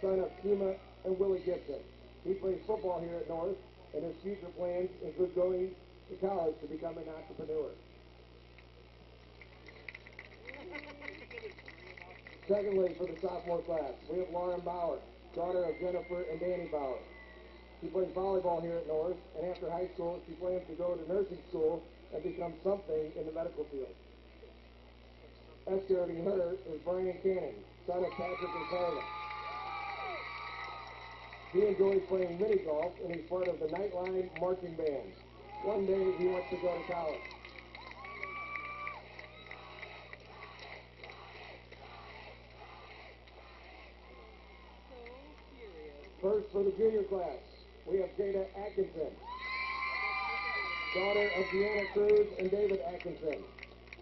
son of Kima and Willie Gibson. He plays football here at North, and his future plans include going to college to become an entrepreneur. Secondly, for the sophomore class, we have Lauren Bauer, daughter of Jennifer and Danny Bauer. She plays volleyball here at North, and after high school, she plans to go to nursing school and become something in the medical field. Escorting her is Brian Cannon, son of Patrick and Carla. He enjoys playing mini golf, and he's part of the Nightline marching band. One day, he wants to go to college. First, for the junior class, we have Jada Atkinson, daughter of Deanna Cruz and David Atkinson.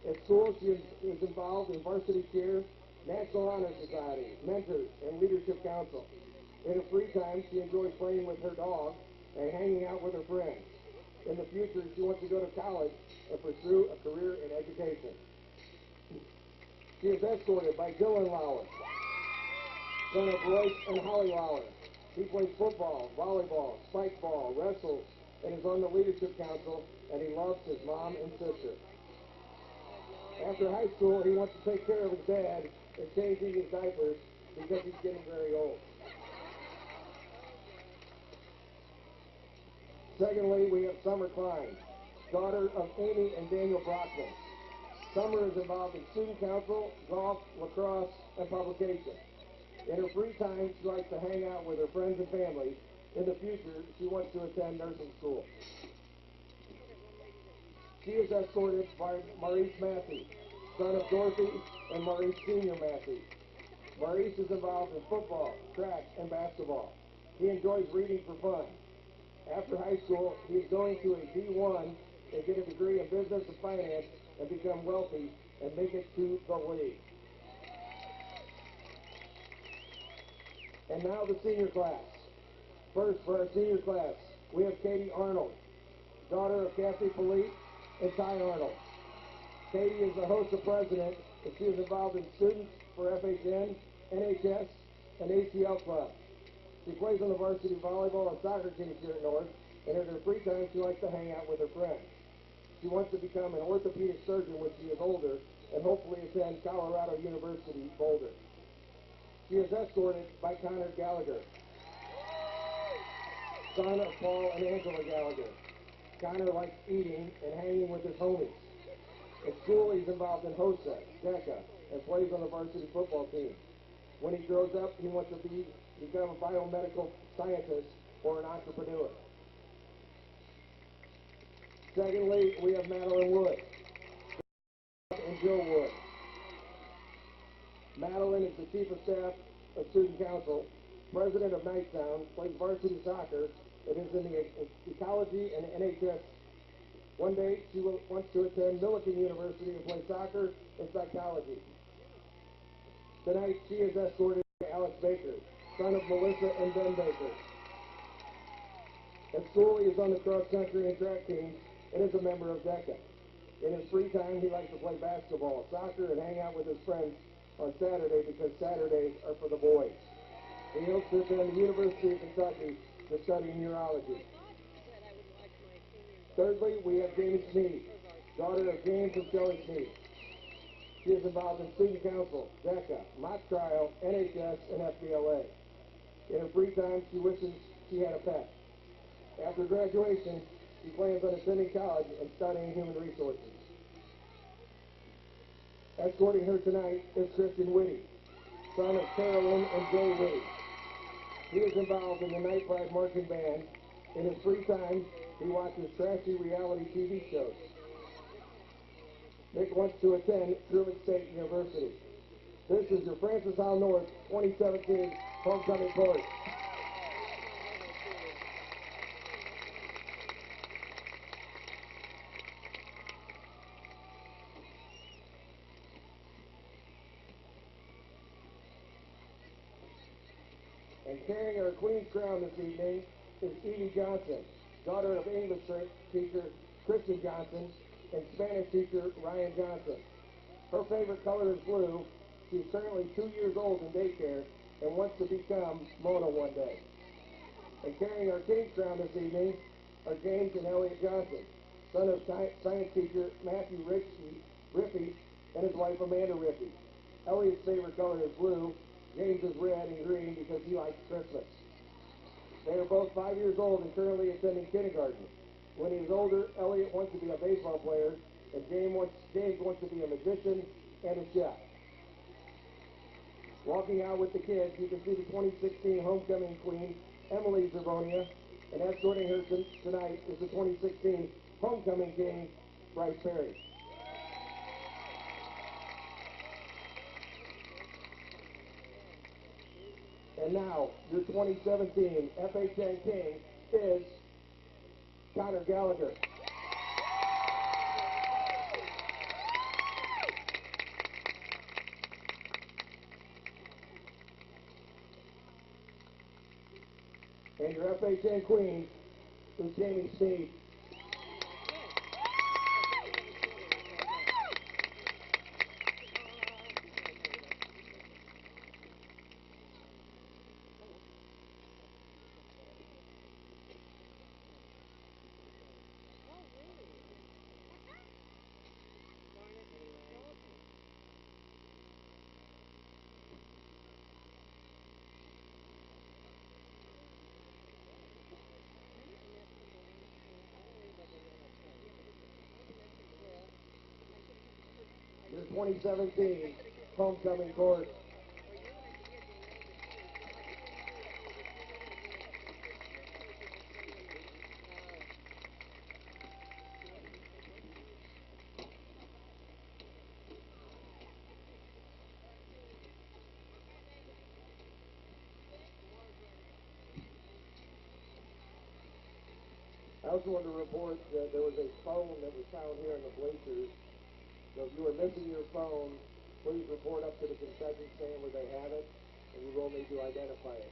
At school, she is involved in Varsity Cheer, National Honor Society, Mentors, and Leadership Council. In her free time, she enjoys playing with her dog and hanging out with her friends. In the future, she wants to go to college and pursue a career in education. She is escorted by Dylan Lauer, son of Royce and Holly Lauer. He plays football, volleyball, spike ball, wrestles, and is on the Leadership Council, and he loves his mom and sister. After high school, he wants to take care of his dad and changing his diapers because he's getting very old. Secondly, we have Summer Klein, daughter of Amy and Daniel Brockman. Summer is involved in student council, golf, lacrosse, and publication. In her free time, she likes to hang out with her friends and family. In the future, she wants to attend nursing school. She is escorted by Maurice Massey, son of Dorothy and Maurice Sr. Massey. Maurice is involved in football, track, and basketball. He enjoys reading for fun. After high school, he is going to a D1 and get a degree in business and finance and become wealthy and make it to the league. And now the senior class. First, for our senior class, we have Katie Arnold, daughter of Kathy Polite and Ty Arnold. Katie is the host and president, and she is involved in students for FHN, NHS, and ACL Club. She plays on the varsity volleyball and soccer teams here at North, and in her free time, she likes to hang out with her friends. She wants to become an orthopedic surgeon when she is older, and hopefully attend Colorado University, Boulder. She is escorted by Connor Gallagher, son of Paul and Angela Gallagher. Connor likes eating and hanging with his homies. At school, he's involved in HOSA, DECA, and plays on the varsity football team. When he grows up, he wants to become a biomedical scientist or an entrepreneur. Secondly, we have Madeline Wood and Jill Wood. Madeline is the Chief of Staff of Student Council, President of Knightstown, plays varsity soccer, and is in the ecology and NHS. One day, she wants to attend Millikan University and play soccer and psychology. Tonight, she is escorted by Alex Baker, son of Melissa and Ben Baker. At school, he is on the cross-country and track teams and is a member of DECA. In his free time, he likes to play basketball, soccer, and hang out with his friends on Saturday because Saturdays are for the boys. He hopes to attend the University of Kentucky to study neurology. Thirdly, we have Jamie Sneed, daughter of James and Shelley Sneed. She is involved in student council, DECA, mock trial, NHS, and FBLA. In her free time, she wishes she had a pet. After graduation, she plans on attending college and studying human resources. Escorting her tonight is Christian Whitty, son of Carolyn and Jay Whitty. He is involved in the Night Pride marching band. In his free time, he watches trashy reality TV shows. Nick wants to attend Truman State University. This is your Francis Howell North 2017 homecoming court. And carrying our Queen's crown this evening is Evie Johnson, daughter of English teacher Kristen Johnson and Spanish teacher Ryan Johnson. Her favorite color is blue. She's currently 2 years old in daycare and wants to become Mona one day. And carrying our King's crown this evening are James and Elliot Johnson, son of science teacher Matthew Riffey and his wife Amanda Riffey. Elliot's favorite color is blue. James is red and green because he likes Christmas. They are both 5 years old and currently attending kindergarten. When he is older, Elliot wants to be a baseball player, and James wants to be a magician and a chef. Walking out with the kids, you can see the 2016 homecoming queen, Emily Zervonia, and escorting her tonight is the 2016 homecoming king, Bryce Perry. And now, your 2017 FHN king is Connor Gallagher. And your FHN queen is Jamie Sneed. Your 2017 homecoming court. I also want to report that there was a phone that was found here in the bleachers. So if you are missing your phone, please report up to the concession stand where they have it, and we will need to identify it.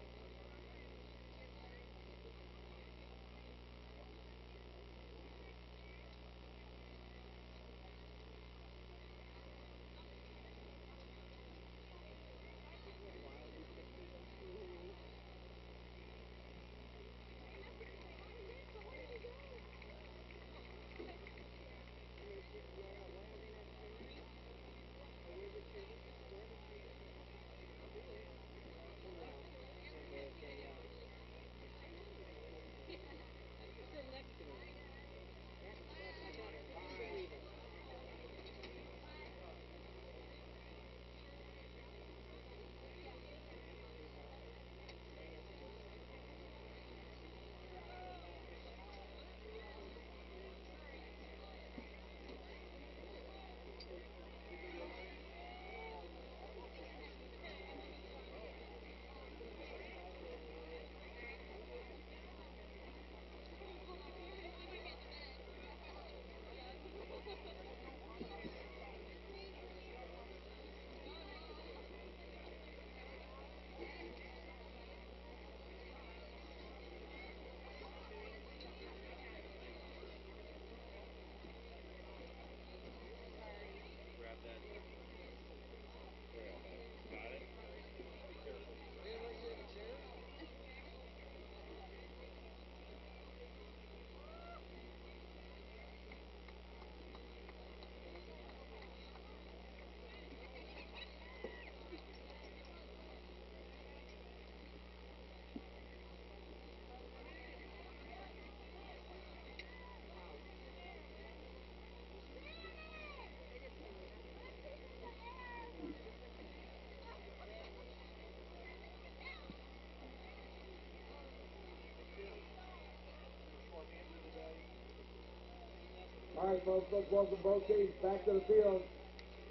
right, folks, let's welcome both teams back to the field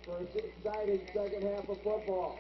for an exciting second half of football.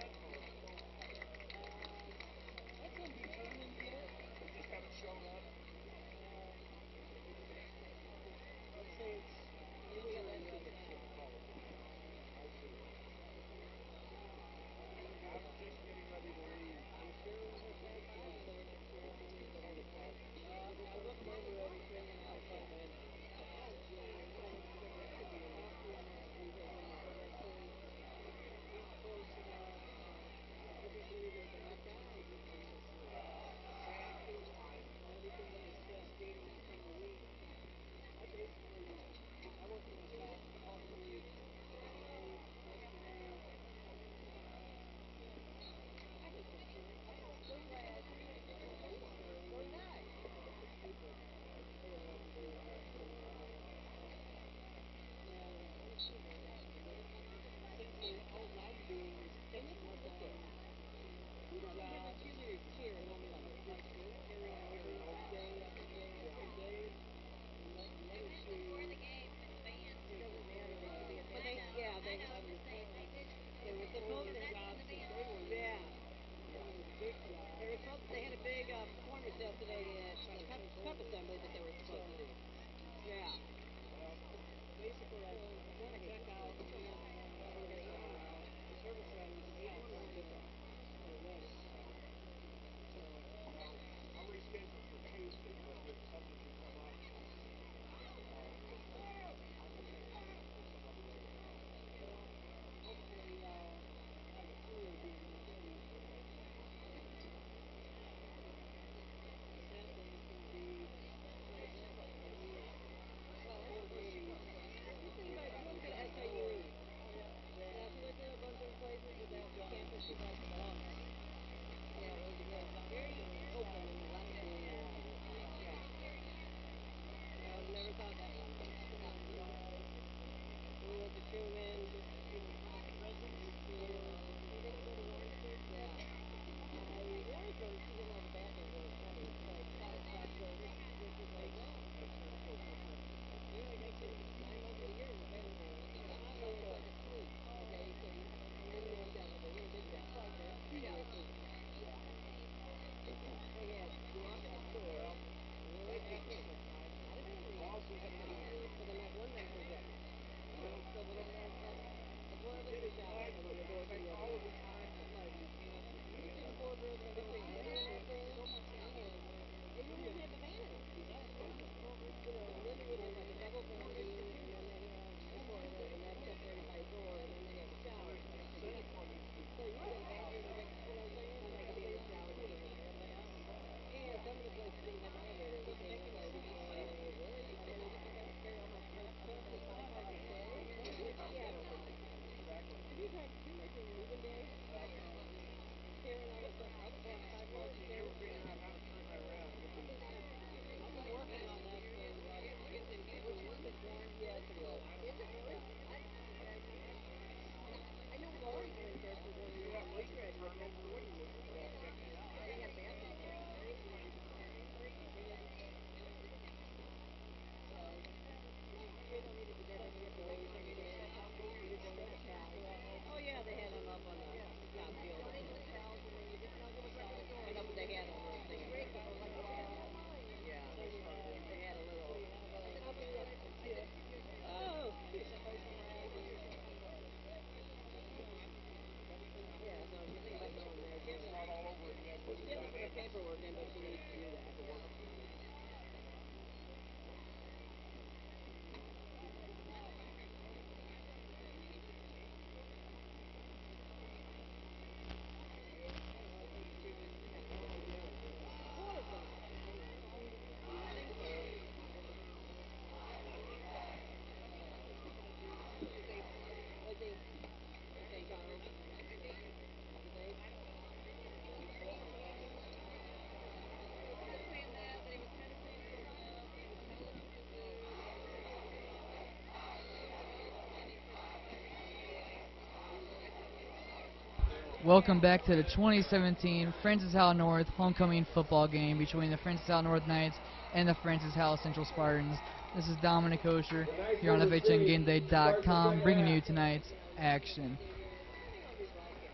Welcome back to the 2017 Francis Howell North homecoming football game between the Francis Howell North Knights and the Francis Howell Central Spartans. This is Dominic Kosher here on FHNtoday.com bringing you tonight's action.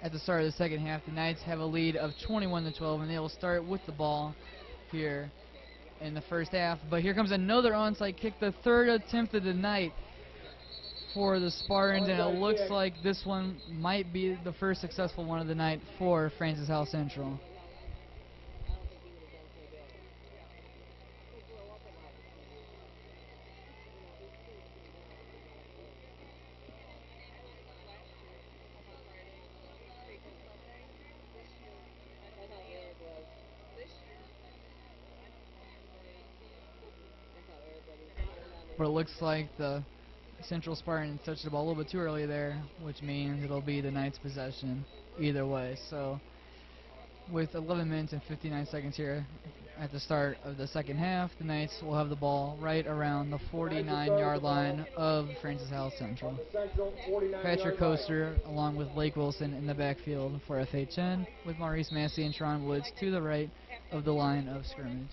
At the start of the second half, the Knights have a lead of 21-12, and they will start with the ball here in the first half. But here comes another onside kick, the third attempt of the night for the Spartans, and it looks like this one might be the first successful one of the night for Francis Howell Central. But it looks like the Central Spartans touched the ball a little bit too early there, which means it'll be the Knights' possession either way. So with 11 minutes and 59 seconds here at the start of the second half, the Knights will have the ball right around the 49-yard line of Francis Howell Central. Patrick Coaster along with Blake Wilson in the backfield for FHN, with Maurice Massey and Tron Woods to the right of the line of scrimmage.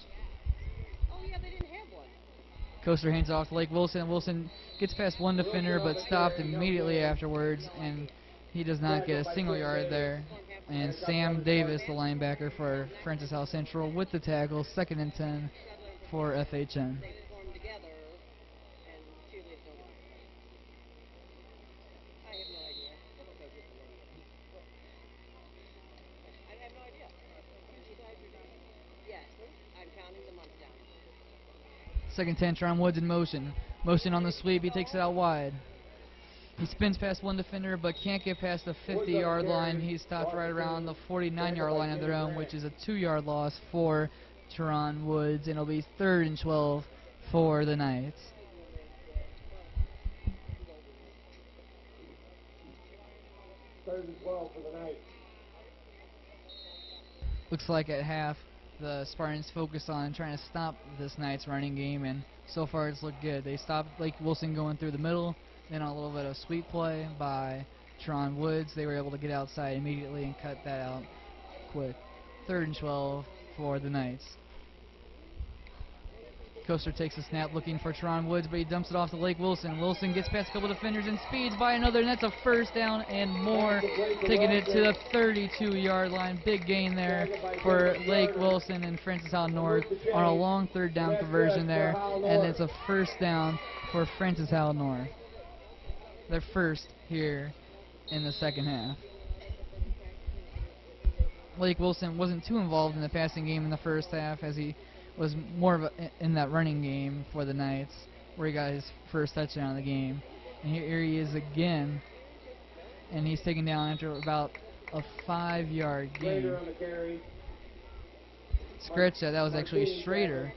Coaster hands off to Blake Wilson. Wilson gets past one defender but stopped immediately afterwards, and he does not get a single yard there. And Sam Davis, the linebacker for Francis Howell Central, with the tackle, 2nd and 10 for FHN. Second 10, Tron Woods in motion. Motion on the sweep, he takes it out wide. He spins past one defender but can't get past the 50-yard line. He's stopped right around the 49-yard line of their own, which is a 2-yard loss for Tron Woods, and it'll be 3rd and 12 for the Knights. Third and 12 for the Knights. Looks like at half, the Spartans focused on trying to stop this Knights running game, and so far it's looked good. They stopped Blake Wilson going through the middle, then on a little bit of sweep play by Tron Woods, they were able to get outside immediately and cut that out quick. 3rd and 12 for the Knights. Coaster takes a snap looking for Tron Woods, but he dumps it off to Blake Wilson. Wilson gets past a couple defenders and speeds by another, and that's a first down and more, taking it to the 32-yard line. Big gain there for Blake Wilson and Francis Howell North on a long 3rd down conversion there, and it's a first down for Francis Howell North. Their first here in the second half. Blake Wilson wasn't too involved in the passing game in the first half, as he was more of in that running game for the Knights, where he got his first touchdown of the game. And here he is again, and he's taken down after about a 5-yard gain. Scratch that. That was actually Schrader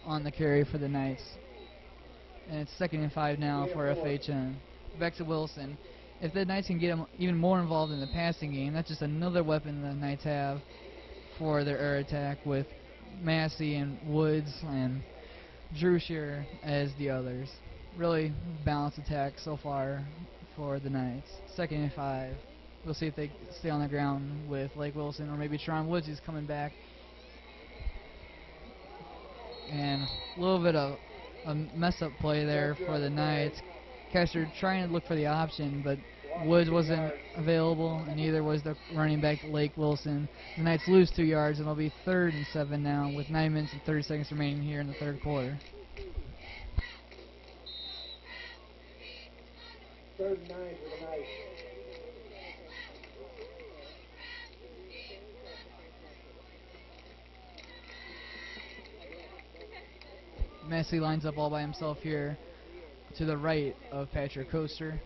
on the carry for the Knights. And it's 2nd and 5 now for FHN. Back to Wilson. If the Knights can get him even more involved in the passing game, that's just another weapon the Knights have for their air attack, with Massey and Woods and Drusher as the others. Really balanced attack so far for the Knights. 2nd and 5. We'll see if they stay on the ground with Blake Wilson, or maybe Tron Woods is coming back. And a little bit of a mess-up play there for the Knights. Kester trying to look for the option, but Woods wasn't available, and neither was the running back, Blake Wilson. The Knights lose 2 yards, and it'll be 3rd and 7 now, with 9 minutes and 30 seconds remaining here in the 3rd quarter. 3rd and 9 for the Knights. Massey lines up all by himself here to the right of Patrick Coaster.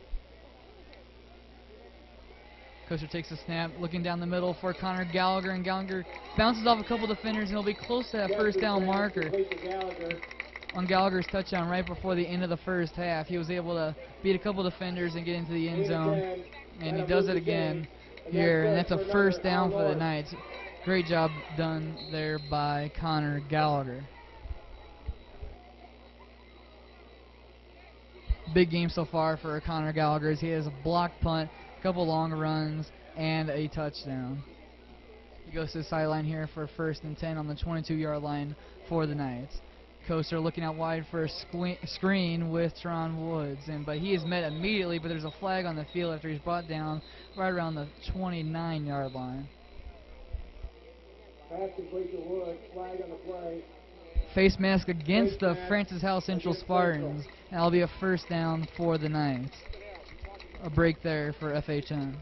Coaster takes a snap, looking down the middle for Connor Gallagher, and Gallagher bounces off a couple defenders, and he'll be close to that first down marker on Gallagher's touchdown right before the end of the first half. He was able to beat a couple defenders and get into the end zone, and he does it again here, and that's a first down for the Knights. Great job done there by Connor Gallagher. Big game so far for Connor Gallagher. He has a blocked punt, a couple long runs, and a touchdown. He goes to the sideline here for 1st and 10 on the 22-yard line for the Knights. Coaster looking out wide for a screen with Tron Woods, but he is met immediately, but there's a flag on the field after he's brought down right around the 29-yard line. Pass complete to Woods. Flag on the play. Face mask against the Francis Howell Central Spartans, and that'll be a 1st down for the Knights. A break there for FHN.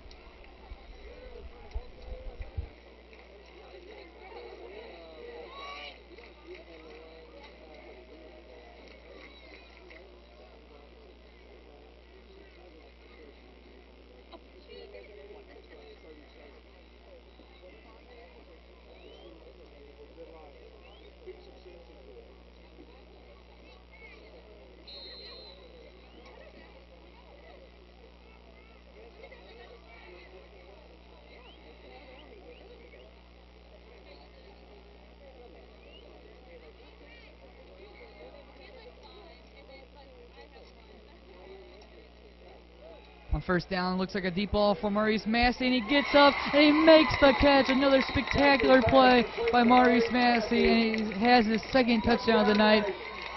On 1st down, looks like a deep ball for Maurice Massey, and he gets up and he makes the catch. Another spectacular play by Maurice Massey, and he has his 2nd touchdown of the night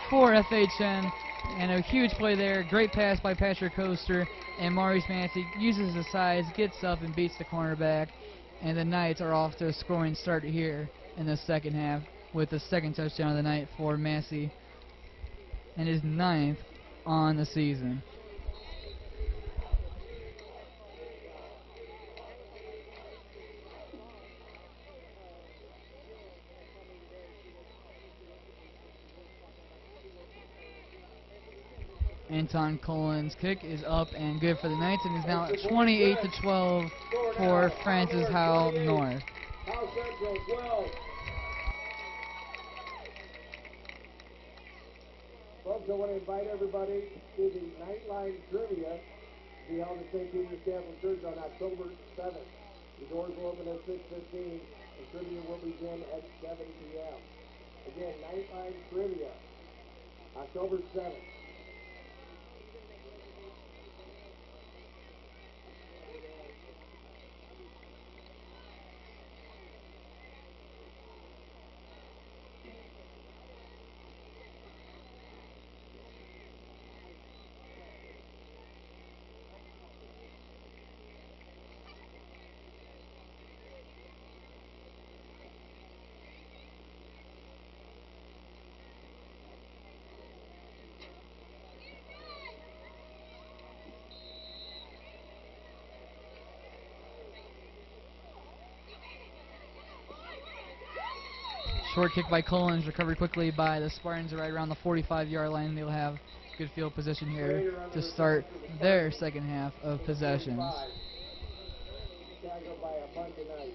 for FHN. And a huge play there. Great pass by Patrick Coaster, and Maurice Massey uses the size, gets up, and beats the cornerback. And the Knights are off to a scoring start here in the 2nd half with the 2nd touchdown of the night for Massey, and his 9th on the season. Anton Cullen's kick is up and good for the Knights, and is now at 28-12 for Francis Howell North. Howell Central 12. Folks, I want to invite everybody to the Nightline Trivia to be held at St. Peter's Catholic Church on October 7th. The doors will open at 6:15, and trivia will begin at 7 p.m. Again, Nightline Trivia, October 7th. Short kick by Collins, recovered quickly by the Spartans right around the 45-yard line. They'll have good field position here to start their 2nd half of possessions. Tackled by a punt tonight.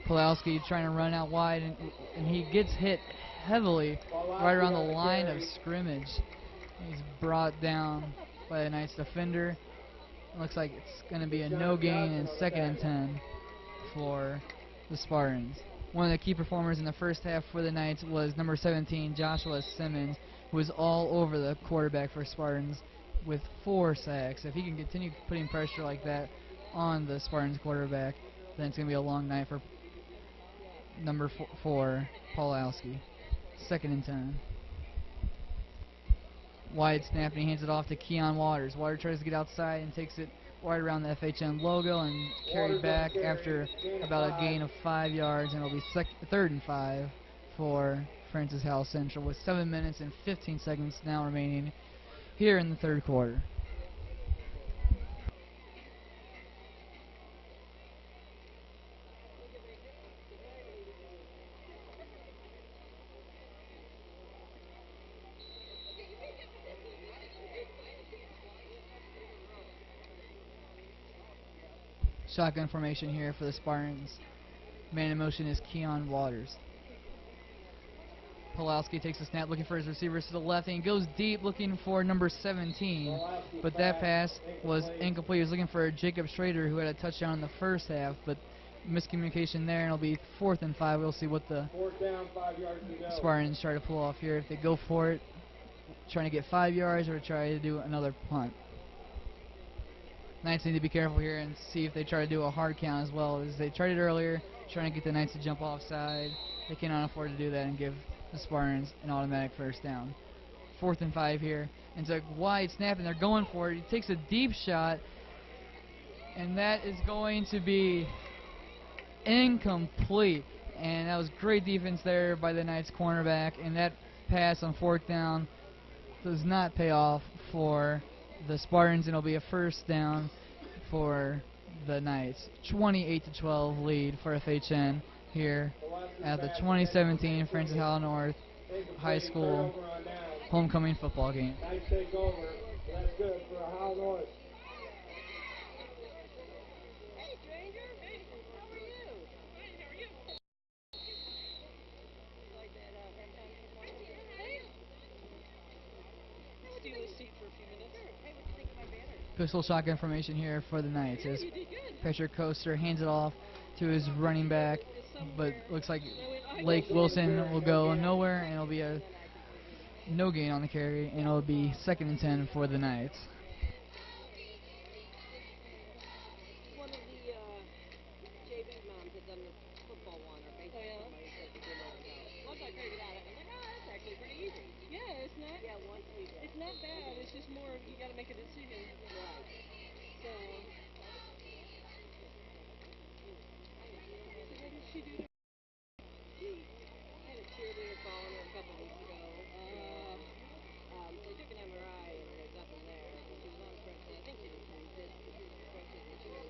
Pulowski trying to run out wide, and he gets hit heavily right around the line of scrimmage. He's brought down by the Knights defender. Looks like it's going to be a no gain and 2nd and 10 for the Spartans. One of the key performers in the 1st half for the Knights was number 17, Joshua Simmons, who was all over the quarterback for Spartans with 4 sacks. If he can continue putting pressure like that on the Spartans quarterback, then it's going to be a long night for number 4, Pawlowski. 2nd and 10. Wide snap, and he hands it off to Keon Waters. Waters tries to get outside and takes it right around the FHN logo and carried back after about a gain of 5 yards, and it'll be 3rd and 5 for Francis Howell Central with 7 minutes and 15 seconds now remaining here in the 3rd quarter. Shotgun formation here for the Spartans. Man in motion is Keon Waters. Pawlowski takes a snap looking for his receivers to the left and goes deep looking for number 17, but that pass was incomplete. He was looking for Jacob Schrader, who had a touchdown in the first half, but miscommunication there, and it'll be 4th and 5. We'll see what the Spartans try to pull off here. If they go for it, trying to get 5 yards, or try to do another punt. Knights need to be careful here and see if they try to do a hard count as well, as they tried it earlier, trying to get the Knights to jump offside. They cannot afford to do that and give the Spartans an automatic first down. 4th and 5 here. It's a wide snap, and they're going for it. He takes a deep shot, and that is going to be incomplete. And that was great defense there by the Knights cornerback, and that pass on 4th down does not pay off for the Spartans, and it'll be a first down for the Knights. 28-12 lead for FHN here at the 2017 Francis Howell North High School homecoming football game. Nice take over. That's good for Howell North. Hey, stranger. Hey, how are you? Fine, how are you? Like that halftime football? Hey. Steal a seat for a few minutes. Sure. Hey, what do you think of my banner? Pistol shotgun formation here for the Knights as Patrick Coaster hands it off to his running back, but looks like Lake Wilson will go nowhere, and it'll be a no gain on the carry, and it'll be 2nd and 10 for the Knights. One of the JV moms had done the football one, or baseball one. Once I figured it out, I was like, oh, that's actually pretty easy. Yeah, it's not. Yeah, once we did. It's not bad. It's just more you got to make a decision. Right. So what did she do to I had a cheerleader following her a couple weeks ago. They took an MRI and there's nothing there. But she was on crutches. I think she just moved it. She was crutches and she was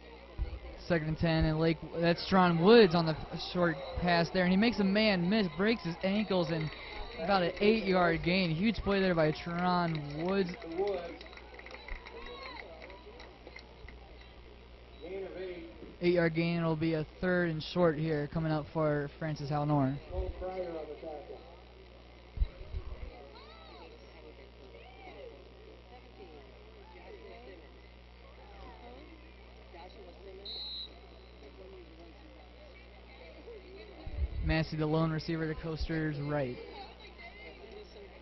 2nd and 10, and Lake, that's Strawn Woods on the short pass there, and he makes a man miss, breaks his ankles, and about an 8-yard gain. Huge play there by Strawn Woods. Gain of 8. 8-yard gain. It'll be a 3rd and short here coming up for Francis Howell North. Cole Pryor on the tackle. Massey, the lone receiver to Coaster's right.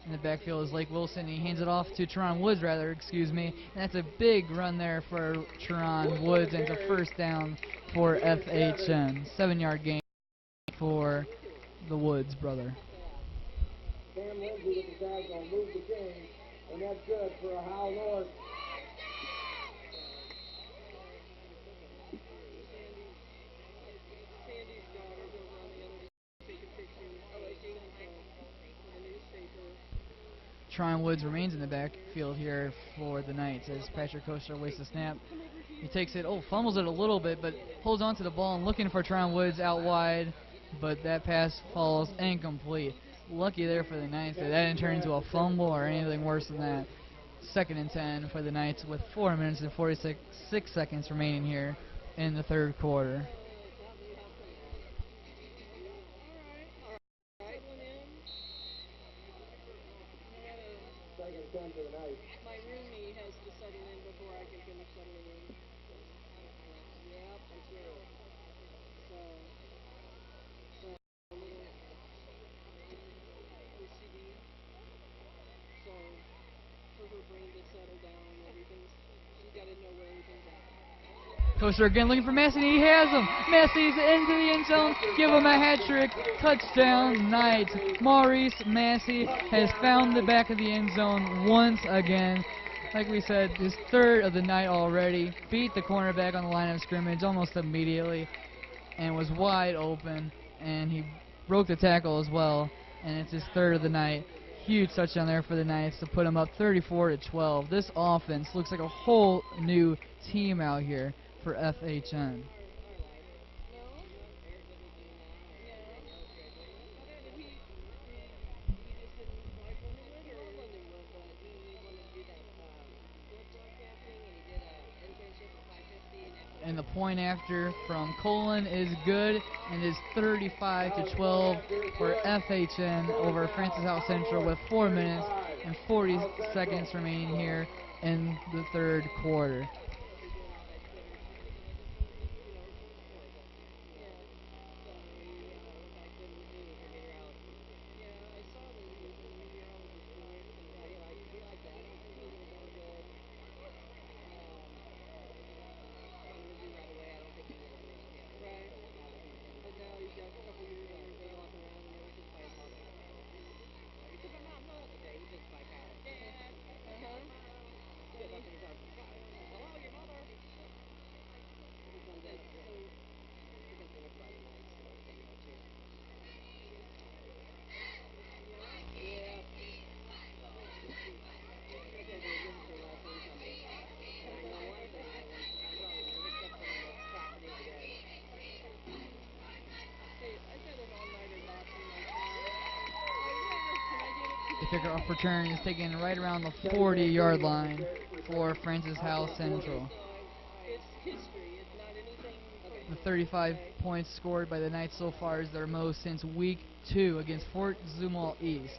In the backfield is Lake Wilson. He hands it off to Teron Woods, excuse me. And that's a big run there for Teron Woods, and it's a first down for FHN. 7-yard gain for the Woods brother. Sam Lindsay with the tackle, move the chain, and that's good for a Howell North. Sandy's daughter goes on the other taking pictures. Oh, I see them for the newspaper. Teron Woods remains in the backfield here for the Knights as Patrick Coaster wastes the snap. He takes it, fumbles it a little bit, but holds on to the ball and looking for Teron Woods out wide, but that pass falls incomplete. Lucky there for the Knights that didn't turn into a fumble or anything worse than that. 2nd and 10 for the Knights with 4 minutes and 46 seconds remaining here in the 3rd quarter. My roomie has to settle in before I can finish settling in. Yep, that's right. So a little OCD. So for her brain to settle down, she's got to know where everything's at. Coaster again looking for Massey, and he has him. Massey's into the end zone. Give him a hat trick. Touchdown, Knights. Maurice Massey has found the back of the end zone once again. Like we said, his third of the night already. Beat the cornerback on the line of scrimmage almost immediately and was wide open. And he broke the tackle as well. And it's his third of the night. Huge touchdown there for the Knights to put them up 34-12. This offense looks like a whole new team out here for FHN. And the point after from Colon is good and is 35-12 for FHN over Francis Howell Central with 4 minutes and 40 seconds remaining here in the third quarter. The kickoff return is taken right around the 40-yard line for Francis Howell Central. The 35 points scored by the Knights so far is their most since week 2 against Fort Zumwalt East.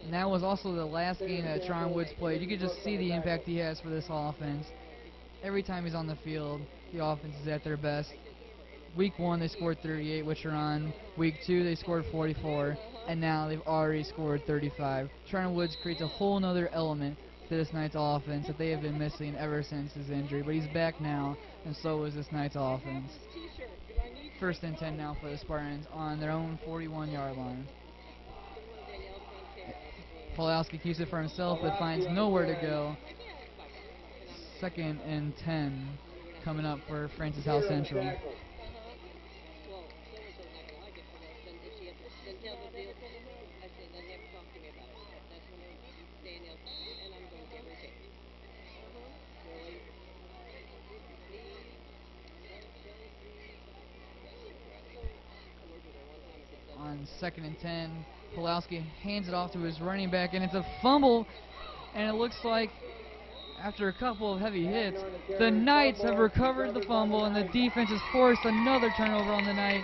And that was also the last game that Tron Woods played. You could just see the impact he has for this offense. Every time he's on the field, the offense is at their best. Week 1 they scored 38 with Tron. Week 2 they scored 44. And now they've already scored 35. Tron Woods creates a whole nother element to this Knights offense that they have been missing ever since his injury. But he's back now, and so is this Knights offense. First and 10 now for the Spartans on their own 41-yard line. Pulowski keeps it for himself but finds nowhere to go. Second and 10 coming up for Francis Howell Central. On second and 10, Pulowski hands it off to his running back, and it's a fumble, and it looks like after a couple of heavy hits, the Knights have recovered the fumble, and the defense has forced another turnover on the night.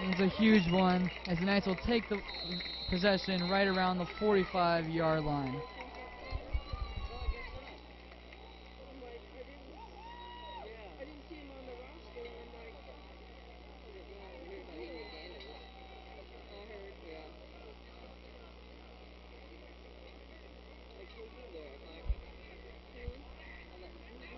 And it's a huge one, as the Knights will take the possession right around the 45-yard line.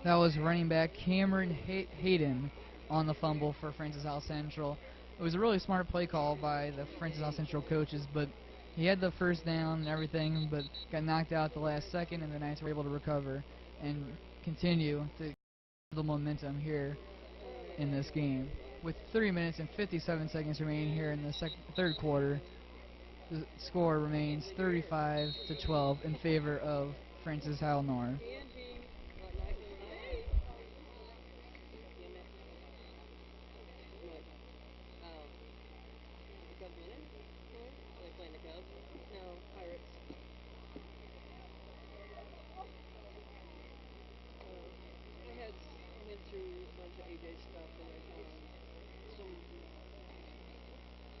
That was running back Cameron Hayden on the fumble for Francis Howell Central. It was a really smart play call by the Francis Howell Central coaches, but he had the first down and everything, but got knocked out at the last second, and the Knights were able to recover and continue to the momentum here in this game. With 3 minutes and 57 seconds remaining here in the third quarter, the score remains 35-12 in favor of Francis Howell North.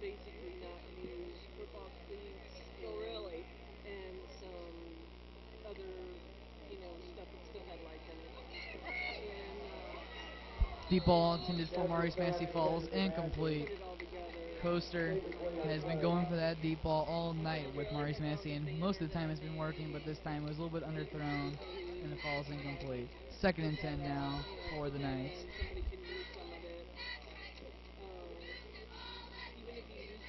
Basically not used football cleats. Oh, really? And some other, stuff that still had life in it. And, deep ball intended for Maurice Massey falls incomplete. Coaster has been going for that deep ball all night with Maurice Massey, and most of the time it's been working, but this time it was a little bit underthrown, and the fall is incomplete. Second and 10 now for the Knights. And somebody can use some of it. Even if you use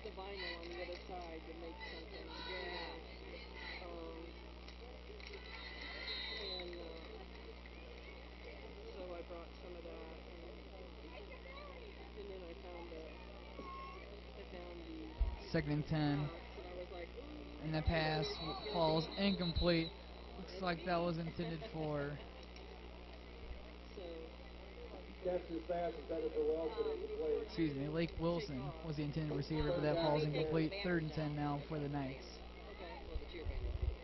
the vinyl on the other side to make something. And so I brought some of that, and then I found the Second and 10. box, and I was like, ooh. And the pass falls incomplete. Looks like that was intended for. So, Catches pass intended for Wilson incomplete. Excuse me, Lake Wilson was the intended receiver, but that falls incomplete. Third and 10 now for the Knights. okay, well, the cheer band will do that.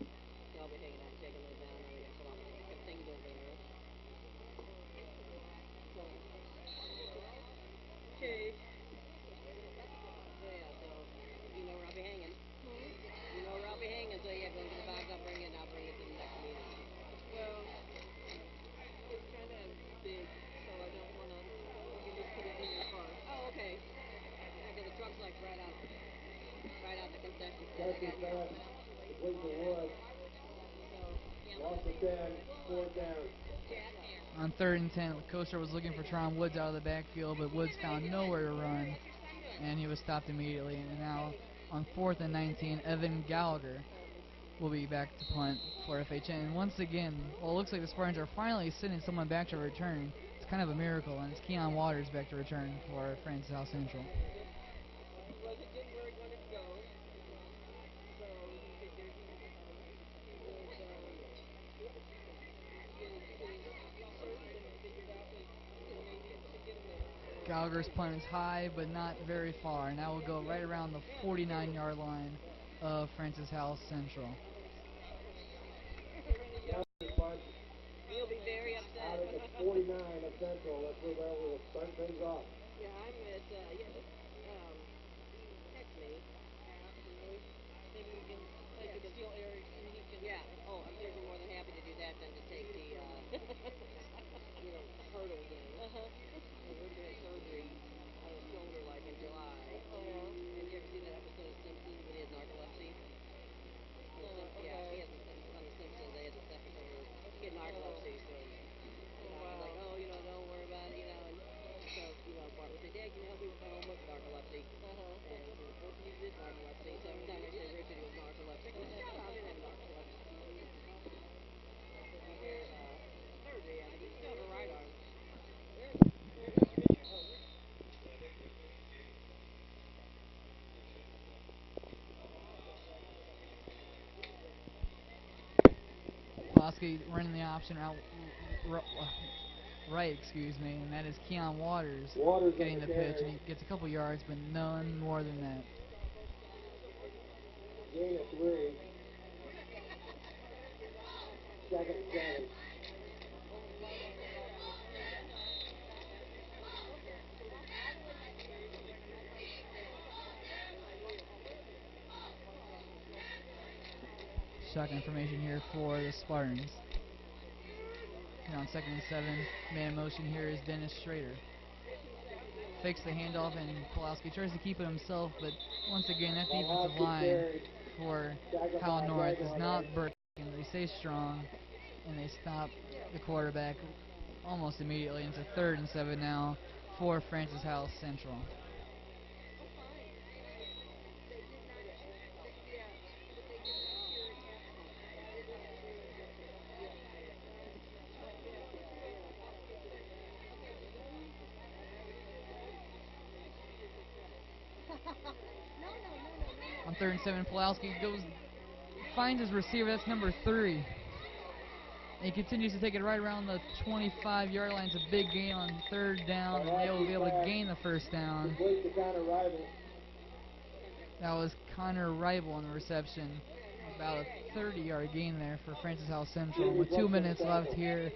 Okay. I'll be hanging out and taking those down, and we got some other things over there. Okay. Yeah, so, you know where I'll be hanging. You know where I'll be hanging, so yeah, go get the bags, I'll bring it, and I'll bring it to the next meeting. Well, it's kind of big, so I don't want to, you can just put it in your car. Oh, okay. Okay, the truck's like right out the concession stand. Catches pass complete to Wood. So, yeah. Lost the 10, fourth down. On third and 10, Coaster was looking for Tron Woods out of the backfield, but Woods found nowhere to run, and he was stopped immediately. And now on fourth and 19, Evan Gallagher will be back to punt for FHN. And once again, well, it looks like the Spartans are finally sending someone back to return. It's kind of a miracle, and it's Keon Waters back to return for Francis Howell Central. He wasn't getting where he wanted to go, so he figured he would figured out that maybe it should get him there. Gallagher's punt is high, but not very far, and that will go right around the 49-yard line of Francis Howell Central. He'll be very upset. Out at the 49 of Central. That's where they will start things off. Yeah, I'm at, text me. Maybe we can, I could steal Eric and he can. Yeah, oh, I'm sure be more than happy to do that than to take the, hurdle thing. We're doing surgery on his shoulder like in July. Oh, yeah. And you ever see that episode of Simpsons when he has narcolepsy? Yeah, he has on the Simpsons, they had this episode where he had narcolepsy, so the doctor's like, oh, don't worry about it, and so, Bart would say, Dad, can you help me with my homework? Narcolepsy. And he said, what can you do narcolepsy? So every time they say Richard, he was narcoleptic. I said, no, I didn't have narcolepsy. But you hear, surgery, but he still have a right arm. Pulaski running the option out right, and that is Keon Waters getting the pitch, and he gets a couple yards, but none more than that. Gain of 3. Second and 7. Shotgun information here for the Spartans. Here on second and 7, man motion here is Dennis Schrader. Fakes the handoff, and Pulaski tries to keep it himself, but once again, that defensive line for Howell North is not broken. They stay strong, and they stop the quarterback almost immediately into third and 7 now for Francis Howell Central. On third and 7, Pulaski finds his receiver. That's number 3. And he continues to take it right around the 25-yard line. It's a big gain on third down, and they will be able to gain the first down. That was Connor Rival on the reception. About a 30-yard gain there for Francis Howell Central. With 2 minutes left here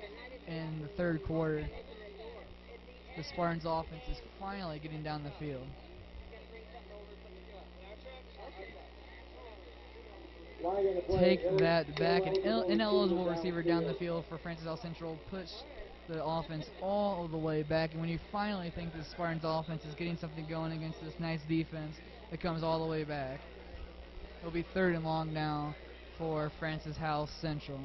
in the third quarter, the Spartans offense is finally getting down the field. Take that back. An ineligible receiver down the field for Francis Howell Central. Push the offense all the way back. And when you finally think the Spartans offense is getting something going against this nice defense, it comes all the way back. It'll be third and long now for Francis Howell Central.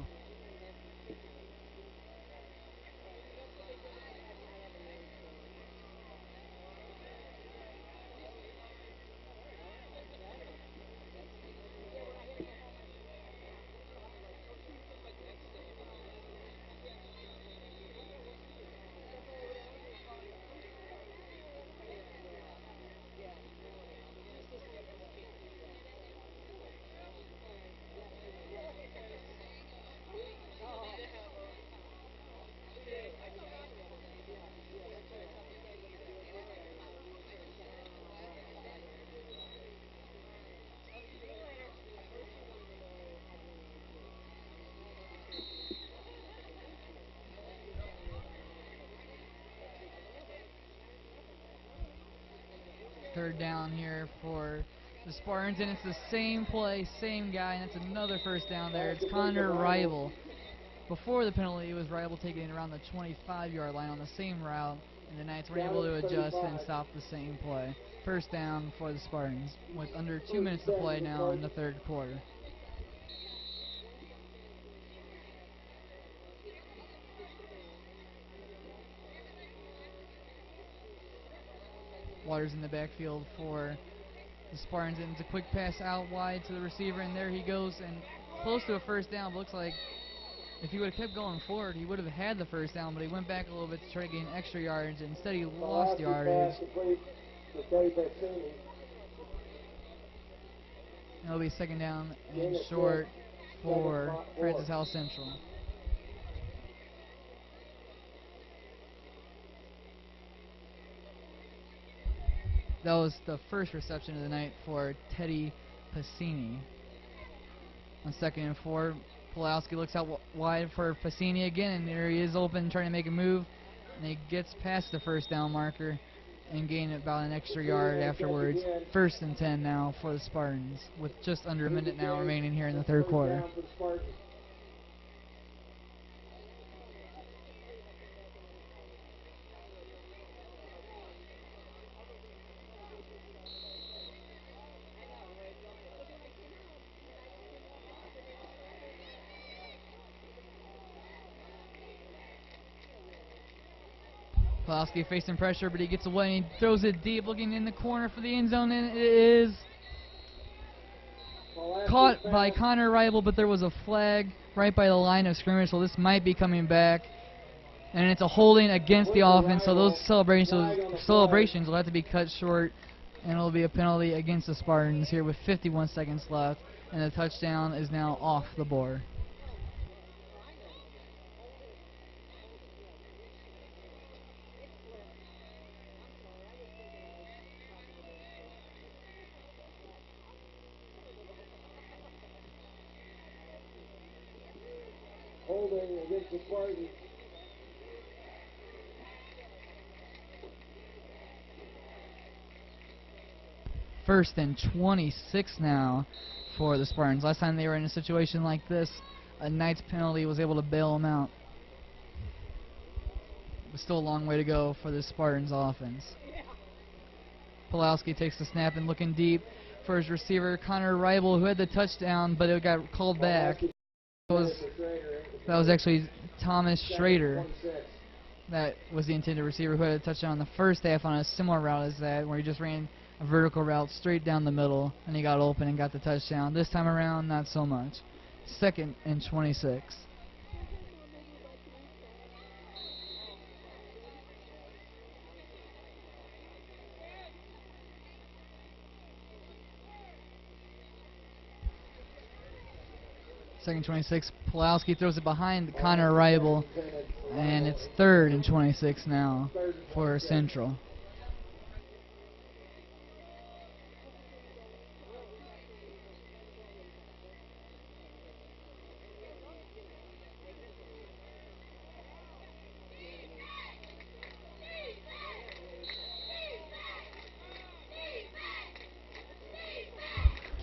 third down here for the Spartans, and it's the same play, same guy, and that's another first down there. It's Connor Rival. Before the penalty, it was Rival taking it around the 25-yard line on the same route, and the Knights were able to adjust and stop the same play. First down for the Spartans with under 2 minutes to play now in the third quarter. Waters in the backfield for the Spartans, and it's a quick pass out wide to the receiver, and there he goes, and close to a first down. But looks like if he would have kept going forward, he would have had the first down, but he went back a little bit to try to gain extra yards, and instead he lost yardage. And it'll be second down and short for Francis Howell Central. That was the first reception of the night for Teddy Pacini. On 2nd and 4, Pulowski looks out wide for Pacini again, and there he is open trying to make a move, and he gets past the first down marker and gain about an extra yard afterwards. 1st and 10 now for the Spartans, with just under a minute now remaining here in the third quarter. Pulowski facing pressure, but he gets away and he throws it deep, looking in the corner for the end zone, and it is caught by Connor Rival, but there was a flag right by the line of scrimmage, so this might be coming back. And it's a holding against the offense, so those celebrations will have to be cut short, and it'll be a penalty against the Spartans here with 51 seconds left, and the touchdown is now off the board. Holding against the Spartans. First and 26 now for the Spartans. Last time they were in a situation like this, a Knights penalty was able to bail them out. But still a long way to go for the Spartans offense. Pulowski takes the snap and looking deep for his receiver, Connor Rival, who had the touchdown, but it got called back. That was actually Thomas Schrader. That was the intended receiver who had a touchdown in the first half on a similar route as that, where he just ran a vertical route straight down the middle, and he got open and got the touchdown. This time around, not so much. 2nd and 26. Second 26, Pulowski throws it behind Connor Rival, and it's 3rd and 26 now for Central.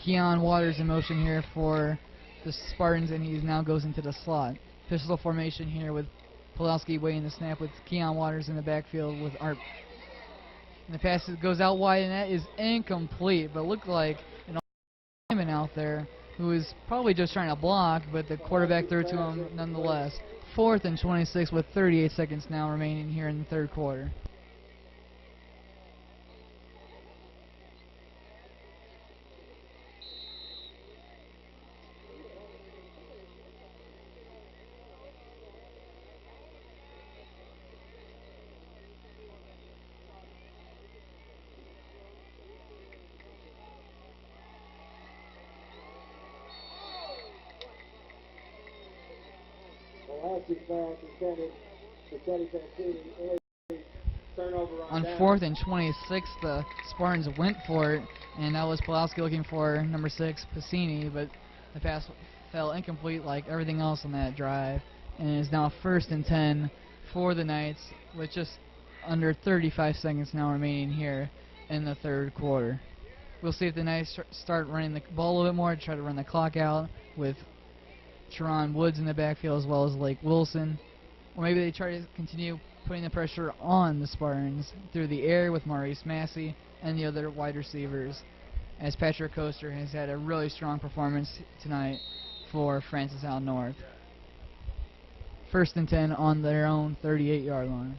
Keon Waters in motion here for the Spartans, and he now goes into the slot. Pistol formation here with Pulowski waiting the snap with Keon Waters in the backfield with Art. And the pass goes out wide, and that is incomplete, but looked like an lineman out there who was probably just trying to block, but the quarterback threw it to him nonetheless. 4th and 26 with 38 seconds now remaining here in the third quarter. On 4th and 26, the Spartans went for it, and that was Pulowski looking for number 6, Pacini, but the pass fell incomplete like everything else on that drive, and it is now 1st and 10 for the Knights with just under 35 seconds now remaining here in the third quarter. We'll see if the Knights start running the ball a little bit more, try to run the clock out with Teron Woods in the backfield as well as Lake Wilson. Or maybe they try to continue putting the pressure on the Spartans through the air with Maurice Massey and the other wide receivers, as Patrick Coaster has had a really strong performance tonight for Francis Howell North. 1st and 10 on their own 38-yard line.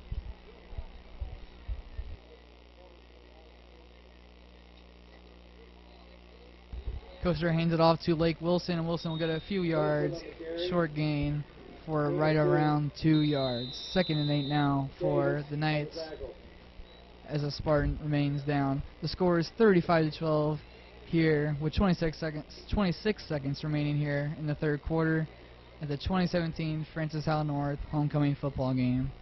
Coaster hands it off to Lake Wilson, and Wilson will get a few yards. Short gain for right around 2 yards. 2nd and 8 now for the Knights as a Spartan remains down. The score is 35-12 here with 26 seconds remaining here in the third quarter at the 2017 Francis Howell North homecoming football game.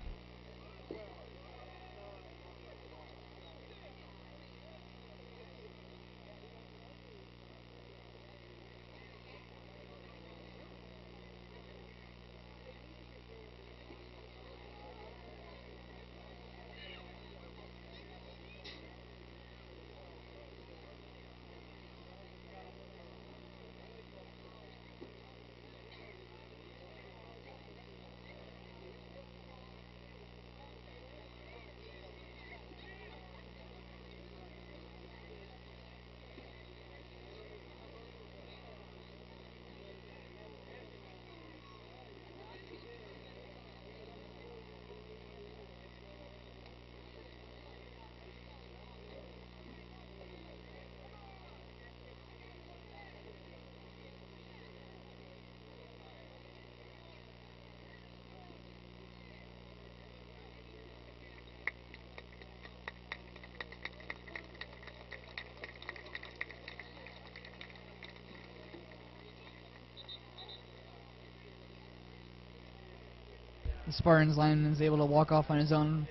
The Spartans lineman is able to walk off on his own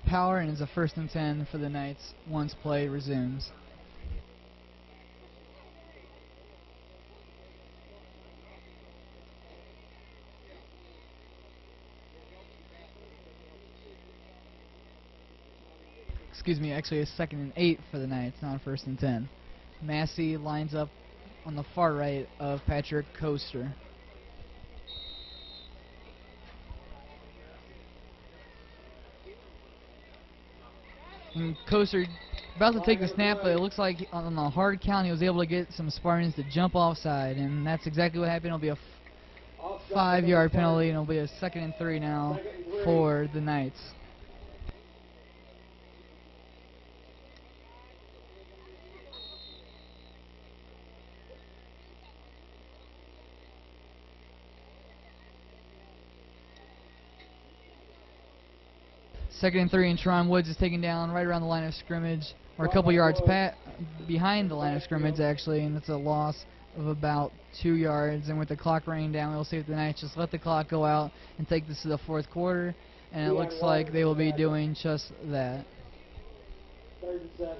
power, and it's a 1st and 10 for the Knights once play resumes. Excuse me, actually a 2nd and 8 for the Knights, not a 1st and 10. Massey lines up on the far right of Patrick Coaster. And Coaster about to take the snap, but it looks like on the hard count he was able to get some Spartans to jump offside, and that's exactly what happened. It'll be a 5-yard penalty, and it'll be a 2nd and 3 now for the Knights. Second and 3, and Teron Woods is taken down right around the line of scrimmage, or a couple yards behind the line of scrimmage, actually, and it's a loss of about 2 yards. And with the clock running down, we'll see if the Knights just let the clock go out and take this to the fourth quarter, and it looks like they will be doing just that. 3rd and 7.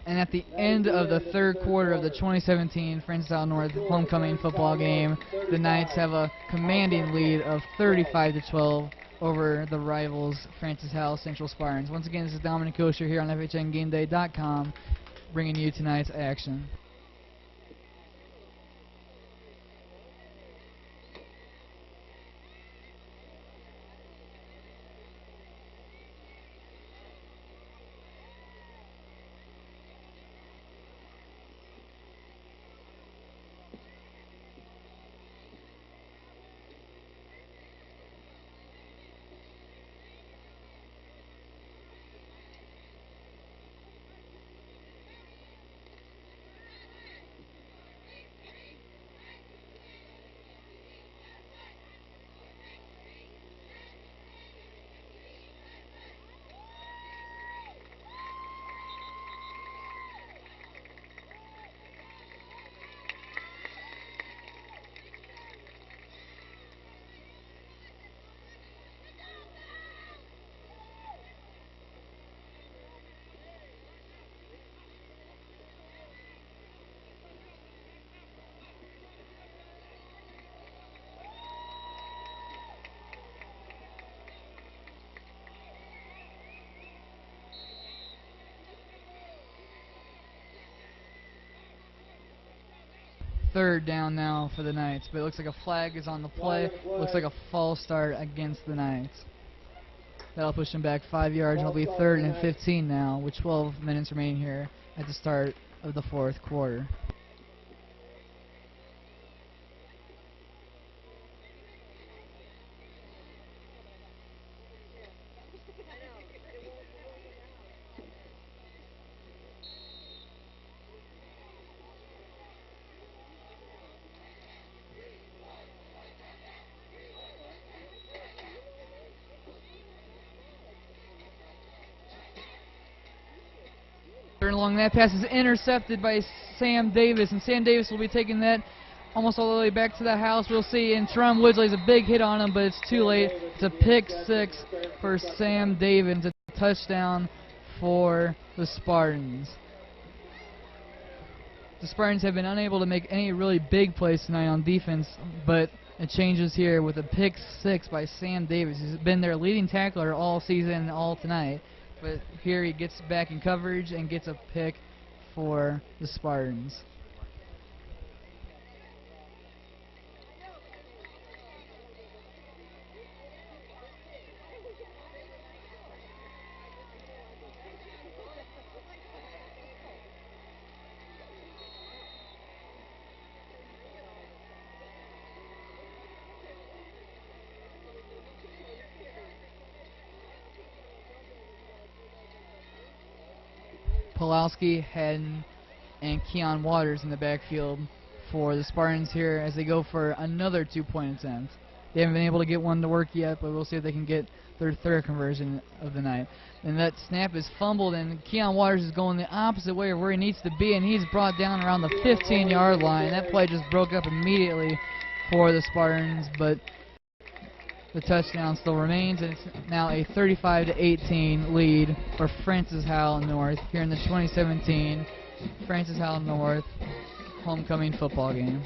And at the end of the third quarter of the 2017 Francis Howell North homecoming football game, the Knights have a commanding lead of 35-12 over the rivals Francis Howell Central Spartans. Once again, this is Dominic Kosher here on FHNgameday.com, bringing you tonight's action. third down now for the Knights, but it looks like a flag is on the play. Looks like a false start against the Knights. That'll push them back 5 yards. It'll be 3rd and 15 now, with 12 minutes remaining here at the start of the 4th quarter. Along that pass is intercepted by Sam Davis, and Sam Davis will be taking that almost all the way back to the house. We'll see, and Teron Woodley has a big hit on him, but it's too late. It's a pick 6 for Sam Davis, a touchdown for the Spartans. The Spartans have been unable to make any really big plays tonight on defense, but it changes here with a pick 6 by Sam Davis. He's been their leading tackler all season and all tonight. But here he gets back in coverage and gets a pick for the Spartans. Pulowski, Haddon, and Keon Waters in the backfield for the Spartans here as they go for another 2-point attempt. They haven't been able to get one to work yet, but we'll see if they can get their 3rd conversion of the night. And that snap is fumbled, and Keon Waters is going the opposite way of where he needs to be, and he's brought down around the 15-yard line. That play just broke up immediately for the Spartans, but the touchdown still remains, and it's now a 35-18 lead for Francis Howell North here in the 2017 Francis Howell North homecoming football game.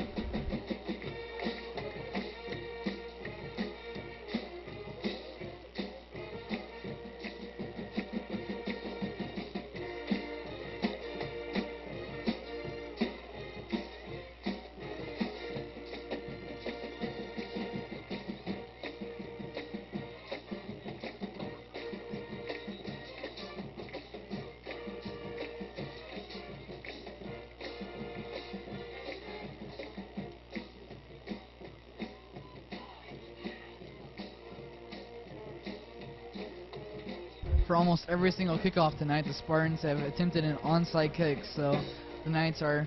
For almost every single kickoff tonight, the Spartans have attempted an onside kick, so the Knights are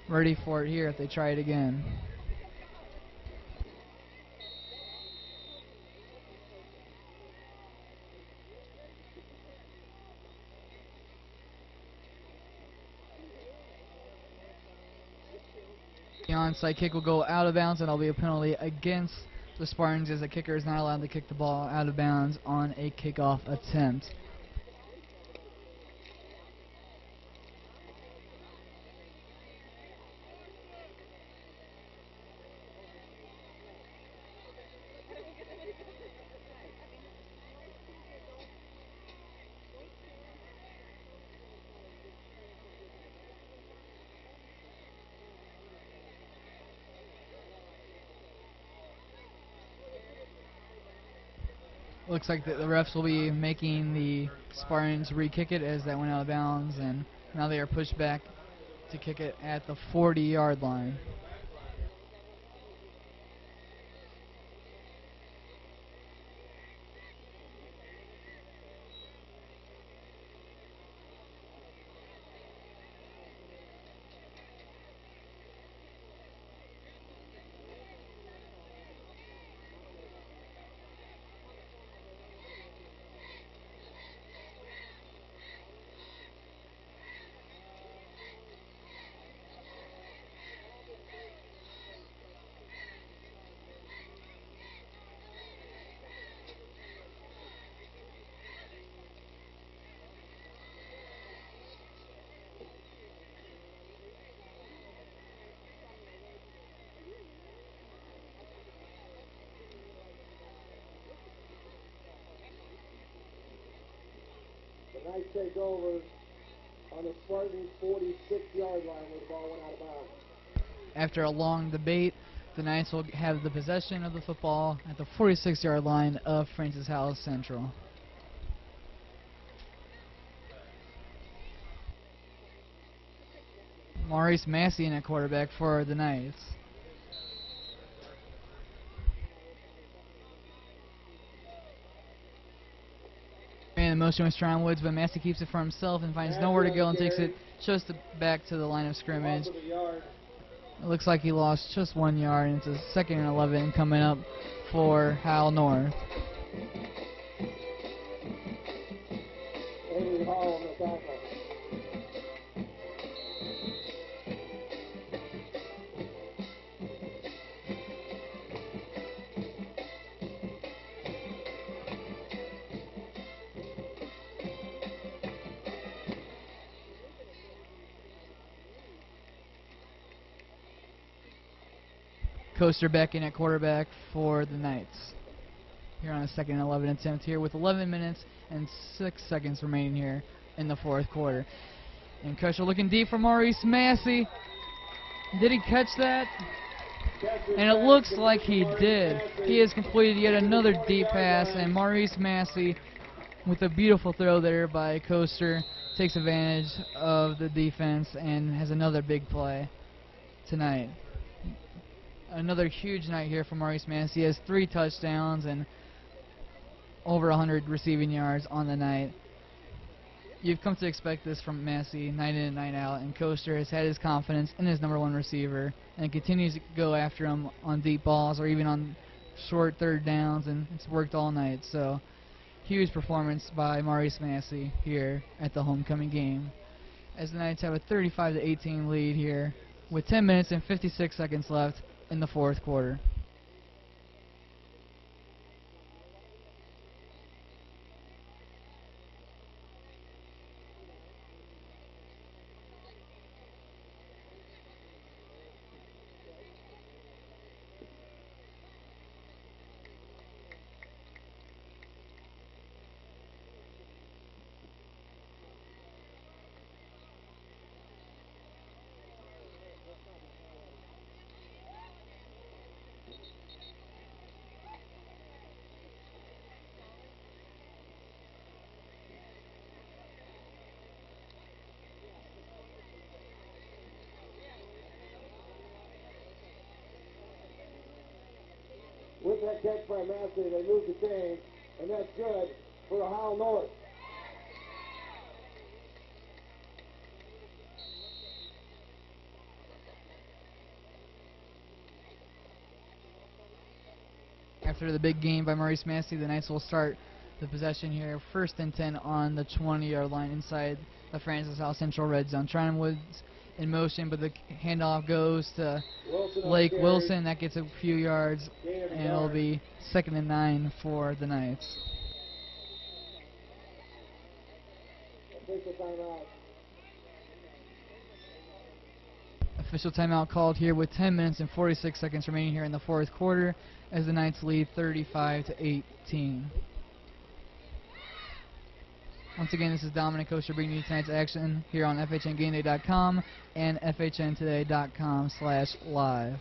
ready for it here if they try it again. The onside kick will go out of bounds, and it'll be a penalty against the Spartans, as the kicker is not allowed to kick the ball out of bounds on a kickoff attempt. Looks like the refs will be making the Spartans re-kick it as that went out of bounds, and now they are pushed back to kick it at the 40-yard line. The Knights take over on the Spartans' 46-yard line where the ball went out of bounds. After a long debate, the Knights will have the possession of the football at the 46-yard line of Francis Howell Central. Maurice Massey in at quarterback for the Knights. And the motion was Tron Woods, but Massey keeps it for himself and finds nowhere to go and takes it just back to the line of scrimmage. It looks like he lost just 1 yard, and it's a 2nd and 11 coming up for Howell North. Hall on the tackle. Coaster back in at quarterback for the Knights. Here on a 2nd and 11 attempt here with 11 minutes and 6 seconds remaining here in the 4th quarter. And Coaster looking deep for Maurice Massey. Did he catch that? And it looks like he did. He has completed yet another deep pass, and Maurice Massey, with a beautiful throw there by Coaster, takes advantage of the defense and has another big play tonight. Another huge night here for Maurice Massey. He has 3 touchdowns and over 100 receiving yards on the night. You've come to expect this from Massey night in and night out, and Coaster has had his confidence in his number 1 receiver and continues to go after him on deep balls or even on short 3rd downs, and it's worked all night. So huge performance by Maurice Massey here at the homecoming game, as the Knights have a 35-18 lead here with 10 minutes and 56 seconds left in the 4th quarter. With that catch by Massey, they move the chain, and that's good for Howell North. After the big game by Maurice Massey, the Knights will start the possession here. 1st and 10 on the 20-yard line inside the Francis Howell Central red zone. Tron Woods in motion, but the handoff goes to Blake Wilson. That gets a few yards, and it'll be 2nd and 9 for the Knights. Official timeout. Official timeout called here with 10 minutes and 46 seconds remaining here in the 4th quarter, as the Knights lead 35-18. Once again, this is Dominic Coaster bringing you tonight's action here on FHNgameday.com and FHNtoday.com/live.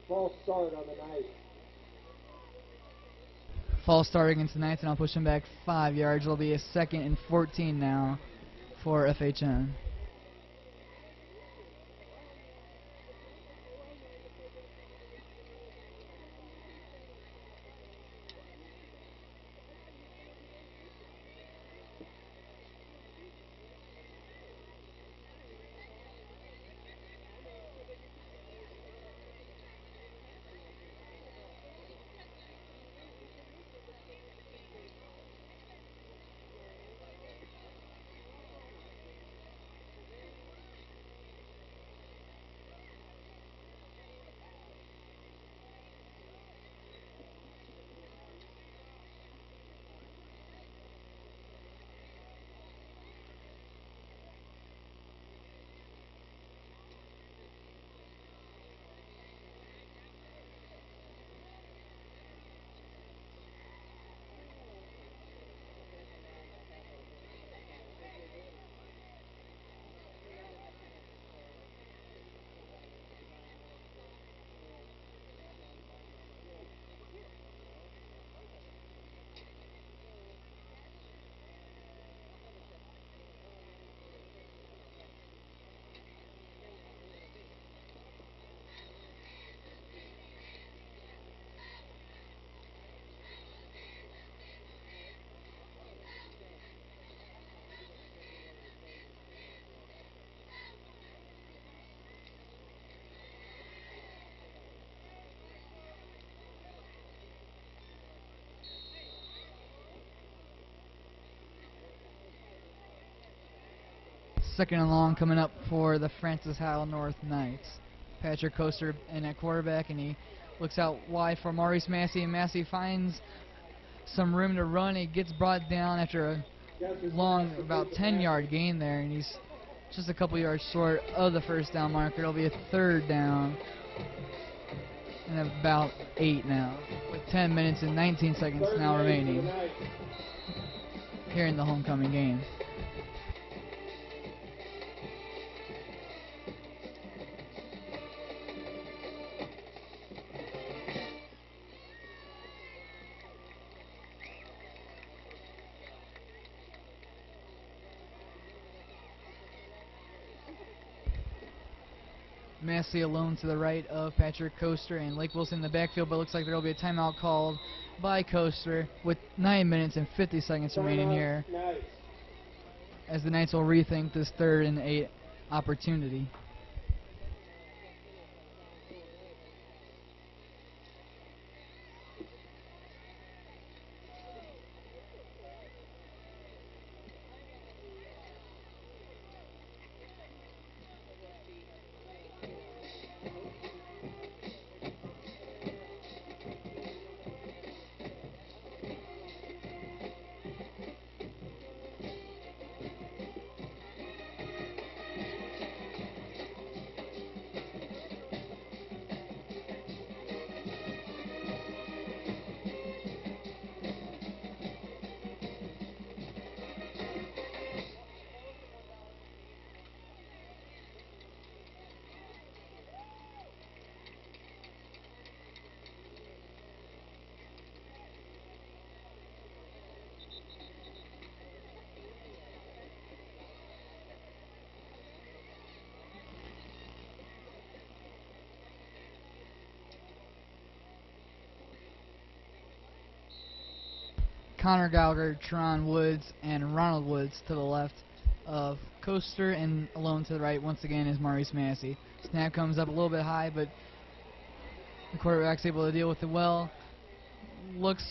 False start on the night. False start against the Knights, and I'll push him back 5 yards. It'll be a 2nd and 14 now for FHN. Second and long coming up for the Francis Howell North Knights. Patrick Coaster in at quarterback, and he looks out wide for Maurice Massey, and Massey finds some room to run. He gets brought down after a long, about 10-yard gain there, and he's just a couple yards short of the first down marker. It'll be a third down and about 8 now, with 10 minutes and 19 seconds now remaining here in the homecoming game. Massey alone to the right of Patrick Coaster and Lake Wilson in the backfield, but it looks like there will be a timeout called by Coaster with 9 minutes and 50 seconds remaining here, as the Knights will rethink this 3rd and 8 opportunity. Connor Gallagher, Teron Woods, and Ronald Woods to the left of Coaster, and alone to the right once again is Maurice Massey. Snap comes up a little bit high, but the quarterback's able to deal with it well. Looks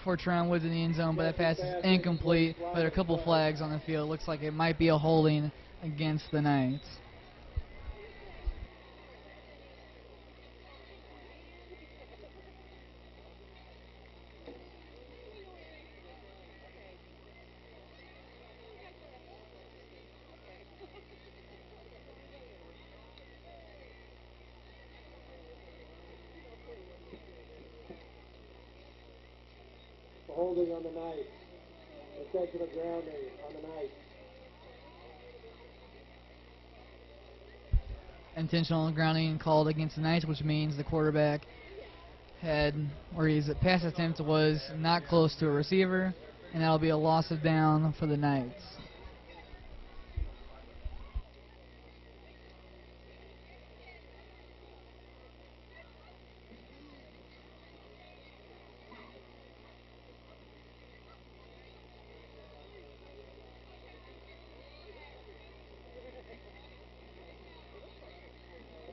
for Teron Woods in the end zone, but that pass is incomplete. But there are a couple flags on the field. Looks like it might be a holding against the Knights. Holding on the Knights. Intentional grounding on the Knights. Intentional grounding called against the Knights, which means the quarterback had, or his pass attempt was not close to a receiver, and that'll be a loss of down for the Knights.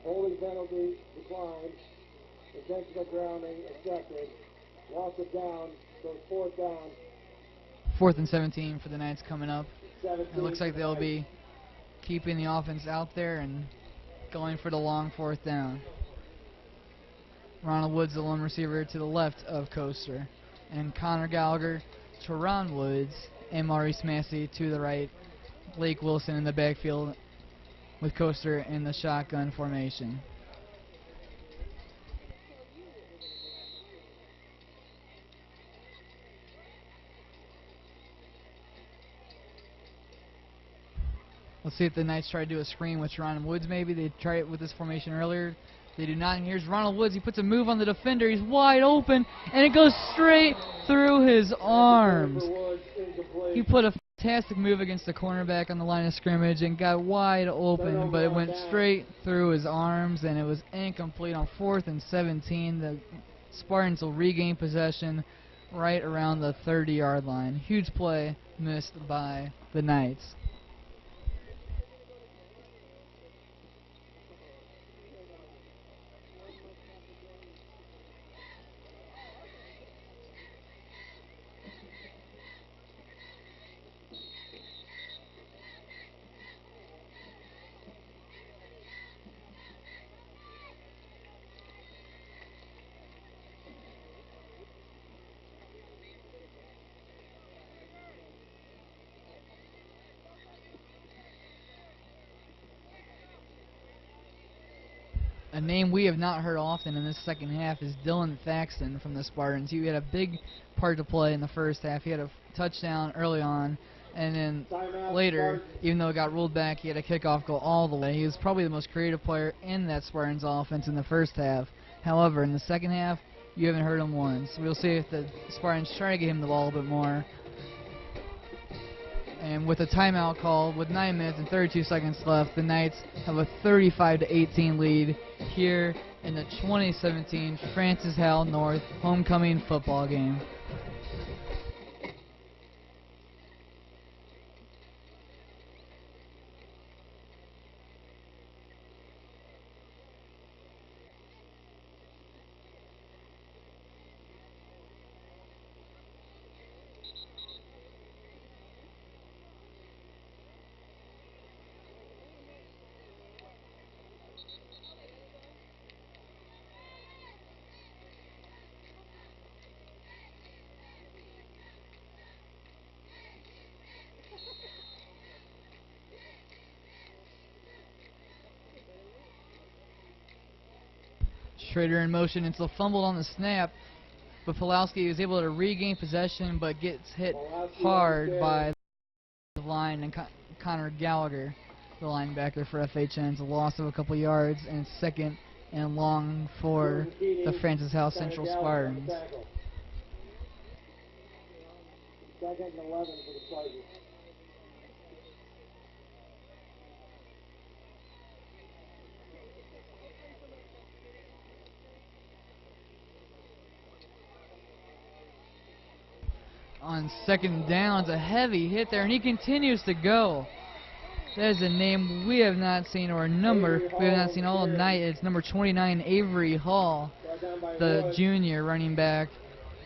Holding penalty declined. Intentional grounding accepted. Loss of down, so it's 4th down. 4th and 17 for the Knights coming up. 17 It looks like they'll be keeping the offense out there and going for the long 4th down. Ronald Woods, the lone receiver, to the left of Coaster, and Connor Gallagher, Teron Woods, and Maurice Massey to the right. Lake Wilson in the backfield with Coaster in the shotgun formation. Let's see if the Knights try to do a screen with Teron Woods maybe. They tried it with this formation earlier. They do not. And here's Ronald Woods. He puts a move on the defender. He's wide open, and it goes straight through his arms. He put a fantastic move against the cornerback on the line of scrimmage and got wide open, but it went straight through his arms, and it was incomplete on 4th and 17. The Spartans will regain possession right around the 30-yard line. Huge play missed by the Knights. A name we have not heard often in this second half is Dylan Thaxton from the Spartans. He had a big part to play in the first half. He had a touchdown early on, and then later, even though it got ruled back, he had a kickoff go all the way. He was probably the most creative player in that Spartans offense in the first half. However, in the second half, you haven't heard him once. We'll see if the Spartans try to get him the ball a bit more. And with a timeout call, with 9 minutes and 32 seconds left, the Knights have a 35-18 lead here in the 2017 Francis Howell North homecoming football game. Schrader in motion until fumbled on the snap, but Pulowski was able to regain possession but gets hit hard by the line and Connor Gallagher, the linebacker for FHN. It's a loss of a couple yards, and it's second and long for the Francis Howell Central Spartans. Second and 11 for the Spartans. On second down, it's a heavy hit there, and he continues to go. That is a name we have not seen, or a number we have not seen all night. It's number 29, Avery Hall, the junior running back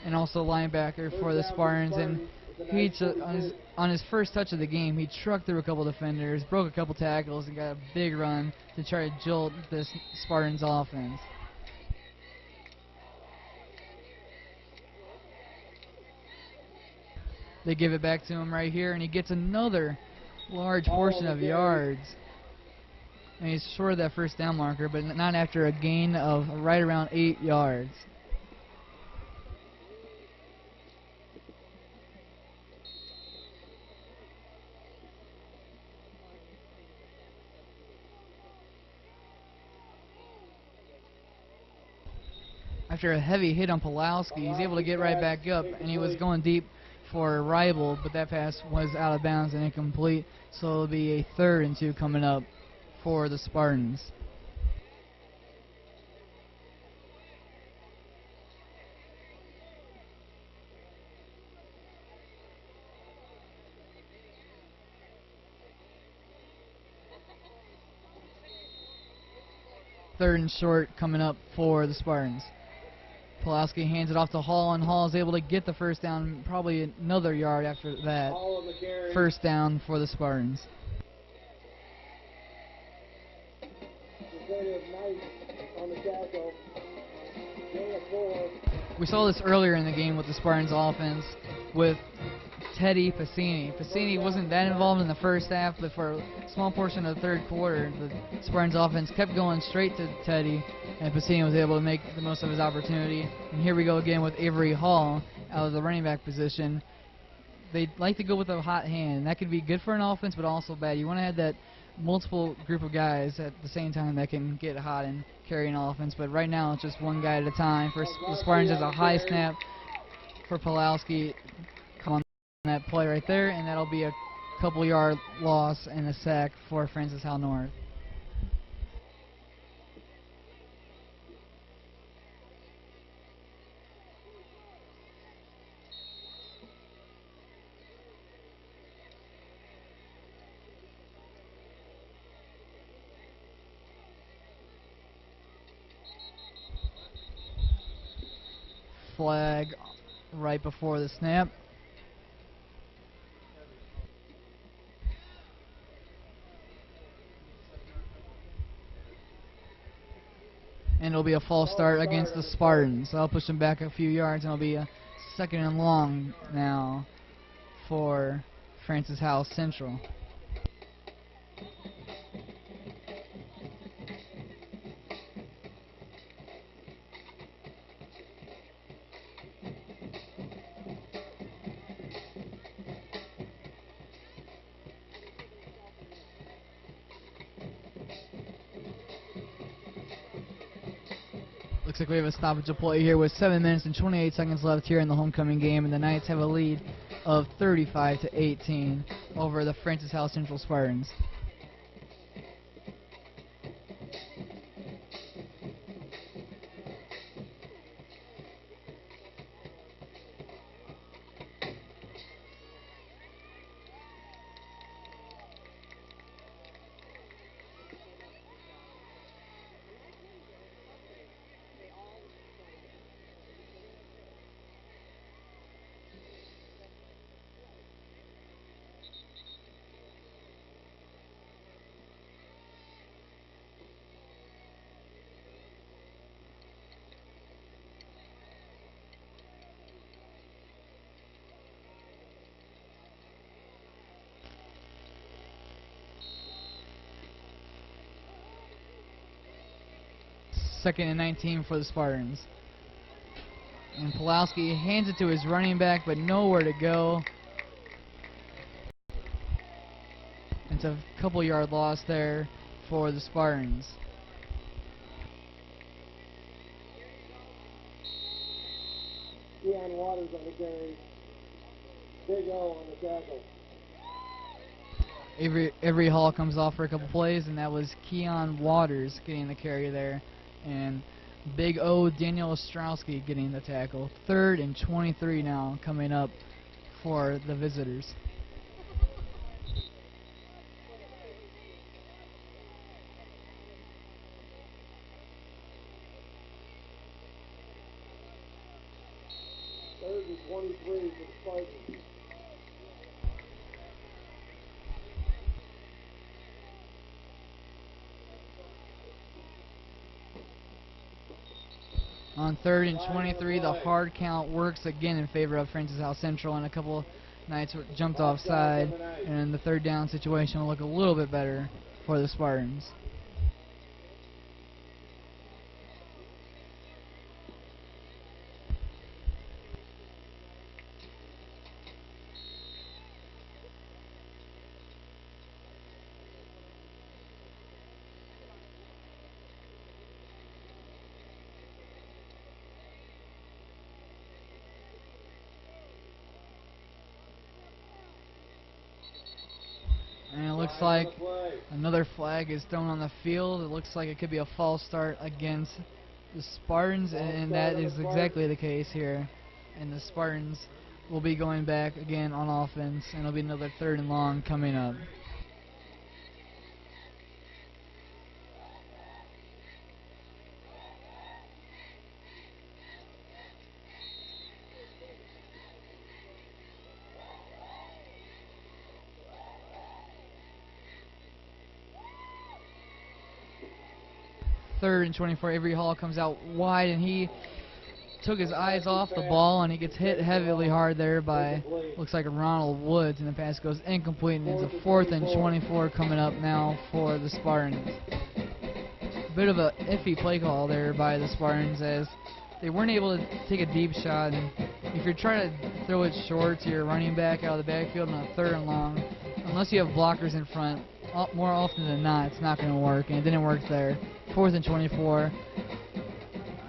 and also linebacker for the Spartans. And he on his first touch of the game, he trucked through a couple defenders, broke a couple tackles, and got a big run to try to jolt this Spartans offense. They give it back to him right here, and he gets another large portion of yards. And he's short of that first down marker, but not after a gain of right around 8 yards. After a heavy hit on Pulowski, he's able to get right back up, and he was going deep for Ribald, but that pass was out of bounds and incomplete, so it'll be a 3rd and 2 coming up for the Spartans. Third and short coming up for the Spartans. Pulowski hands it off to Hall, and Hall is able to get the first down, probably another yard after that. First down for the Spartans. We saw this earlier in the game with the Spartans offense with Teddy Passini. Passini wasn't that involved in the first half, but for a small portion of the third quarter, the Spartans offense kept going straight to Teddy, and Passini was able to make the most of his opportunity. And here we go again with Avery Hall out of the running back position. They like to go with a hot hand, and that could be good for an offense, but also bad. You want to have that multiple group of guys at the same time that can get hot and carry an offense, but right now it's just one guy at a time. First, the Spartans has a high snap for Pulowski. Come on that play right there, and that'll be a couple yard loss and a sack for Francis Howell North. Flag right before the snap. And it'll be a false start against the Spartans. So I'll push them back a few yards, and it'll be a 2nd and long now for Francis Howell Central. Looks like we have a stoppage of play here with 7 minutes and 28 seconds left here in the homecoming game, and the Knights have a lead of 35-18 over the Francis Howell Central Spartans. Second and 19 for the Spartans. And Pulowski hands it to his running back, but nowhere to go. It's a couple yard loss there for the Spartans. Keon Waters on the carry. Big O on the tackle. Avery Hall comes off for a couple plays, and that was Keon Waters getting the carry there. And Big O Daniel Ostrowski getting the tackle. 3rd and 23 now coming up for the visitors. Third and 23 for the Spartans. On 3rd and 23, the hard count works again in favor of Francis Howell Central, and a couple Knights jumped offside, and the 3rd down situation will look a little bit better for the Spartans. And it looks like another flag is thrown on the field. It looks like it could be a false start against the Spartans, and that is exactly the case here. And the Spartans will be going back again on offense, and it'll be another 3rd and long coming up. Third and 24, Avery Hall comes out wide, and he took his eyes off the ball, and he gets hit heavily hard there by, looks like Ronald Woods, and the pass goes incomplete, and it's a 4th and 24 coming up now for the Spartans. A bit of a iffy play call there by the Spartans, as they weren't able to take a deep shot, and if you're trying to throw it short to your running back out of the backfield on a 3rd and long, unless you have blockers in front, more often than not, it's not going to work, and it didn't work there. 4th and 24.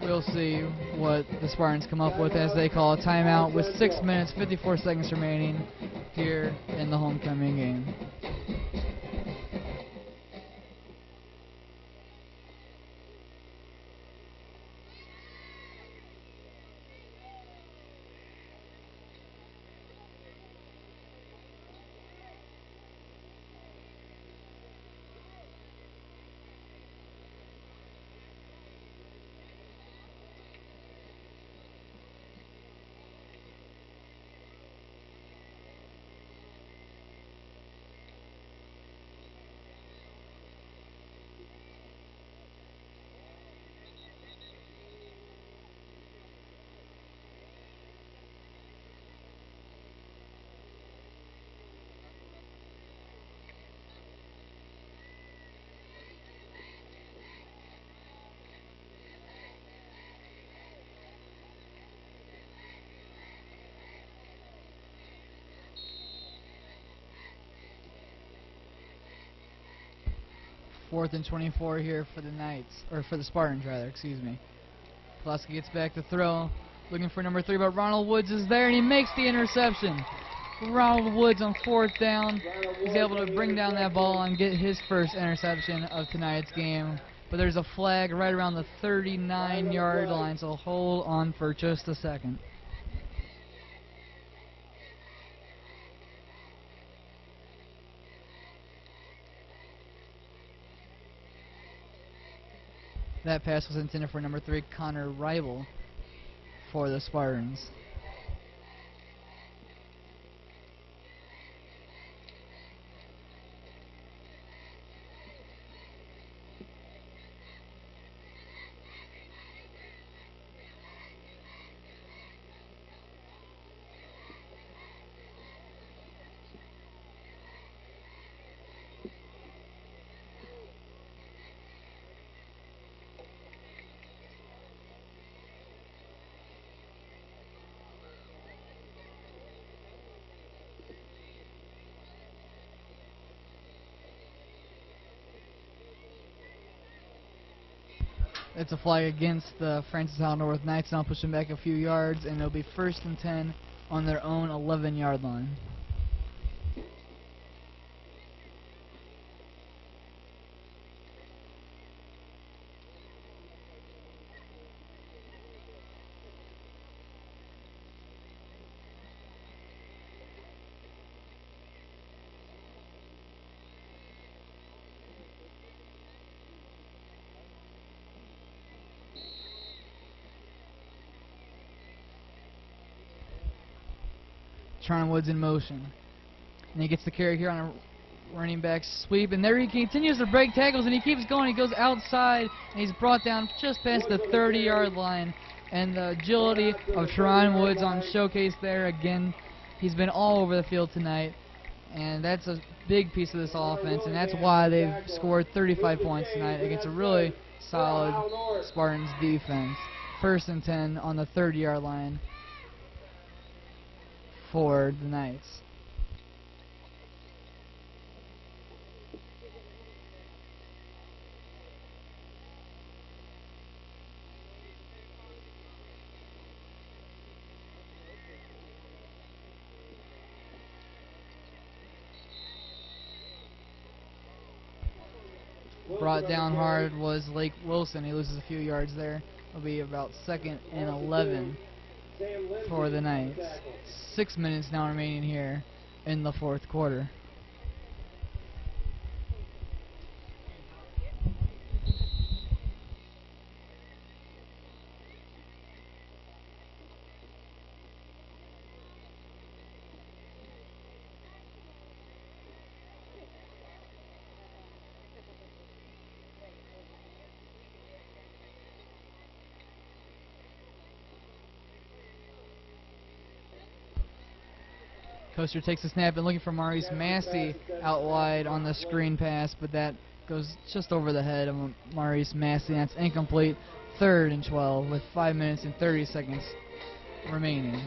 We'll see what the Spartans come up with as they call a timeout with 6 minutes, 54 seconds remaining here in the homecoming game. Fourth and 24 here for the Knights, or for the Spartans rather, excuse me. Pulaski gets back to throw, looking for number 3, but Ronald Woods is there, and he makes the interception. Ronald Woods on 4th down. He's able to bring down that ball and get his first interception of tonight's game. But there's a flag right around the 39-yard line, so hold on for just a second. That pass was intended for number 3, Connor Rival, for the Spartans. It's a flag against the Francis Howell North Knights, now pushing back a few yards, and it'll be 1st and 10 on their own 11-yard line. Charn Woods in motion. And he gets the carry here on a running back sweep. And there he continues to break tackles, and he keeps going. He goes outside, and he's brought down just past the 30-yard line. And the agility of Charn Woods on showcase there. Again, he's been all over the field tonight. And that's a big piece of this offense, and that's why they've scored 35 points tonight against a really solid Spartans defense. 1st and 10 on the 30-yard line for the Knights. Brought down hard was Lake Wilson. He loses a few yards there. It'll be about 2nd and 11 for the Knights. 6 minutes now remaining here in the 4th quarter. Coaster takes a snap and looking for Maurice Massey out wide on the screen pass, but that goes just over the head of Maurice Massey. That's incomplete. 3rd and 12 with 5 minutes and 30 seconds remaining.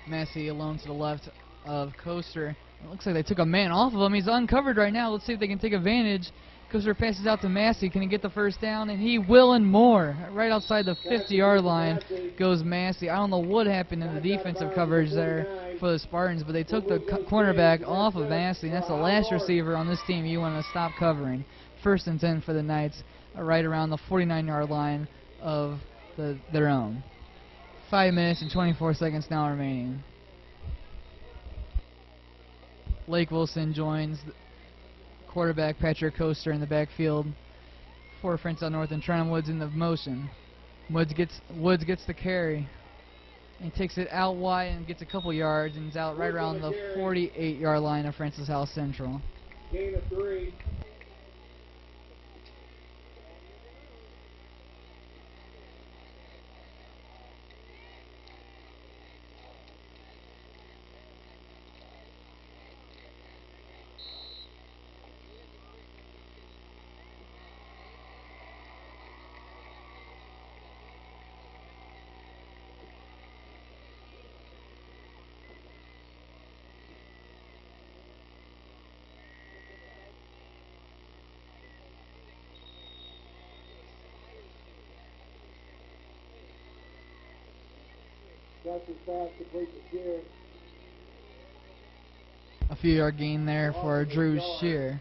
Massey alone to the left of Coaster. It looks like they took a man off of him. He's uncovered right now. Let's see if they can take advantage. Coaster passes out to Massey. Can he get the 1st down? And he will and more. Right outside the 50-yard line goes Massey. I don't know what happened in the defensive coverage there for the Spartans, but they took the cornerback off of Massey. And that's the last receiver on this team you want to stop covering. 1st and 10 for the Knights, right around the 49-yard line of their own. 5 minutes and 24 seconds now remaining. Lake Wilson joins quarterback Patrick Coaster in the backfield for Francis Howell North, and Charn Woods in the motion. Woods gets the carry and takes it out wide and gets a couple yards and is out right around the 48-yard line of Francis Howell Central. Gain of 3. Justice Bass completes the shear. A few yard gain there for Drew Shear.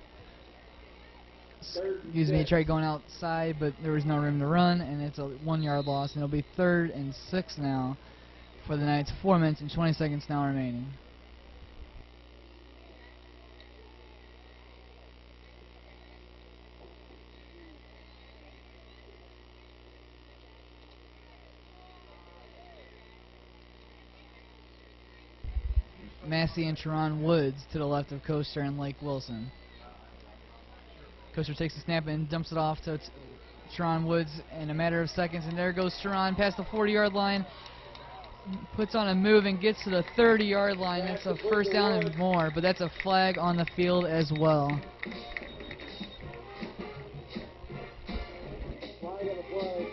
Excuse me, he tried going outside, but there was no room to run, and it's a 1 yard loss, and it'll be 3rd and 6 now for the Knights. 4 minutes and 20 seconds now remaining. Massey and Teron Woods to the left of Coaster and Lake Wilson. Coaster takes the snap and dumps it off to Teron Woods in a matter of seconds, and there goes Teron past the 40-yard line, puts on a move and gets to the 30-yard line. That's a first down and more, but that's a flag on the field as well. Flag on the play.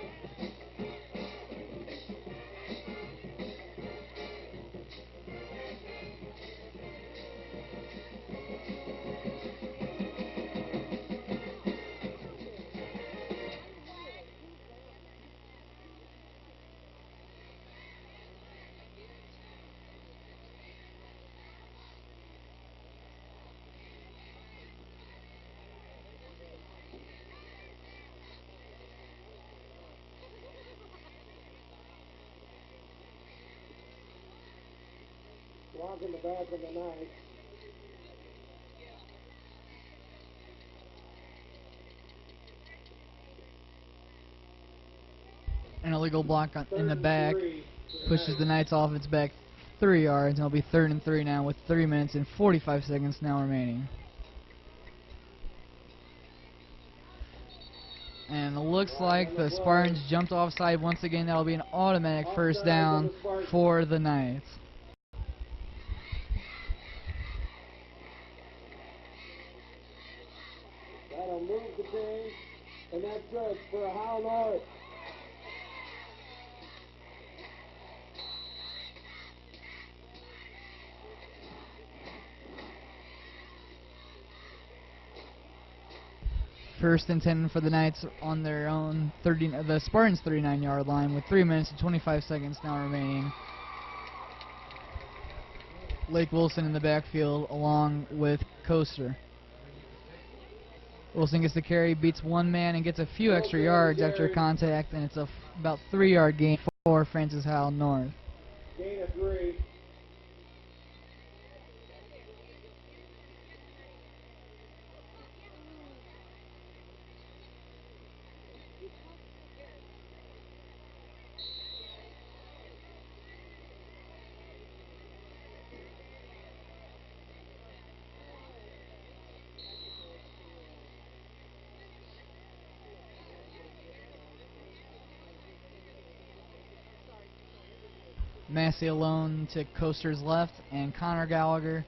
Block in the back of the Knights. An illegal block in the back pushes the Knights off its back 3 yards, and it'll be 3rd and 3 now with 3 minutes and 45 seconds now remaining. And it looks like the Spartans jumped offside once again. That'll be an automatic first down for the Knights. That'll move the chains, and that's good for Howell North. First and 10 for the Knights on their own the Spartans 39-yard line with 3 minutes and 25 seconds now remaining. Lake Wilson in the backfield along with Coaster. Wilson gets the carry, beats one man, and gets a few extra yards after contact, and it's about 3-yard gain for Francis Howell North. Gain of 3. Massey alone to Coaster's left, and Connor Gallagher,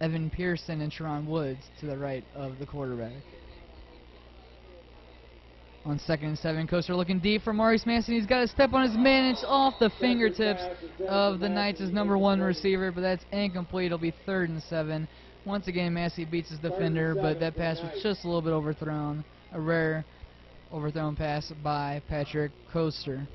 Evan Pearson, and Teron Woods to the right of the quarterback. On 2nd and 7, Coaster looking deep for Maurice Massey. He's got a step on his man. It's off the fingertips of the Knights' #1 receiver, but that's incomplete. It'll be 3rd and 7. Once again, Massey beats his defender, but that pass was just a little bit overthrown. A rare overthrown pass by Patrick Coaster.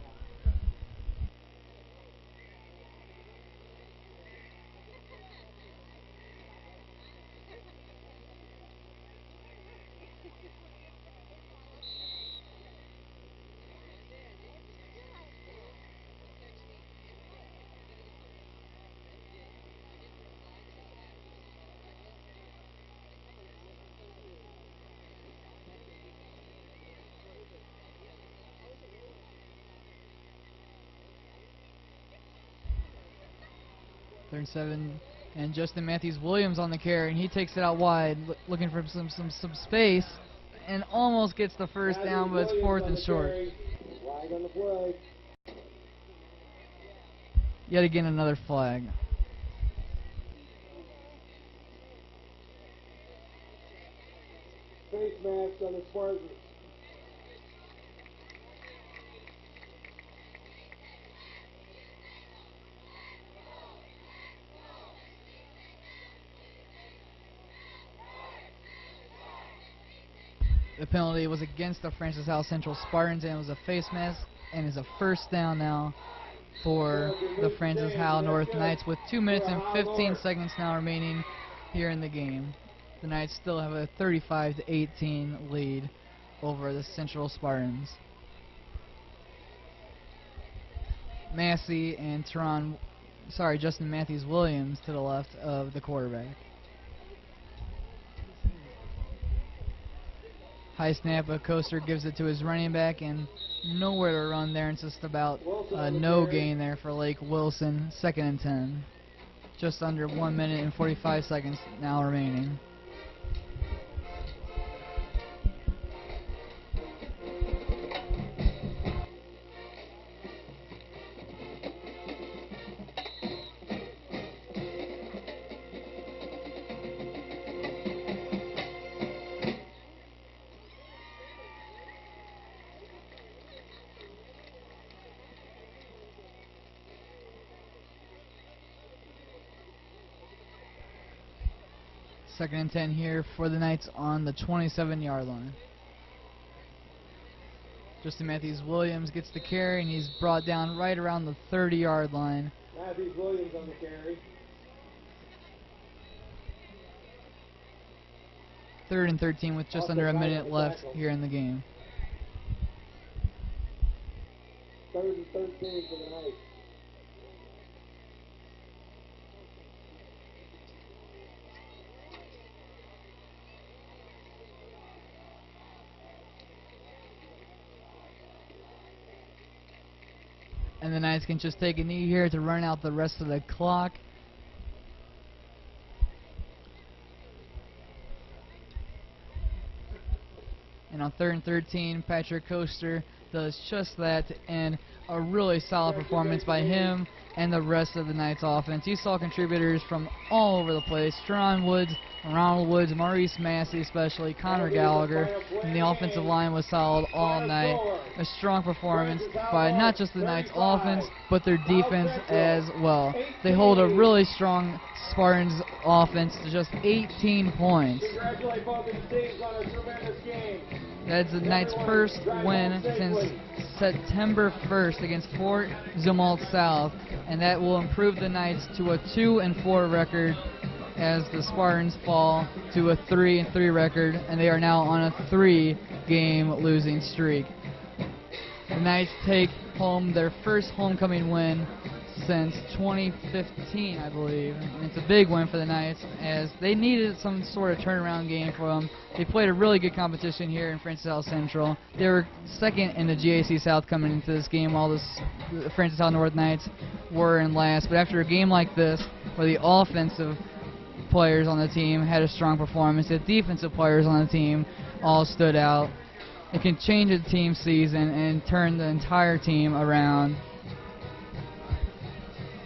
Third and 7, and Justin Matthews-Williams on the carry, and he takes it out wide, looking for some space, and almost gets the first down, but it's 4th and short. Flag on the play. Yet again, another flag. Face mask on the Spartans. The penalty was against the Francis Howell Central Spartans, and it was a face mask, and is a first down now for the Francis Howell North Knights with 2 minutes and 15 seconds now remaining here in the game. The Knights still have a 35-18 lead over the Central Spartans. Massey and Justin Matthews-Williams to the left of the quarterback. High snap, a Coaster gives it to his running back, and nowhere to run there. It's just about no gain there for Lake Wilson. 2nd and 10. Just under 1 minute and 45 seconds now remaining. Second and 10 here for the Knights on the 27-yard line. Justin Matthews-Williams gets the carry, and he's brought down right around the 30-yard line. Matthews-Williams on the carry. 3rd and 13 with just under a minute left here in the game. 3rd and 13 for the Knights. And the Knights can just take a knee here to run out the rest of the clock. And on 3rd and 13, Patrick Coaster does just that, and a really solid performance by him and the rest of the Knights offense. You saw contributors from all over the place. Teron Woods, Ronald Woods, Maurice Massey especially, Connor Gallagher, and the offensive line was solid all night. A strong performance by not just the Knights offense, but their defense as well. They hold a really strong Spartans offense to just 18 points. Congratulate both these teams on a tremendous game. That's the Knights' first win since September 1st against Fort Zumwalt South, and that will improve the Knights to a 2-4 record as the Spartans fall to a 3-3 record, and they are now on a 3-game losing streak. The Knights take home their first homecoming win since 2015, I believe. And it's a big win for the Knights, as they needed some sort of turnaround game for them. They played a really good competition here in Francis Howell Central. They were second in the GAC South coming into this game, while the Francis Howell North Knights were in last. But after a game like this, where the offensive players on the team had a strong performance, the defensive players on the team all stood out, it can change a team's season and turn the entire team around,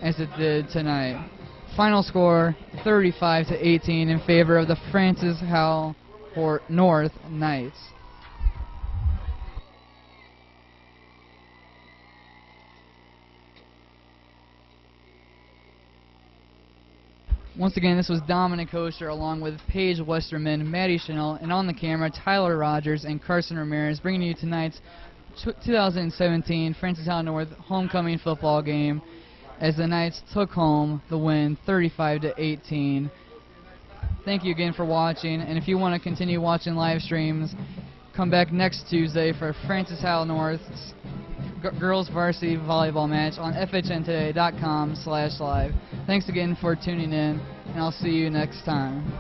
as it did tonight. Final score 35-18 in favor of the Francis Howell North Knights. Once again, this was Dominic Coaster along with Paige Westerman, Maddie Chanel, and on the camera, Tyler Rogers and Carson Ramirez, bringing you tonight's 2017 Francis Howell North homecoming football game, as the Knights took home the win 35-18. Thank you again for watching, and if you want to continue watching live streams, come back next Tuesday for Francis Howell North's girls varsity volleyball match on FHNtoday.com/live. Thanks again for tuning in, and I'll see you next time.